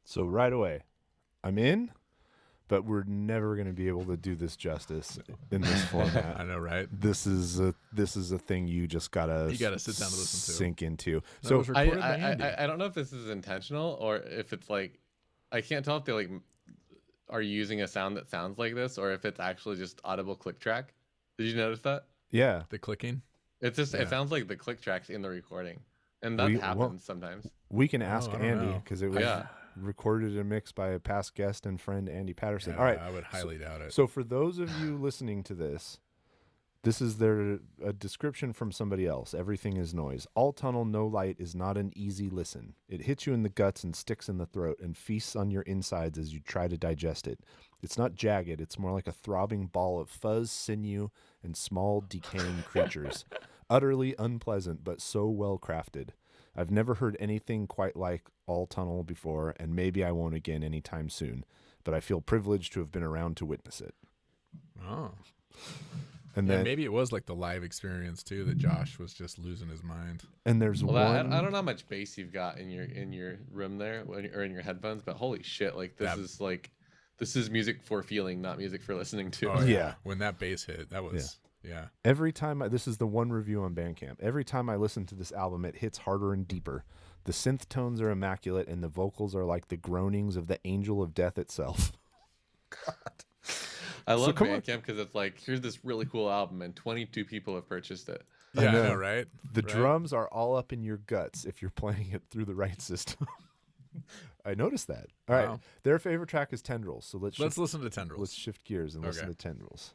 So right away, I'm in, but we're never going to be able to do this justice in this format. I know, right? This is a thing you just gotta You gotta sit down and listen to. sink into. That So was recorded by Andy. I don't know if this is intentional or if it's like, I can't tell if they like are using a sound that sounds like this or if it's actually just audible click track. Did you notice that? yeah, The clicking. It's just Yeah. it sounds like the click tracks in the recording, and that happens sometimes. we can ask I don't Andy know. because it was Yeah. recorded and mixed by a past guest and friend Andy Patterson. Yeah, All right. I would highly doubt it. So for those of you listening to this, this is a description from somebody else. Everything is noise. All Tunnel, No Light is not an easy listen. It hits you in the guts and sticks in the throat and feasts on your insides as you try to digest it. It's not jagged. It's more like a throbbing ball of fuzz, sinew, and small decaying creatures. Utterly unpleasant, but so well crafted. I've never heard anything quite like All Tunnel before, and maybe I won't again anytime soon. But I feel privileged to have been around to witness it. Oh. And Yeah, then maybe it was like the live experience too that Josh was just losing his mind. and there's Well, one. I don't know how much bass you've got in your room there or in your headphones, but holy shit, like this is music for feeling, not music for listening to. Oh, Yeah. When that bass hit, that was yeah. Every time this is the one review on Bandcamp. Every time I listen to this album, it hits harder and deeper. The synth tones are immaculate, and the vocals are like the groanings of the angel of death itself. God. I love come on. Bandcamp because it's like, here's this really cool album, and 22 people have purchased it. Yeah, I know. know, right? The Right? drums are all up in your guts if you're playing it through the right system. I noticed that. All right, Wow. their favorite track is Tendrils, so let's listen to Tendrils. let's shift gears and listen Okay. to Tendrils.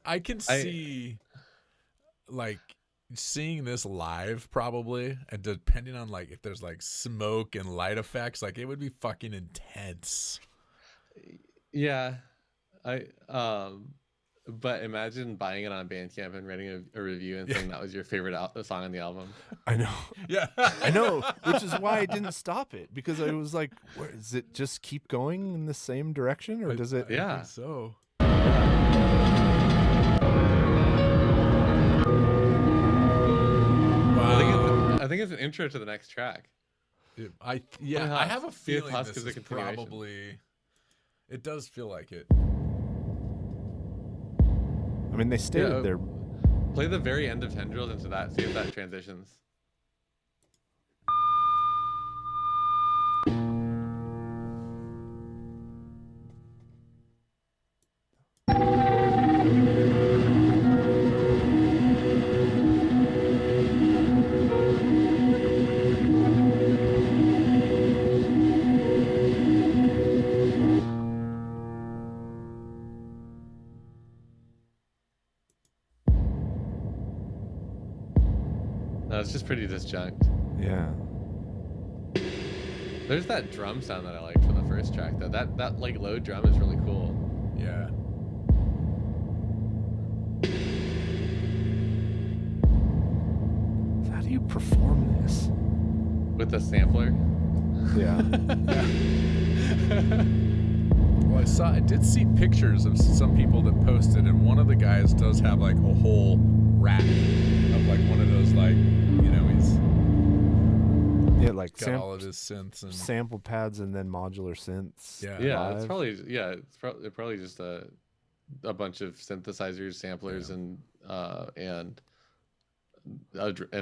I can see like seeing this live probably, and depending on like if there's like smoke and light effects, like it would be fucking intense. Yeah, but imagine buying it on Bandcamp and writing a review and saying that was your favorite song on the album. I know. Yeah. I know, which is why I didn't stop it, because I was like, does it just keep going in the same direction, or does it? Yeah. I think so. Wow. I think it's an intro to the next track. I have a feeling this is probably. It does feel like it. I mean, they stated their. Play the very end of Tendrils into that. See if that transitions. No, it's just pretty disjunct. Yeah. There's that drum sound that I liked from the first track, though. That like low drum is really cool. Yeah. How do you perform this? With the sampler. Yeah. Well, I did see pictures of some people that posted, and one of the guys does have like a whole rack of like one of those like, you know, he's like got all of his synths and sample pads and then modular synths. Yeah, it's probably just a bunch of synthesizers, samplers, and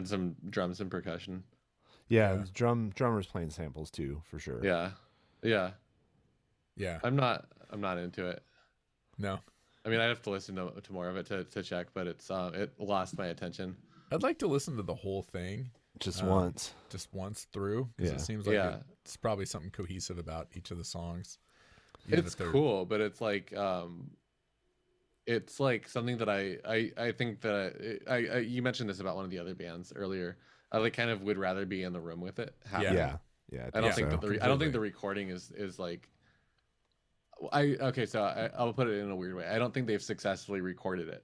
some drums and percussion. Yeah, drummers playing samples too, for sure. Yeah. I'm not into it. No. I mean, I have to listen to more of it to check, but it lost my attention. I'd like to listen to the whole thing. Just once through, because it seems like it's probably something cohesive about each of the songs. It's cool, but it's like something that I think that I you mentioned this about one of the other bands earlier. I like kind of would rather be in the room with it. Yeah. I don't think the recording is like. I'll put it in a weird way. I don't think they've successfully recorded it.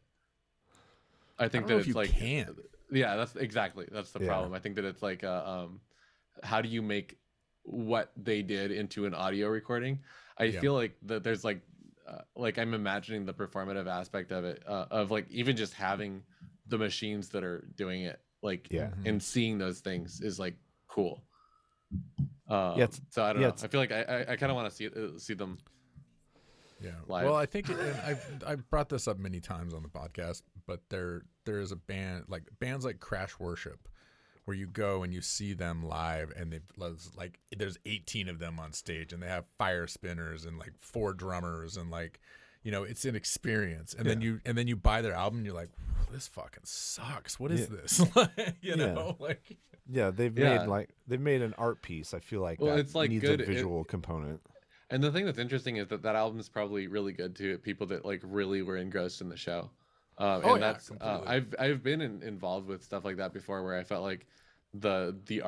I think that it's like can't. Yeah, that's the problem. I think that it's like how do you make what they did into an audio recording? I feel like that there's like I'm imagining the performative aspect of it, of like even just having the machines that are doing it, like and seeing those things is like cool. So I don't know. I feel like I kind of want to see them. Yeah. Live. Well, I think I've brought this up many times on the podcast, but there is a band like bands like Crash Worship, where you go and you see them live, and there's 18 of them on stage, and they have fire spinners and like 4 drummers, and like, you know, it's an experience. And then you buy their album, and you're like, this fucking sucks. What is this? you know, like. Yeah, they've made an art piece. I feel like it's like needs good a visual component. And the thing that's interesting is that album is probably really good to people that like really were engrossed in the show. That's I've been involved with stuff like that before, where I felt like the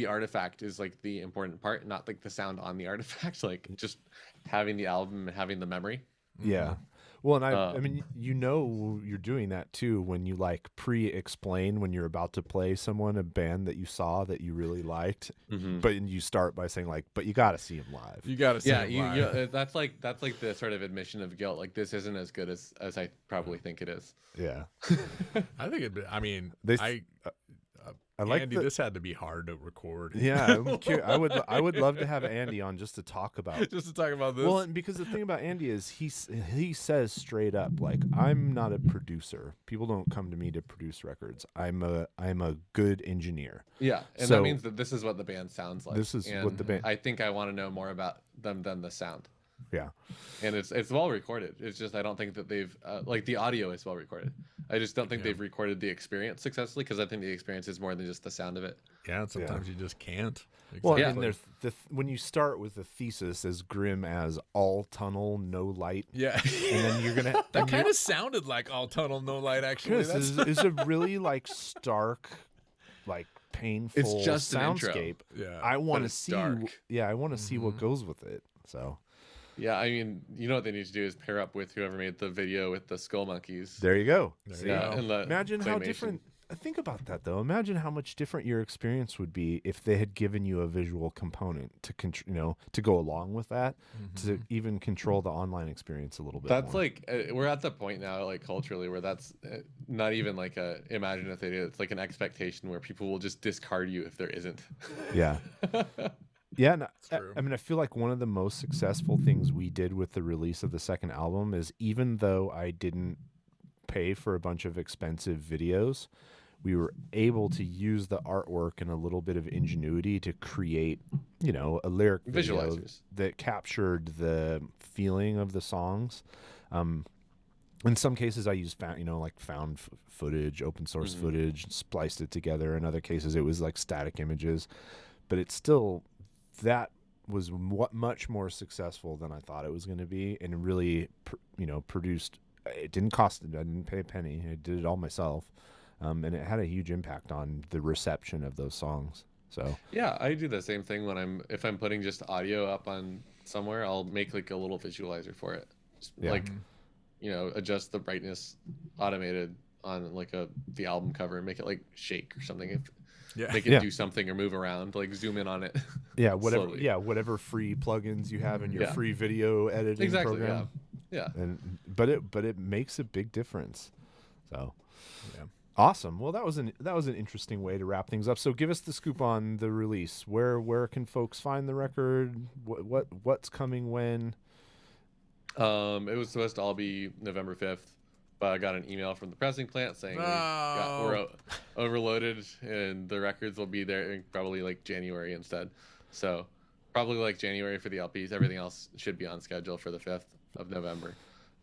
artifact is like the important part, not like the sound on the artifact, like just having the album and having the memory. Yeah. Well, and I mean, you know, you're doing that too when you like pre-explain when you're about to play someone a band that you saw that you really liked, but you start by saying like, but you got to see them live. You got to see them live. Yeah, that's like the sort of admission of guilt. Like, this isn't as good as I probably think it is. Yeah. I think I like Andy, this had to be hard to record. Yeah, I would love to have Andy on just to talk about this. Well, and because the thing about Andy is he says straight up, like, I'm not a producer. People don't come to me to produce records. I'm a good engineer. Yeah, and that means that this is what the band sounds like. This is what the band. I think I want to know more about them than the sound. Yeah. And it's well recorded. It's just I don't think that they've like the audio is well recorded. I just don't think they've recorded the experience successfully, because I think the experience is more than just the sound of it. Yeah, and sometimes you just can't. Well, Exactly. I mean, there's when you start with the thesis as grim as all tunnel, no light, Yeah. and then you're gonna That kind of sounded like all tunnel, no light, actually. this is a really like stark, like painful It's just an intro. soundscape. Yeah, I want to it's see. dark. Yeah, I want to see what goes with it. So Yeah, I mean, you know what they need to do is pair up with whoever made the video with the skull monkeys. there you go. There See? you Yeah, go. and the Imagine how claymation. different. Think about that though. Imagine how much different your experience would be if they had given you a visual component to to go along with that, to even control the online experience a little bit. That's more. like we're at the point now, like culturally, where that's not even like a imagine if they did. It's like an expectation where people will just discard you if there isn't. Yeah. Yeah, and true. I mean, I feel like one of the most successful things we did with the release of the second album is, even though I didn't pay for a bunch of expensive videos, we were able to use the artwork and a little bit of ingenuity to create, a lyric video Visualizers. that captured the feeling of the songs. In some cases, I used found footage, open source footage, and spliced it together. In other cases, it was like static images, but it's still, that was much more successful than I thought it was going to be, and really, produced. It didn't cost. I didn't pay a penny. I did it all myself, and it had a huge impact on the reception of those songs. So Yeah, I do the same thing if I'm putting just audio up on somewhere, I'll make like a little visualizer for it. Just, like, adjust the brightness automated on like the album cover and make it like shake or something. Make it do something or move around, like zoom in on it. yeah, whatever. slowly. Yeah, whatever free plugins you have in your Yeah. free video editing Exactly. program. Yeah. But it makes a big difference. So Yeah. awesome. Well, that was an interesting way to wrap things up. So give us the scoop on the release. Where can folks find the record? What's coming when? It was supposed to all be November 5th, but I got an email from the pressing plant saying we're overloaded and the records will be there in probably like January instead. So probably like January for the LPs. Everything else should be on schedule for the 5th of November.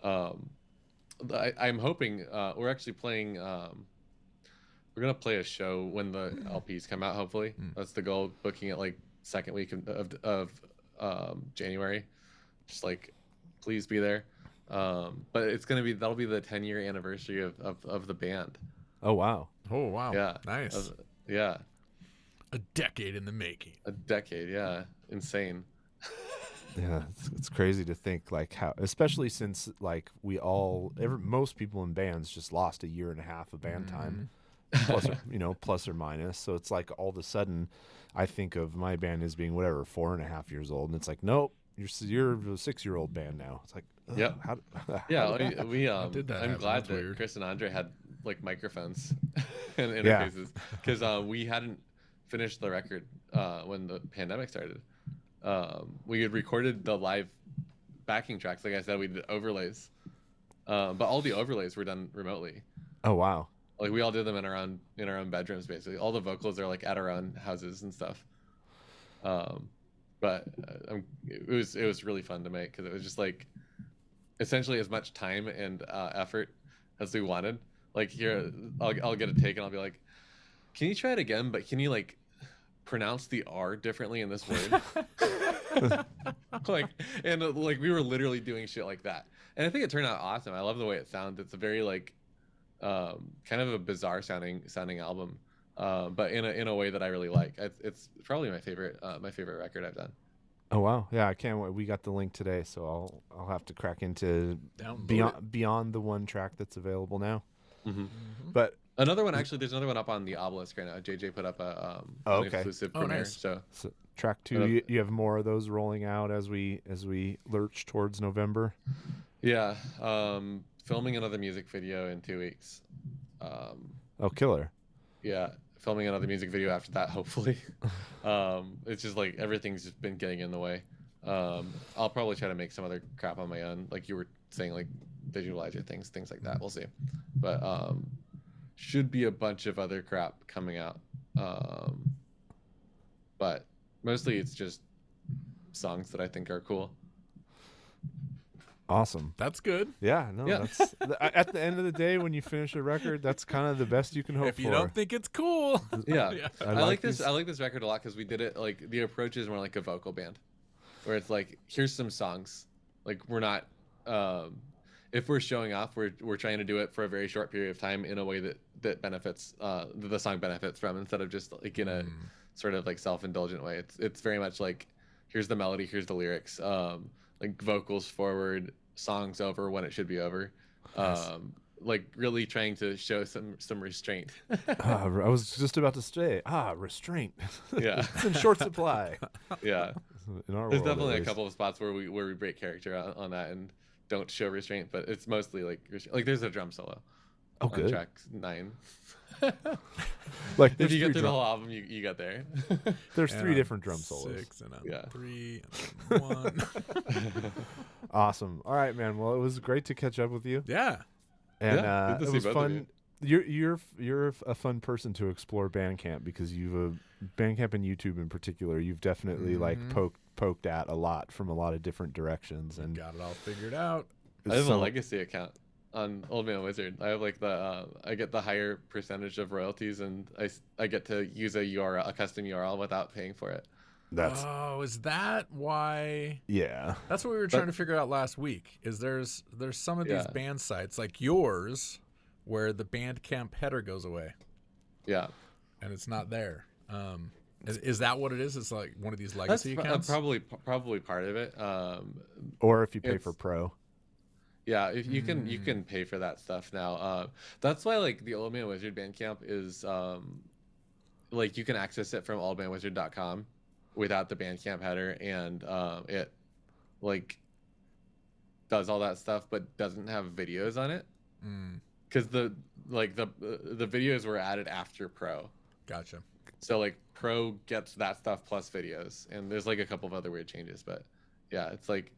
I'm hoping we're actually playing. We're gonna play a show when the LPs come out. Hopefully, that's the goal. Booking it like second week of January. Just like, please be there. But it's that'll be the 10-year anniversary of the band. Oh wow. Oh wow. Yeah. Nice. Yeah. A decade in the making. A decade. Yeah. Insane. Yeah, it's crazy to think like how, especially since like most people in bands just lost a year and a half of band time, plus or minus. So it's like all of a sudden, I think of my band as being 4.5 years old, and it's like, nope, you're a 6-year-old band now. It's like, Yep. How we did that I'm happen? glad That's that weird. Chris and Andre had like microphones and interfaces, because we hadn't finished the record when the pandemic started. We had recorded the live backing tracks. Like I said, we did overlays, but all the overlays were done remotely. Oh wow. Like we all did them in our own bedrooms, basically. All the vocals are like at our own houses and stuff. But it was really fun to make, because it was just like essentially as much time and effort as we wanted. Like here, I'll get a take and I'll be like, "Can you try it again? But can you like pronounce the R differently in this word?" like we were literally doing shit like that, and I think it turned out awesome. I love the way it sounds. It's a very like kind of a bizarre sounding album, but in a way that I really like. It's probably my favorite record I've done. Oh wow. Yeah, I can't wait. We got the link today, so I'll have to crack into beyond the one track that's available now. But Another one, actually, there's another one up on the obelisk right now. JJ put up an exclusive premiere. Nice. So track 2, you have more of those rolling out as we lurch towards November. yeah, filming another music video in 2 weeks. Oh, killer. Yeah, filming another music video after that, hopefully. It's just like everything's just been getting in the way. I'll probably try to make some other crap on my own, like you were saying, like visualizer things like that. We'll see. But should be a bunch of other crap coming out. But mostly it's just songs that I think are cool. Awesome. That's good. Yeah, no, Yeah. that's at the end of the day when you finish a record, that's kind of the best you can hope If you for. don't think it's cool. Yeah. I like this. these- I like this record a lot because we did it like the approach is more like a vocal band, where it's like here's some songs. Like we're not, if we're showing off, we're trying to do it for a very short period of time in a way that benefits the song benefits from, instead of just like in a sort of like self-indulgent way. It's very much like here's the melody, here's the lyrics, like vocals forward, songs over when it should be over. Nice. Like really trying to show some restraint. I was just about to say, restraint. Yeah. It's in short supply. Yeah. In our There's world, definitely at a least. couple of spots where we break character on that and don't show restraint, but it's mostly like there's a drum solo Oh, on good. track 9. Like If there's you get three through the drum- whole album, you got there. there's And 3 I'm different drum solos. 6 and I'm Yeah. 3 and I'm 1. Awesome. All right, man. Well, it was great to catch up with you, Yeah. and Yeah, good to it see was both of fun. You're a fun person to explore Bandcamp because you've Bandcamp and YouTube in particular. You've definitely like poked at a lot from a lot of different directions, and Got it all figured out. I have a so- legacy account on Old Man Wizard. I have like the I get the higher percentage of royalties, and I get to use a custom URL without paying for it. That's Oh, is that why? yeah. That's what we were trying to figure out last week. Is there's some of these Yeah. band sites like yours where the Bandcamp header goes away Yeah, and it's not there. Is that what it is? It's like one of these that's legacy accounts. probably part of it. Or if you pay for It's- Pro. Yeah, if you can pay for that stuff now. That's why like the Old Man Wizard Bandcamp is like you can access it from oldmanwizard.com without the Bandcamp header, and it like does all that stuff but doesn't have videos on it because the videos were added after Pro. Gotcha. So like Pro gets that stuff plus videos, and there's like a couple of other weird changes, but yeah, it's like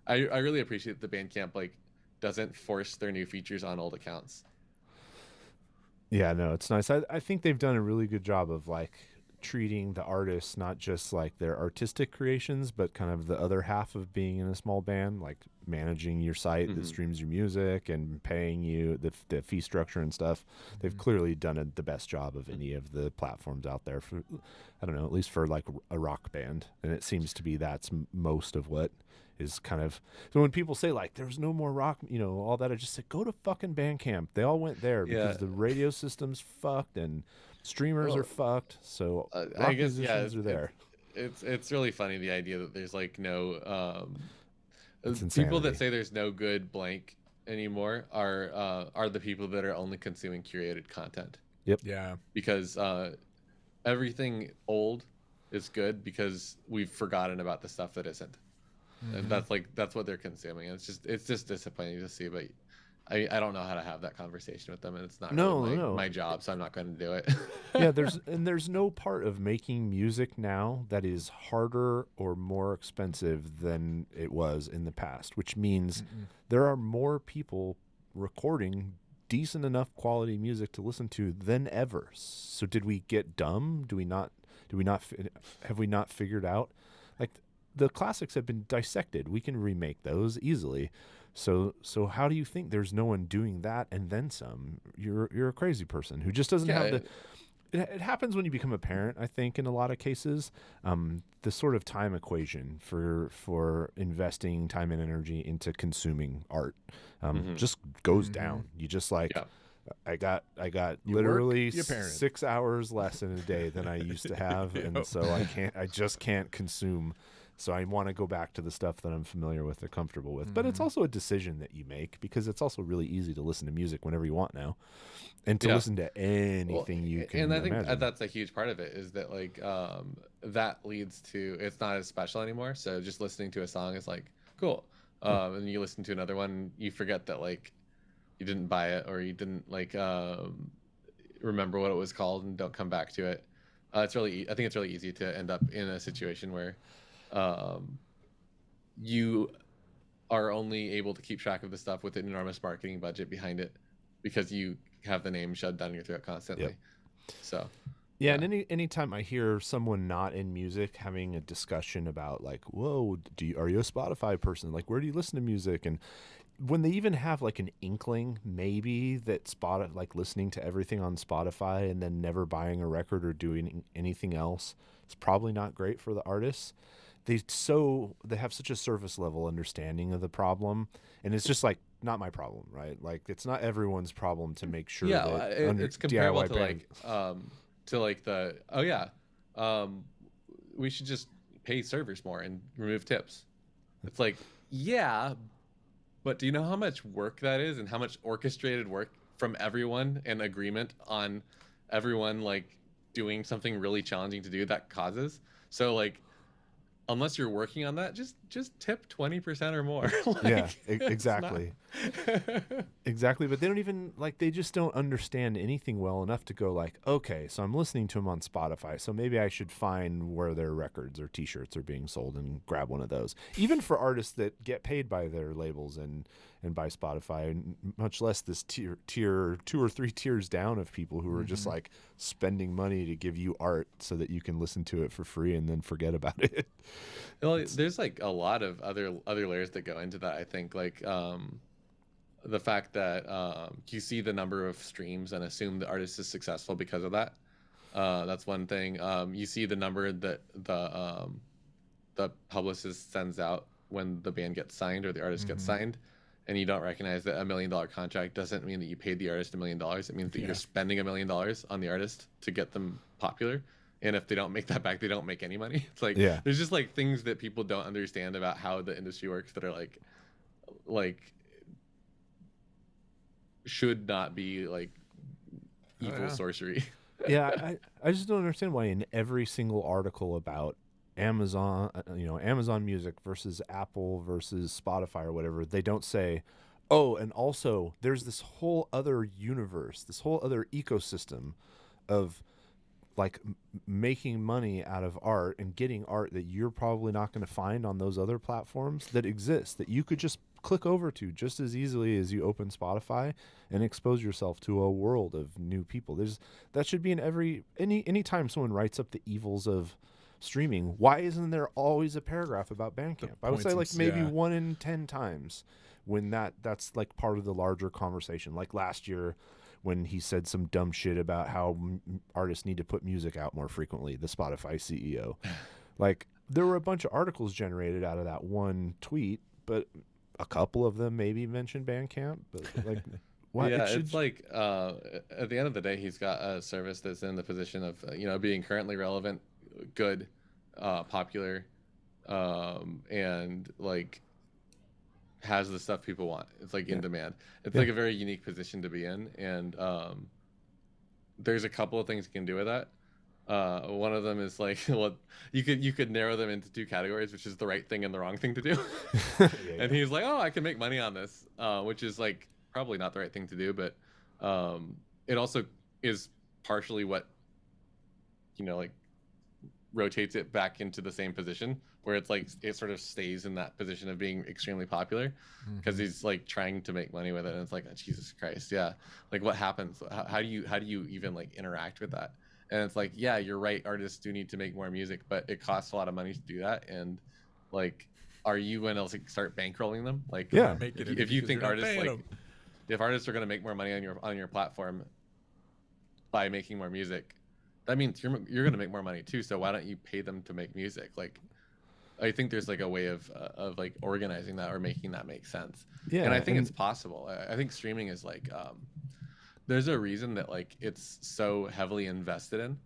I really appreciate the Bandcamp like doesn't force their new features on old accounts. Yeah, no, it's nice. I think they've done a really good job of like treating the artists not just like their artistic creations, but kind of the other half of being in a small band, like managing your site that streams your music and paying you the fee structure and stuff. They've clearly done the best job of any of the platforms out there for, I don't know, at least for like a rock band. And it seems to be that's most of what is kind of, so when people say like there's no more rock, all that, I just said go to fucking Bandcamp. They all went there because the radio system's fucked and streamers are fucked. So rock I guess musicians are there. It's really funny, the idea that there's like no It's people that insanity. say there's no good blank anymore are the people that are only consuming curated content, Yeah. because everything old is good because we've forgotten about the stuff that isn't. And that's what they're consuming. And it's just disappointing to see, but I don't know how to have that conversation with them, and it's not really my job, so I'm not going to do it. Yeah, there's no part of making music now that is harder or more expensive than it was in the past, which means there are more people recording decent enough quality music to listen to than ever. So did we get dumb? Have we not figured out, like, the classics have been dissected. We can remake those easily. So how do you think there's no one doing that and then some? You're a crazy person who just doesn't have the. It happens when you become a parent, I think, in a lot of cases. The sort of time equation for investing time and energy into consuming art just goes down. You just like. Yeah. I got You literally work, you parent. 6 hours less in a day than I used to have, and so I just can't consume. So I want to go back to the stuff that I'm familiar with, or comfortable with. But it's also a decision that you make, because it's also really easy to listen to music whenever you want now, and to listen to anything you can. And I think imagine. that's a huge part of it, is that like that leads to it's not as special anymore. So just listening to a song is like cool, and you listen to another one, you forget that like you didn't buy it, or you didn't like remember what it was called, and don't come back to it. I think it's really easy to end up in a situation where you are only able to keep track of the stuff with an enormous marketing budget behind it, because you have the name shoved down your throat constantly. Yep. So Yeah, and anytime I hear someone not in music having a discussion about like, whoa, are you a Spotify person? Like, where do you listen to music? And when they even have like an inkling, maybe that like listening to everything on Spotify and then never buying a record or doing anything else, it's probably not great for the artists. They have such a surface level understanding of the problem, and it's just like not my problem, right? Like it's not everyone's problem to make sure that it's comparable DIY to band, we should just pay servers more and remove tips. It's like, yeah, but do you know how much work that is and how much orchestrated work from everyone and agreement on everyone like doing something really challenging to do that causes? So like, unless you're working on that, just tip 20% or more. Like, yeah, exactly. Exactly, but they don't even like they just don't understand anything well enough to go like, okay, so I'm listening to them on Spotify, so maybe I should find where their records or t-shirts are being sold and grab one of those. Even for artists that get paid by their labels and by Spotify, and much less this tier 2 or 3 tiers down of people who are just like spending money to give you art so that you can listen to it for free and then forget about it. Well, there's like a lot of other layers that go into that. I think like the fact that you see the number of streams and assume the artist is successful because of that. That's one thing. You see the number that the publicist sends out when the band gets signed or the artist gets signed, and you don't recognize that $1 million contract doesn't mean that you paid the artist $1 million. It means that you're spending $1 million on the artist to get them popular. And if they don't make that back, they don't make any money. It's like, there's just like things that people don't understand about how the industry works that are like should not be like evil sorcery. Yeah, I just don't understand why in every single article about Amazon, Amazon Music versus Apple versus Spotify or whatever, they don't say, oh, and also there's this whole other universe, this whole other ecosystem of like making money out of art and getting art that you're probably not going to find on those other platforms that exist, that you could just click over to just as easily as you open Spotify and expose yourself to a world of new people. That should be in any time someone writes up the evils of streaming, why isn't there always a paragraph about Bandcamp? I would say like maybe 1 in 10 times when that's like part of the larger conversation. Like last year when he said some dumb shit about how artists need to put music out more frequently, the Spotify CEO. Like there were a bunch of articles generated out of that one tweet, but a couple of them maybe mentioned Bandcamp, but like what? Yeah, it's like at the end of the day, he's got a service that's in the position of being currently relevant, good, popular, and like has the stuff people want. It's like in demand. It's like a very unique position to be in, and there's a couple of things you can do with that. One of them is like, well, you could narrow them into 2 categories, which is the right thing and the wrong thing to do. And he's like, oh, I can make money on this, which is like probably not the right thing to do, but it also is partially what like rotates it back into the same position, where it's like it sort of stays in that position of being extremely popular because he's like trying to make money with it, and it's like, oh, Jesus Christ, like what happens? How do you even like interact with that? And it's like, yeah, you're right, artists do need to make more music, but it costs a lot of money to do that. And like, are you going to like start bankrolling them? Like, if you think artists if artists are going to make more money on your platform by making more music, that means you're going to make more money too. So why don't you pay them to make music? Like, I think there's like a way of like organizing that or making that make sense. Yeah, and I think it's possible. I think streaming is like there's a reason that like it's so heavily invested in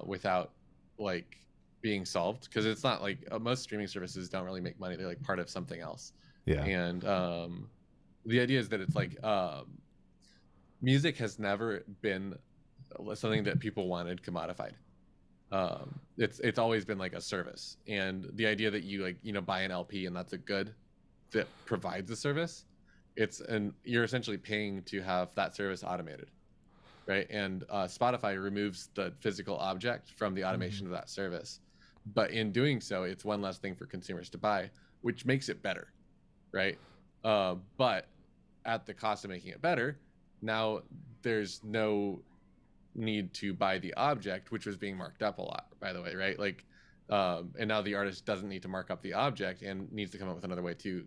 without like being solved, because it's not like most streaming services don't really make money. They're like part of something else. Yeah. And the idea is that it's like music has never been something that people wanted commodified. It's always been like a service, and the idea that you like buy an LP and that's a good that provides a service, you're essentially paying to have that service automated, right? And Spotify removes the physical object from the automation of that service, but in doing so, it's one less thing for consumers to buy, which makes it better, right? But at the cost of making it better, now there's no need to buy the object, which was being marked up a lot, by the way, right? Like, and now the artist doesn't need to mark up the object and needs to come up with another way to,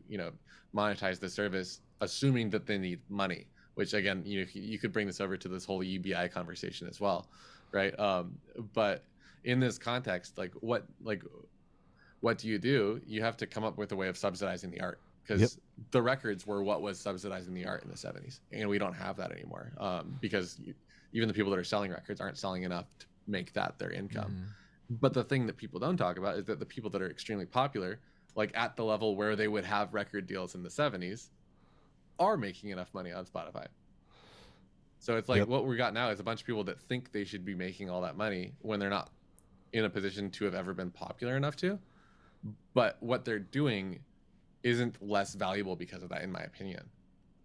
monetize the service, assuming that they need money. Which again, you could bring this over to this whole UBI conversation as well, right? But in this context, what do? You have to come up with a way of subsidizing the art, because the records were what was subsidizing the art in the 70s, and we don't have that anymore, because even the people that are selling records aren't selling enough to make that their income. But the thing that people don't talk about is that the people that are extremely popular, like at the level where they would have record deals in the 70s, are making enough money on Spotify. So it's like what we got now is a bunch of people that think they should be making all that money when they're not in a position to have ever been popular enough to. But what they're doing isn't less valuable because of that, in my opinion.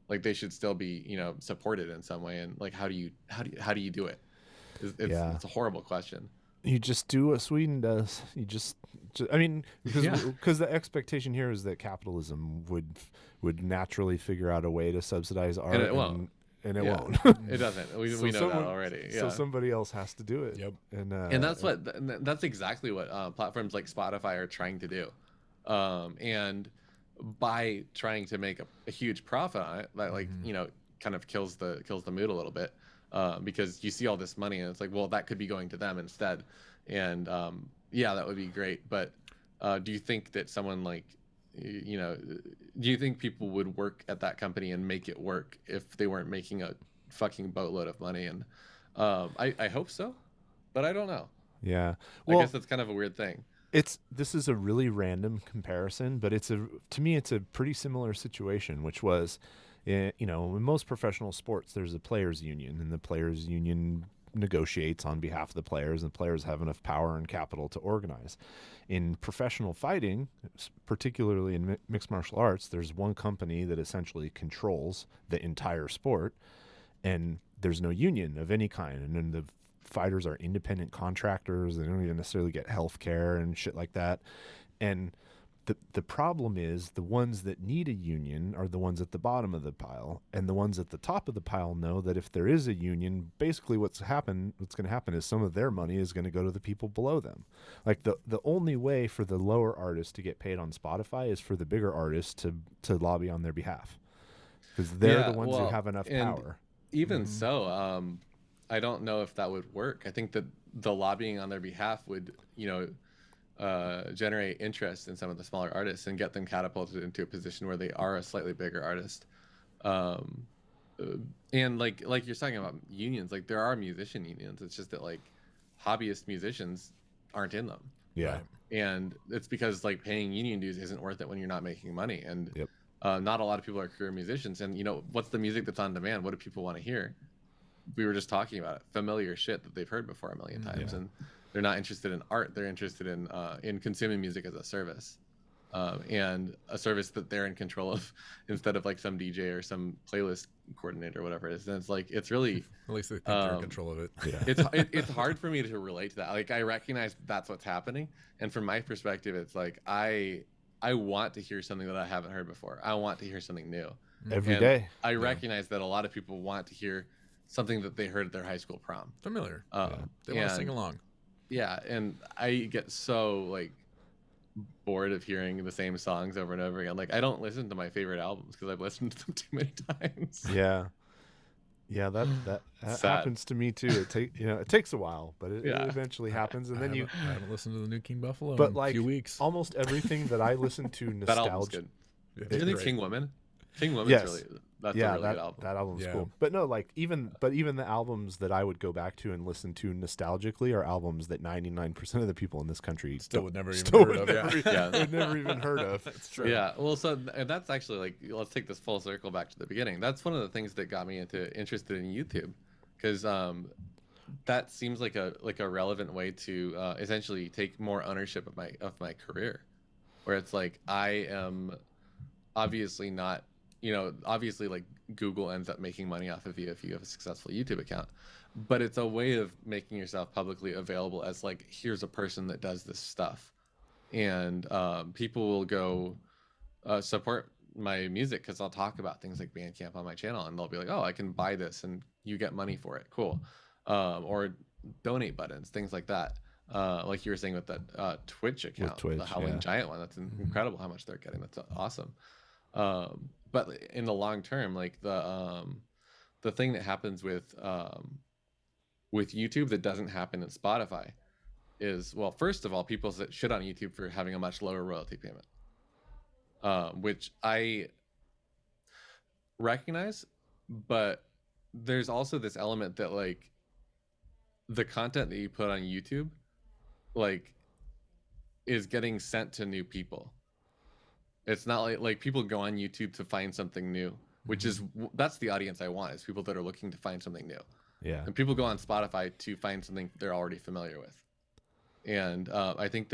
Like, they should still be, supported in some way. And like, how do you do it? It's a horrible question. You just do what Sweden does. You just I mean, because the expectation here is that capitalism would naturally figure out a way to subsidize art, and it won't. And it won't. It doesn't. We know that already. Yeah. So somebody else has to do it. Yep. And that's exactly what platforms like Spotify are trying to do, and by trying to make a huge profit on it, that kind of kills the mood a little bit, because you see all this money and it's like, well, that could be going to them instead, and that would be great. But do you think that someone like, do you think people would work at that company and make it work if they weren't making a fucking boatload of money? And I hope so, but I don't know. Yeah. Well, I guess that's kind of a weird thing. This is a really random comparison, but to me it's a pretty similar situation, which was, in most professional sports there's a players union, and the players union negotiates on behalf of the players, and the players have enough power and capital to organize. In professional fighting, particularly in mixed martial arts, there's one company that essentially controls the entire sport, and there's no union of any kind, and then the fighters are independent contractors. They don't even necessarily get health care and shit like that. And the problem is the ones that need a union are the ones at the bottom of the pile, and the ones at the top of the pile know that if there is a union, basically what's going to happen is some of their money is going to go to the people below them. Like the only way for the lower artists to get paid on Spotify is for the bigger artists to lobby on their behalf, because they're the ones who have enough power. Even so, I don't know if that would work. I think that the lobbying on their behalf would, generate interest in some of the smaller artists and get them catapulted into a position where they are a slightly bigger artist. And like you're talking about unions, like there are musician unions. It's just that like hobbyist musicians aren't in them. Yeah. Right. And it's because like paying union dues isn't worth it when you're not making money. And not a lot of people are career musicians. And what's the music that's on demand? What do people want to hear? We were just talking about it. Familiar shit that they've heard before a million times. And they're not interested in art. They're interested in consuming music as a service, and a service that they're in control of, instead of like some DJ or some playlist coordinator or whatever it is. And it's like, it's really, at least they think they're in control of it. Yeah. It's hard for me to relate to that. Like, I recognize that's what's happening, and from my perspective, it's like I want to hear something that I haven't heard before. I want to hear something new every day. I recognize that a lot of people want to hear something that they heard at their high school prom. Familiar. They want to sing along. Yeah, and I get so like bored of hearing the same songs over and over again. Like, I don't listen to my favorite albums because I've listened to them too many times. Yeah, that happens to me too. It takes a while, but it eventually happens. And then I haven't listened to the new King Buffalo in a few weeks. Almost everything that I listen to nostalgia. That album's good. Do you think King Woman? King Woman's yes. That's a really good album. That album's cool. But no, like even the albums that I would go back to and listen to nostalgically are albums that 99% of the people in this country would never even heard of. Would never even heard of. That's true. Yeah. Well, so and that's actually like, let's take this full circle back to the beginning. That's one of the things that got me interested in YouTube, because that seems like a relevant way to essentially take more ownership of my career, where it's like I am obviously not. Obviously, like Google ends up making money off of you if you have a successful YouTube account, but it's a way of making yourself publicly available as like, here's a person that does this stuff, and people will go support my music because I'll talk about things like Bandcamp on my channel, and they'll be like, oh, I can buy this and you get money for it. Cool. or donate buttons, things like that. Like you were saying with that Twitch account, Twitch, the Howling Giant one. That's incredible how much they're getting. That's awesome. But in the long term, like the thing that happens with YouTube that doesn't happen in Spotify is, well, first of all, people shit on YouTube for having a much lower royalty payment, which I recognize, but there's also this element that like the content that you put on YouTube like is getting sent to new people. It's not like people go on YouTube to find something new, which is that's the audience I want, is people that are looking to find something new. Yeah. And people go on Spotify to find something they're already familiar with. And I think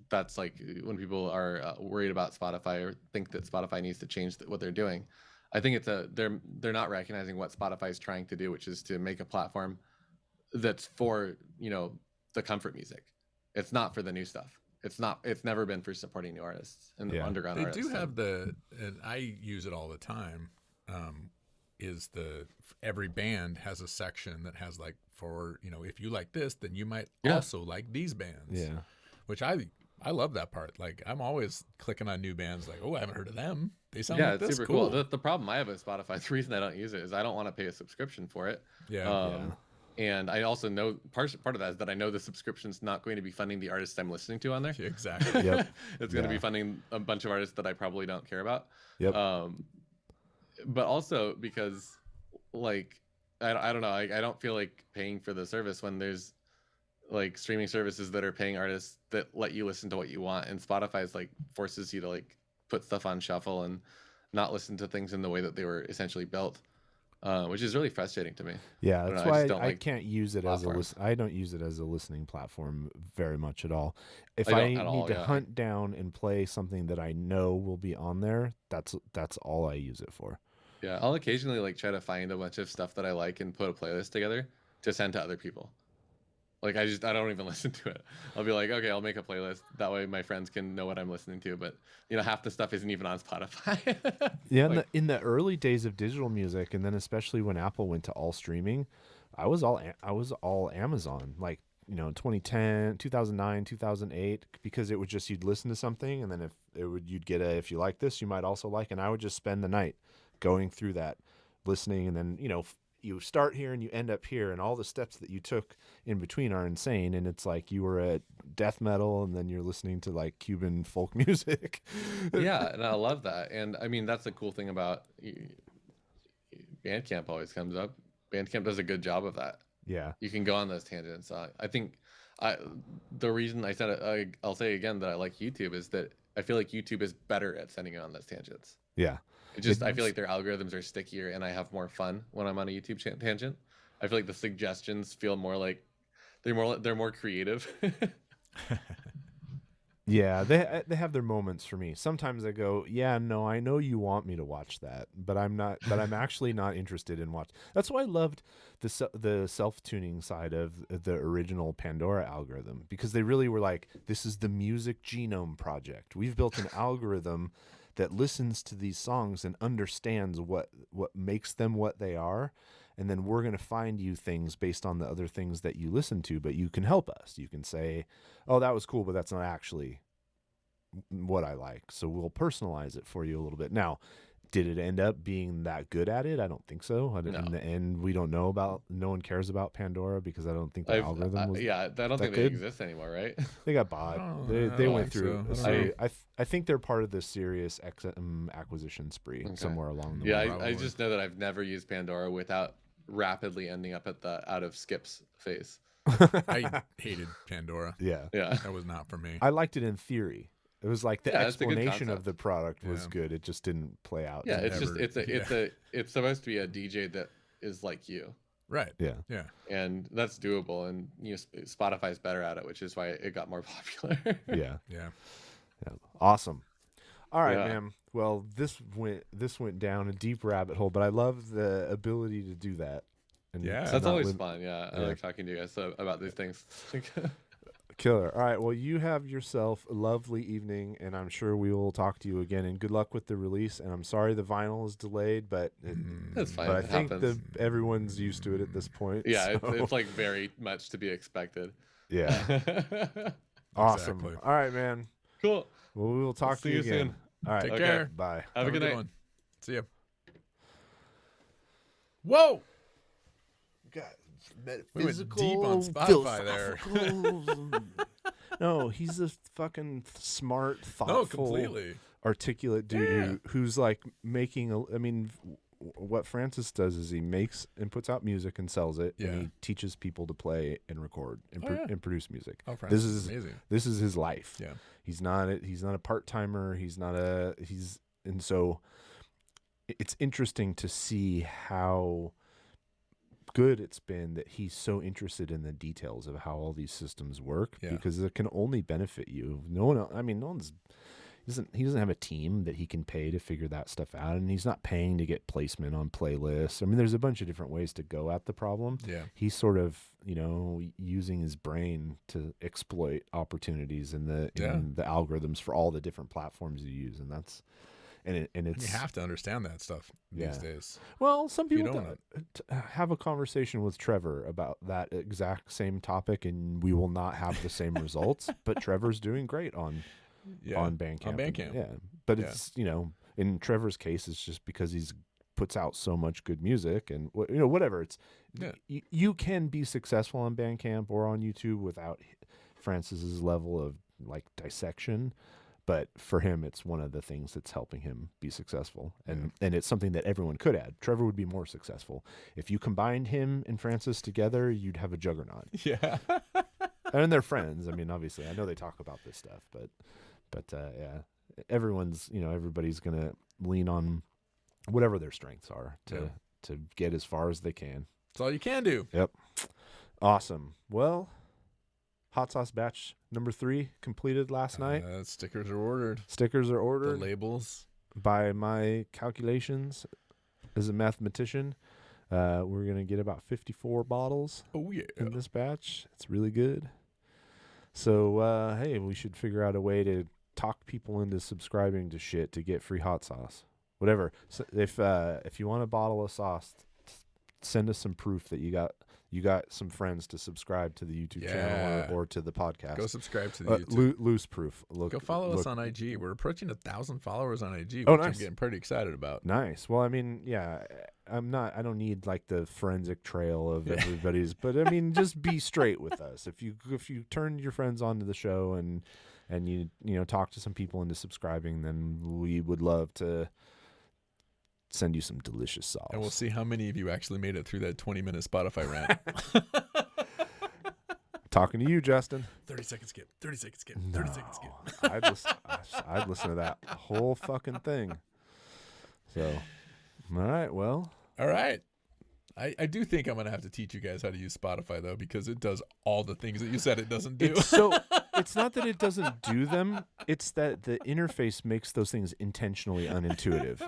that's like when people are worried about Spotify or think that Spotify needs to change what they're doing. I think they're not recognizing what Spotify is trying to do, which is to make a platform that's for, the comfort music. It's not for the new stuff. It's never been for supporting new artists and underground artists. They do have and I use it all the time, every band has a section that has like, for, if you like this, then you might also like these bands. Yeah. Which I love that part. Like, I'm always clicking on new bands like, oh, I haven't heard of them. They sound like this. It's super cool. The problem I have with Spotify, the reason I don't use it is I don't want to pay a subscription for it. And I also know part of that is that I know the subscription's not going to be funding the artists I'm listening to on there. Exactly. Yep. It's going to be funding a bunch of artists that I probably don't care about. Yep. But also because, like, I don't know, I don't feel like paying for the service when there's like streaming services that are paying artists that let you listen to what you want, and Spotify's like forces you to like put stuff on shuffle and not listen to things in the way that they were essentially built, which is really frustrating to me. Yeah, that's why I can't use it platforms. as I don't use it as a listening platform very much at all. If I I don't need at all, to hunt down and play something that I know will be on there, that's all I use it for. Yeah, I'll occasionally like try to find a bunch of stuff that I like and put a playlist together to send to other people. Like I don't even listen to it. I'll be like, okay, I'll make a playlist. That way my friends can know what I'm listening to. But half the stuff isn't even on Spotify. Yeah, in the early days of digital music, and then especially when Apple went to all streaming, I was all Amazon. Like 2010, 2009, 2008, because it would just, you'd listen to something, and then you'd get if you like this, you might also like, and I would just spend the night going through that, listening, and then you start here and you end up here, and all the steps that you took in between are insane. And it's like you were at death metal and then you're listening to like Cuban folk music. Yeah, and I love that. And I mean, that's the cool thing about Bandcamp always comes up. Bandcamp does a good job of that. Yeah, you can go on those tangents. I think the reason I said it, I'll say again that I like YouTube is that I feel like YouTube is better at sending you on those tangents. Yeah. I feel like their algorithms are stickier and I have more fun when I'm on a YouTube tangent. I feel like the suggestions feel more like they're more creative. Yeah, they have their moments for me. Sometimes I go, yeah, no, I know you want me to watch that, but I'm actually not interested in watch. That's why I loved the self-tuning side of the original Pandora algorithm, because they really were like, this is the Music Genome Project. We've built an algorithm that listens to these songs and understands what makes them what they are, and then we're going to find you things based on the other things that you listen to, but you can help us. You can say, oh, that was cool, but that's not actually what I like, so we'll personalize it for you a little bit. Now, did it end up being that good at it? I don't think so. No. In the end, we don't know no one cares about Pandora, because I don't think the algorithm was I don't think they exist anymore, right? They got bought. They went through I think they're part of the Sirius acquisition spree somewhere along the way. I just know that I've never used Pandora without rapidly ending up at the out of skips phase. I hated Pandora. Yeah. That was not for me. I liked it in theory. It was like the explanation of concept. the product was good. It just didn't play out. Yeah, it's supposed to be a DJ that is like you. Right. Yeah. And that's doable, and Spotify's better at it, which is why it got more popular. Yeah. Yeah. Awesome. All right, man. Well, this went down a deep rabbit hole, but I love the ability to do that. And yeah, that's always fun. Yeah, I like talking to you guys about these things. Killer. All right. Well, you have yourself a lovely evening, and I'm sure we will talk to you again. And good luck with the release. And I'm sorry the vinyl is delayed, but That's fine. but I It think happens. everyone's used to it at this point. Yeah, so- it's like very much to be expected. yeah. Awesome. Exactly. All right, man. Cool. Well, we will talk See to you you again. soon. All right. Take Okay. care. Bye. Have a good night. one. See ya. Whoa! We went deep on Spotify there. No, he's a fucking smart, No, thoughtful, completely. articulate dude Yeah. who's like making what Francis does is he makes and puts out music and sells it, Yeah. and he teaches people to play and record and, Oh, yeah. and produce music. Oh, Francis This is is amazing. this is his life. Yeah. He's not a part-timer. And so it's interesting to see how good it's been that he's so interested in the details of how all these systems work, Yeah. because it can only benefit you. No one else, I mean, no one's he doesn't have a team that he can pay to figure that stuff out, and he's not paying to get placement on playlists. I mean, there's a bunch of different ways to go at the problem. Yeah. He's sort of, using his brain to exploit opportunities in the algorithms for all the different platforms you use, and that's and it's You have to understand that stuff these days. well, some you people don't have a conversation with Trevor about that exact same topic, and we will not have the same results. But Trevor's doing great on Bandcamp. On Bandcamp. Yeah. But Yeah. it's, in Trevor's case, it's just because he's puts out so much good music and, whatever. It's Yeah. you can be successful on Bandcamp or on YouTube without Francis's level of like dissection. But for him, it's one of the things that's helping him be successful. And it's something that everyone could add. Trevor would be more successful. If you combined him and Francis together, you'd have a juggernaut. Yeah. And they're friends. I mean, obviously, I know they talk about this stuff, but yeah, everyone's, everybody's going to lean on whatever their strengths are to get as far as they can. That's all you can do. Yep. Awesome. Well, hot sauce batch number 3 completed last night. Stickers are ordered. Stickers are The ordered. labels. By my calculations as a mathematician, we're going to get about 54 bottles Oh, yeah. in this batch. It's really good. So, hey, we should figure out a way to talk people into subscribing to shit to get free hot sauce. Whatever. So if you want a bottle of sauce, send us some proof that you got some friends to subscribe to the YouTube channel or to the podcast. Go subscribe to the YouTube. Loose proof. Go follow us on IG. We're approaching 1,000 followers on IG, which Oh, I'm nice. getting pretty excited about. Nice. Well, I mean, yeah, I don't need like the forensic trail of everybody's, but I mean, just be straight with us. If you turn your friends onto the show and you talk to some people into subscribing, then we would love to send you some delicious sauce. And we'll see how many of you actually made it through that 20-minute Spotify rant. Talking to you, Justin. 30 seconds skip. 30 seconds skip. 30 seconds skip. I'd listen to that whole fucking thing. So, all right, well. All right. I do think I'm going to have to teach you guys how to use Spotify, though, because it does all the things that you said it doesn't do. It's not that it doesn't do them. It's that the interface makes those things intentionally unintuitive.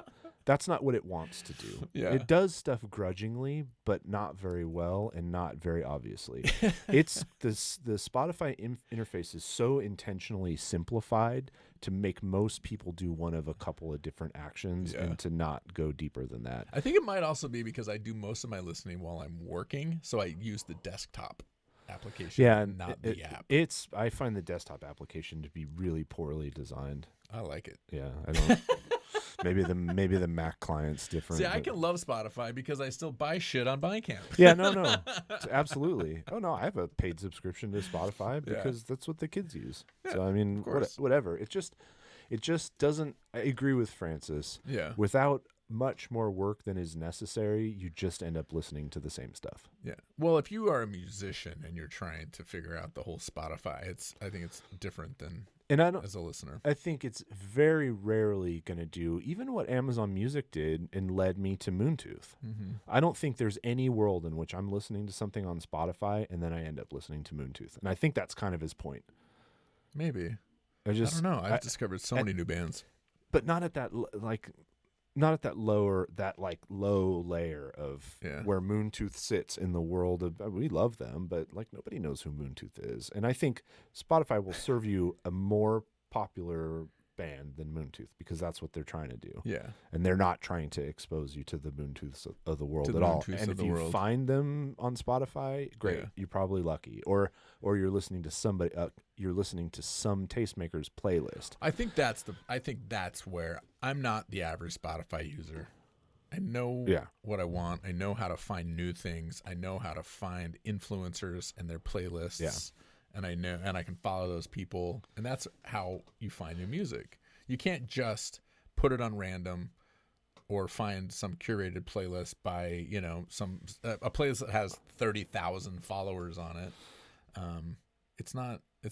That's not what it wants to do. Yeah. It does stuff grudgingly, but not very well and not very obviously. It's the Spotify interface is so intentionally simplified to make most people do one of a couple of different actions and to not go deeper than that. I think it might also be because I do most of my listening while I'm working, so I use the desktop application, not the app. I find the desktop application to be really poorly designed. I like it. Yeah, I don't. maybe the Mac client's different. See, I can love Spotify because I still buy shit on Bandcamp. Yeah, no, absolutely. Oh no, I have a paid subscription to Spotify because that's what the kids use. Yeah, so I mean, of course. whatever. It just doesn't. I agree with Francis. Yeah. Without much more work than is necessary, you just end up listening to the same stuff. Yeah. Well, if you are a musician and you're trying to figure out the whole Spotify, I think it's different than as a listener. I think it's very rarely going to do even what Amazon Music did and led me to Moontooth. Mm-hmm. I don't think there's any world in which I'm listening to something on Spotify and then I end up listening to Moontooth. And I think that's kind of his point. Maybe. I don't know. I've discovered so many new bands. But not at that, not at that low layer of where Moontooth sits in the world of, we love them, but like nobody knows who Moontooth is. And I think Spotify will serve you a more popular band than Moontooth because that's what they're trying to do. Yeah. And they're not trying to expose you to the Moontooths of the world at all. And if you find them on Spotify, great. Yeah. You're probably lucky. Or you're listening to somebody you're listening to some tastemaker's playlist. I think that's where I'm not the average Spotify user. I know what I want. I know how to find new things. I know how to find influencers and their playlists. Yeah. And I can follow those people, and that's how you find new music. You can't just put it on random or find some curated playlist by, a playlist that has 30,000 followers on it. It's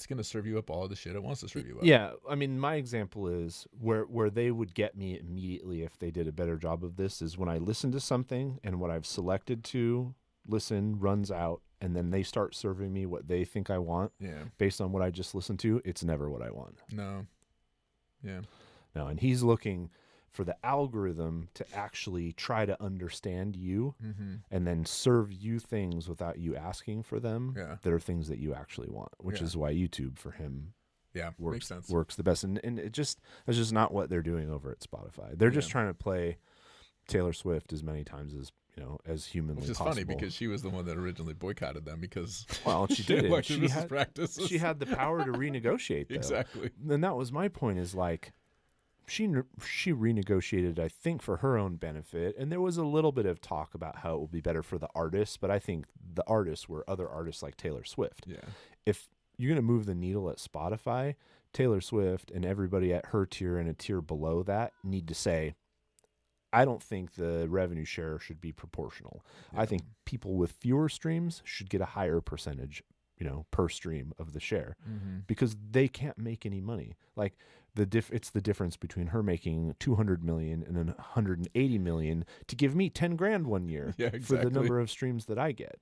going to serve you up all the shit it wants to serve you up. Yeah. I mean, my example is where they would get me immediately if they did a better job of this is when I listen to something and what I've selected to listen runs out, and then they start serving me what they think I want based on what I just listened to. It's never what I want. No. Yeah. No, and he's looking for the algorithm to actually try to understand you and then serve you things without you asking for them that are things that you actually want, which is why YouTube for him works the best. And that's just not what they're doing over at Spotify. They're just trying to play Taylor Swift as many times as as humanly possible. Which is funny because she was the one that originally boycotted them because she did it. She had the power to renegotiate. Though. Exactly. And that was my point. Is like she renegotiated, I think, for her own benefit, and there was a little bit of talk about how it will be better for the artists. But I think the artists were other artists like Taylor Swift. Yeah. If you're going to move the needle at Spotify, Taylor Swift and everybody at her tier and a tier below that need to say, I don't think the revenue share should be proportional. Yeah. I think people with fewer streams should get a higher percentage, per stream of the share because they can't make any money. Like it's the difference between her making 200 million and then 180 million to give me 10 grand one year for the number of streams that I get.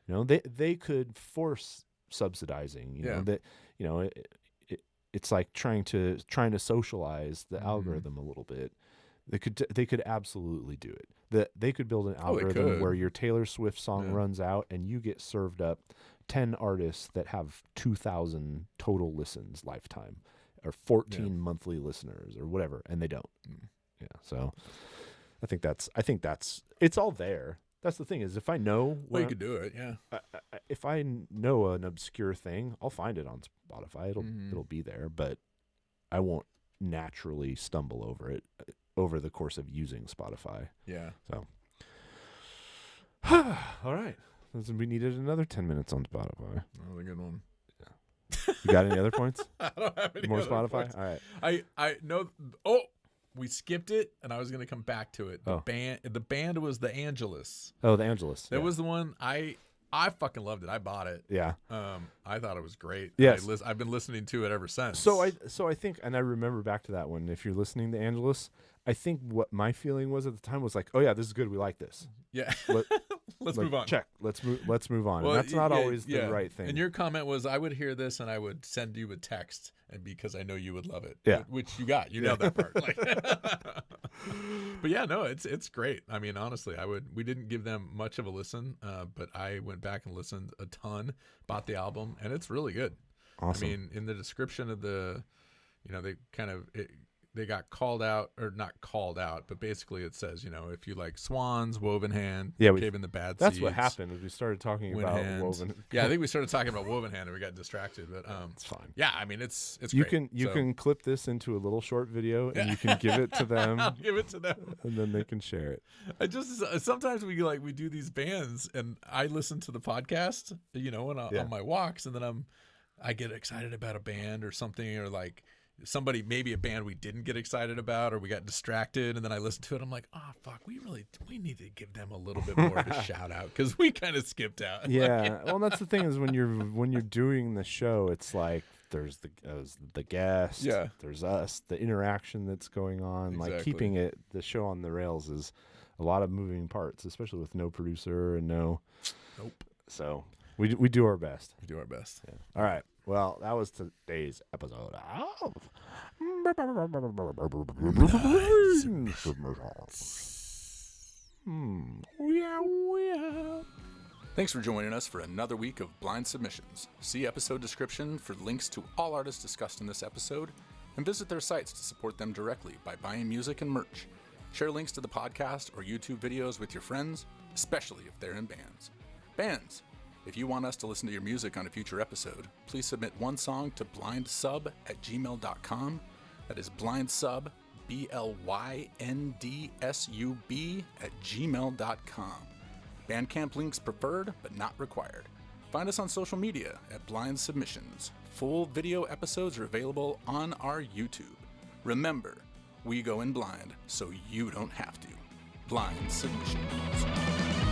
They could force subsidizing, it's like trying to socialize the algorithm a little bit. They could absolutely do it. They could build an algorithm where your Taylor Swift song runs out and you get served up 10 artists that have 2,000 total listens lifetime or 14 monthly listeners or whatever, and they don't. Yeah, so I think that's it's all there. That's the thing is if I know you could do it, yeah. If I know an obscure thing, I'll find it on Spotify. It'll be there, but I won't naturally stumble over it over the course of using Spotify. Yeah. So, all right. We needed another 10 minutes on Spotify. That was a good one. Yeah. You got any other points? I don't have any more other Spotify. Points. All right. I know. Oh, we skipped it, and I was going to come back to it. The band was the Angelus. Oh, the Angelus. That was the one I fucking loved it. I bought it. Yeah. I thought it was great. Yes. I've been listening to it ever since. So I think, and I remember back to that one. If you're listening to Angelus, I think what my feeling was at the time was like, oh yeah, this is good. We like this. Yeah. Let's move on. Check. Let's move on. Well, and that's not always the right thing. And your comment was, I would hear this and I would send you a text, and because I know you would love it. Yeah. Which you got. You nailed that part. But yeah, no, it's great. I mean, honestly, we didn't give them much of a listen, but I went back and listened a ton, bought the album, and it's really good. Awesome. I mean, in the description of they got called out, or not called out, but basically it says, if you like Swans, Woven Hand, Cave in the Bad That's Seeds. what happened was we started talking about Woven. Yeah, I think we started talking about Woven Hand and we got distracted, but it's fine. Yeah, I mean it's you great. You can clip this into a little short video and you can give it to them. I'll give it to them, and then they can share it. I just sometimes we do these bands and I listen to the podcast, on my walks, and then I get excited about a band or something, or like somebody, maybe a band we didn't get excited about, or we got distracted, and then I listened to it. I'm like, oh fuck, we need to give them a little bit more of a shout out because we kind of skipped out. Yeah, well, that's the thing is when you're doing the show, it's like there's the guest, there's us, the interaction that's going on. Exactly. Like keeping the show on the rails is a lot of moving parts, especially with no producer and nope. So we do our best. We do our best. Yeah. All right. Well, that was today's episode of Thanks for joining us for another week of Blynd Submyshynz. See episode description for links to all artists discussed in this episode, and visit their sites to support them directly by buying music and merch. Share links to the podcast or YouTube videos with your friends, especially if they're in bands. Bands, if you want us to listen to your music on a future episode, please submit one song to blyndsub@gmail.com. That is blyndsub, BLYNDSUB @gmail.com. Bandcamp links preferred, but not required. Find us on social media at Blynd Submyshynz. Full video episodes are available on our YouTube. Remember, we go in blind, so you don't have to. Blynd Submyshynz.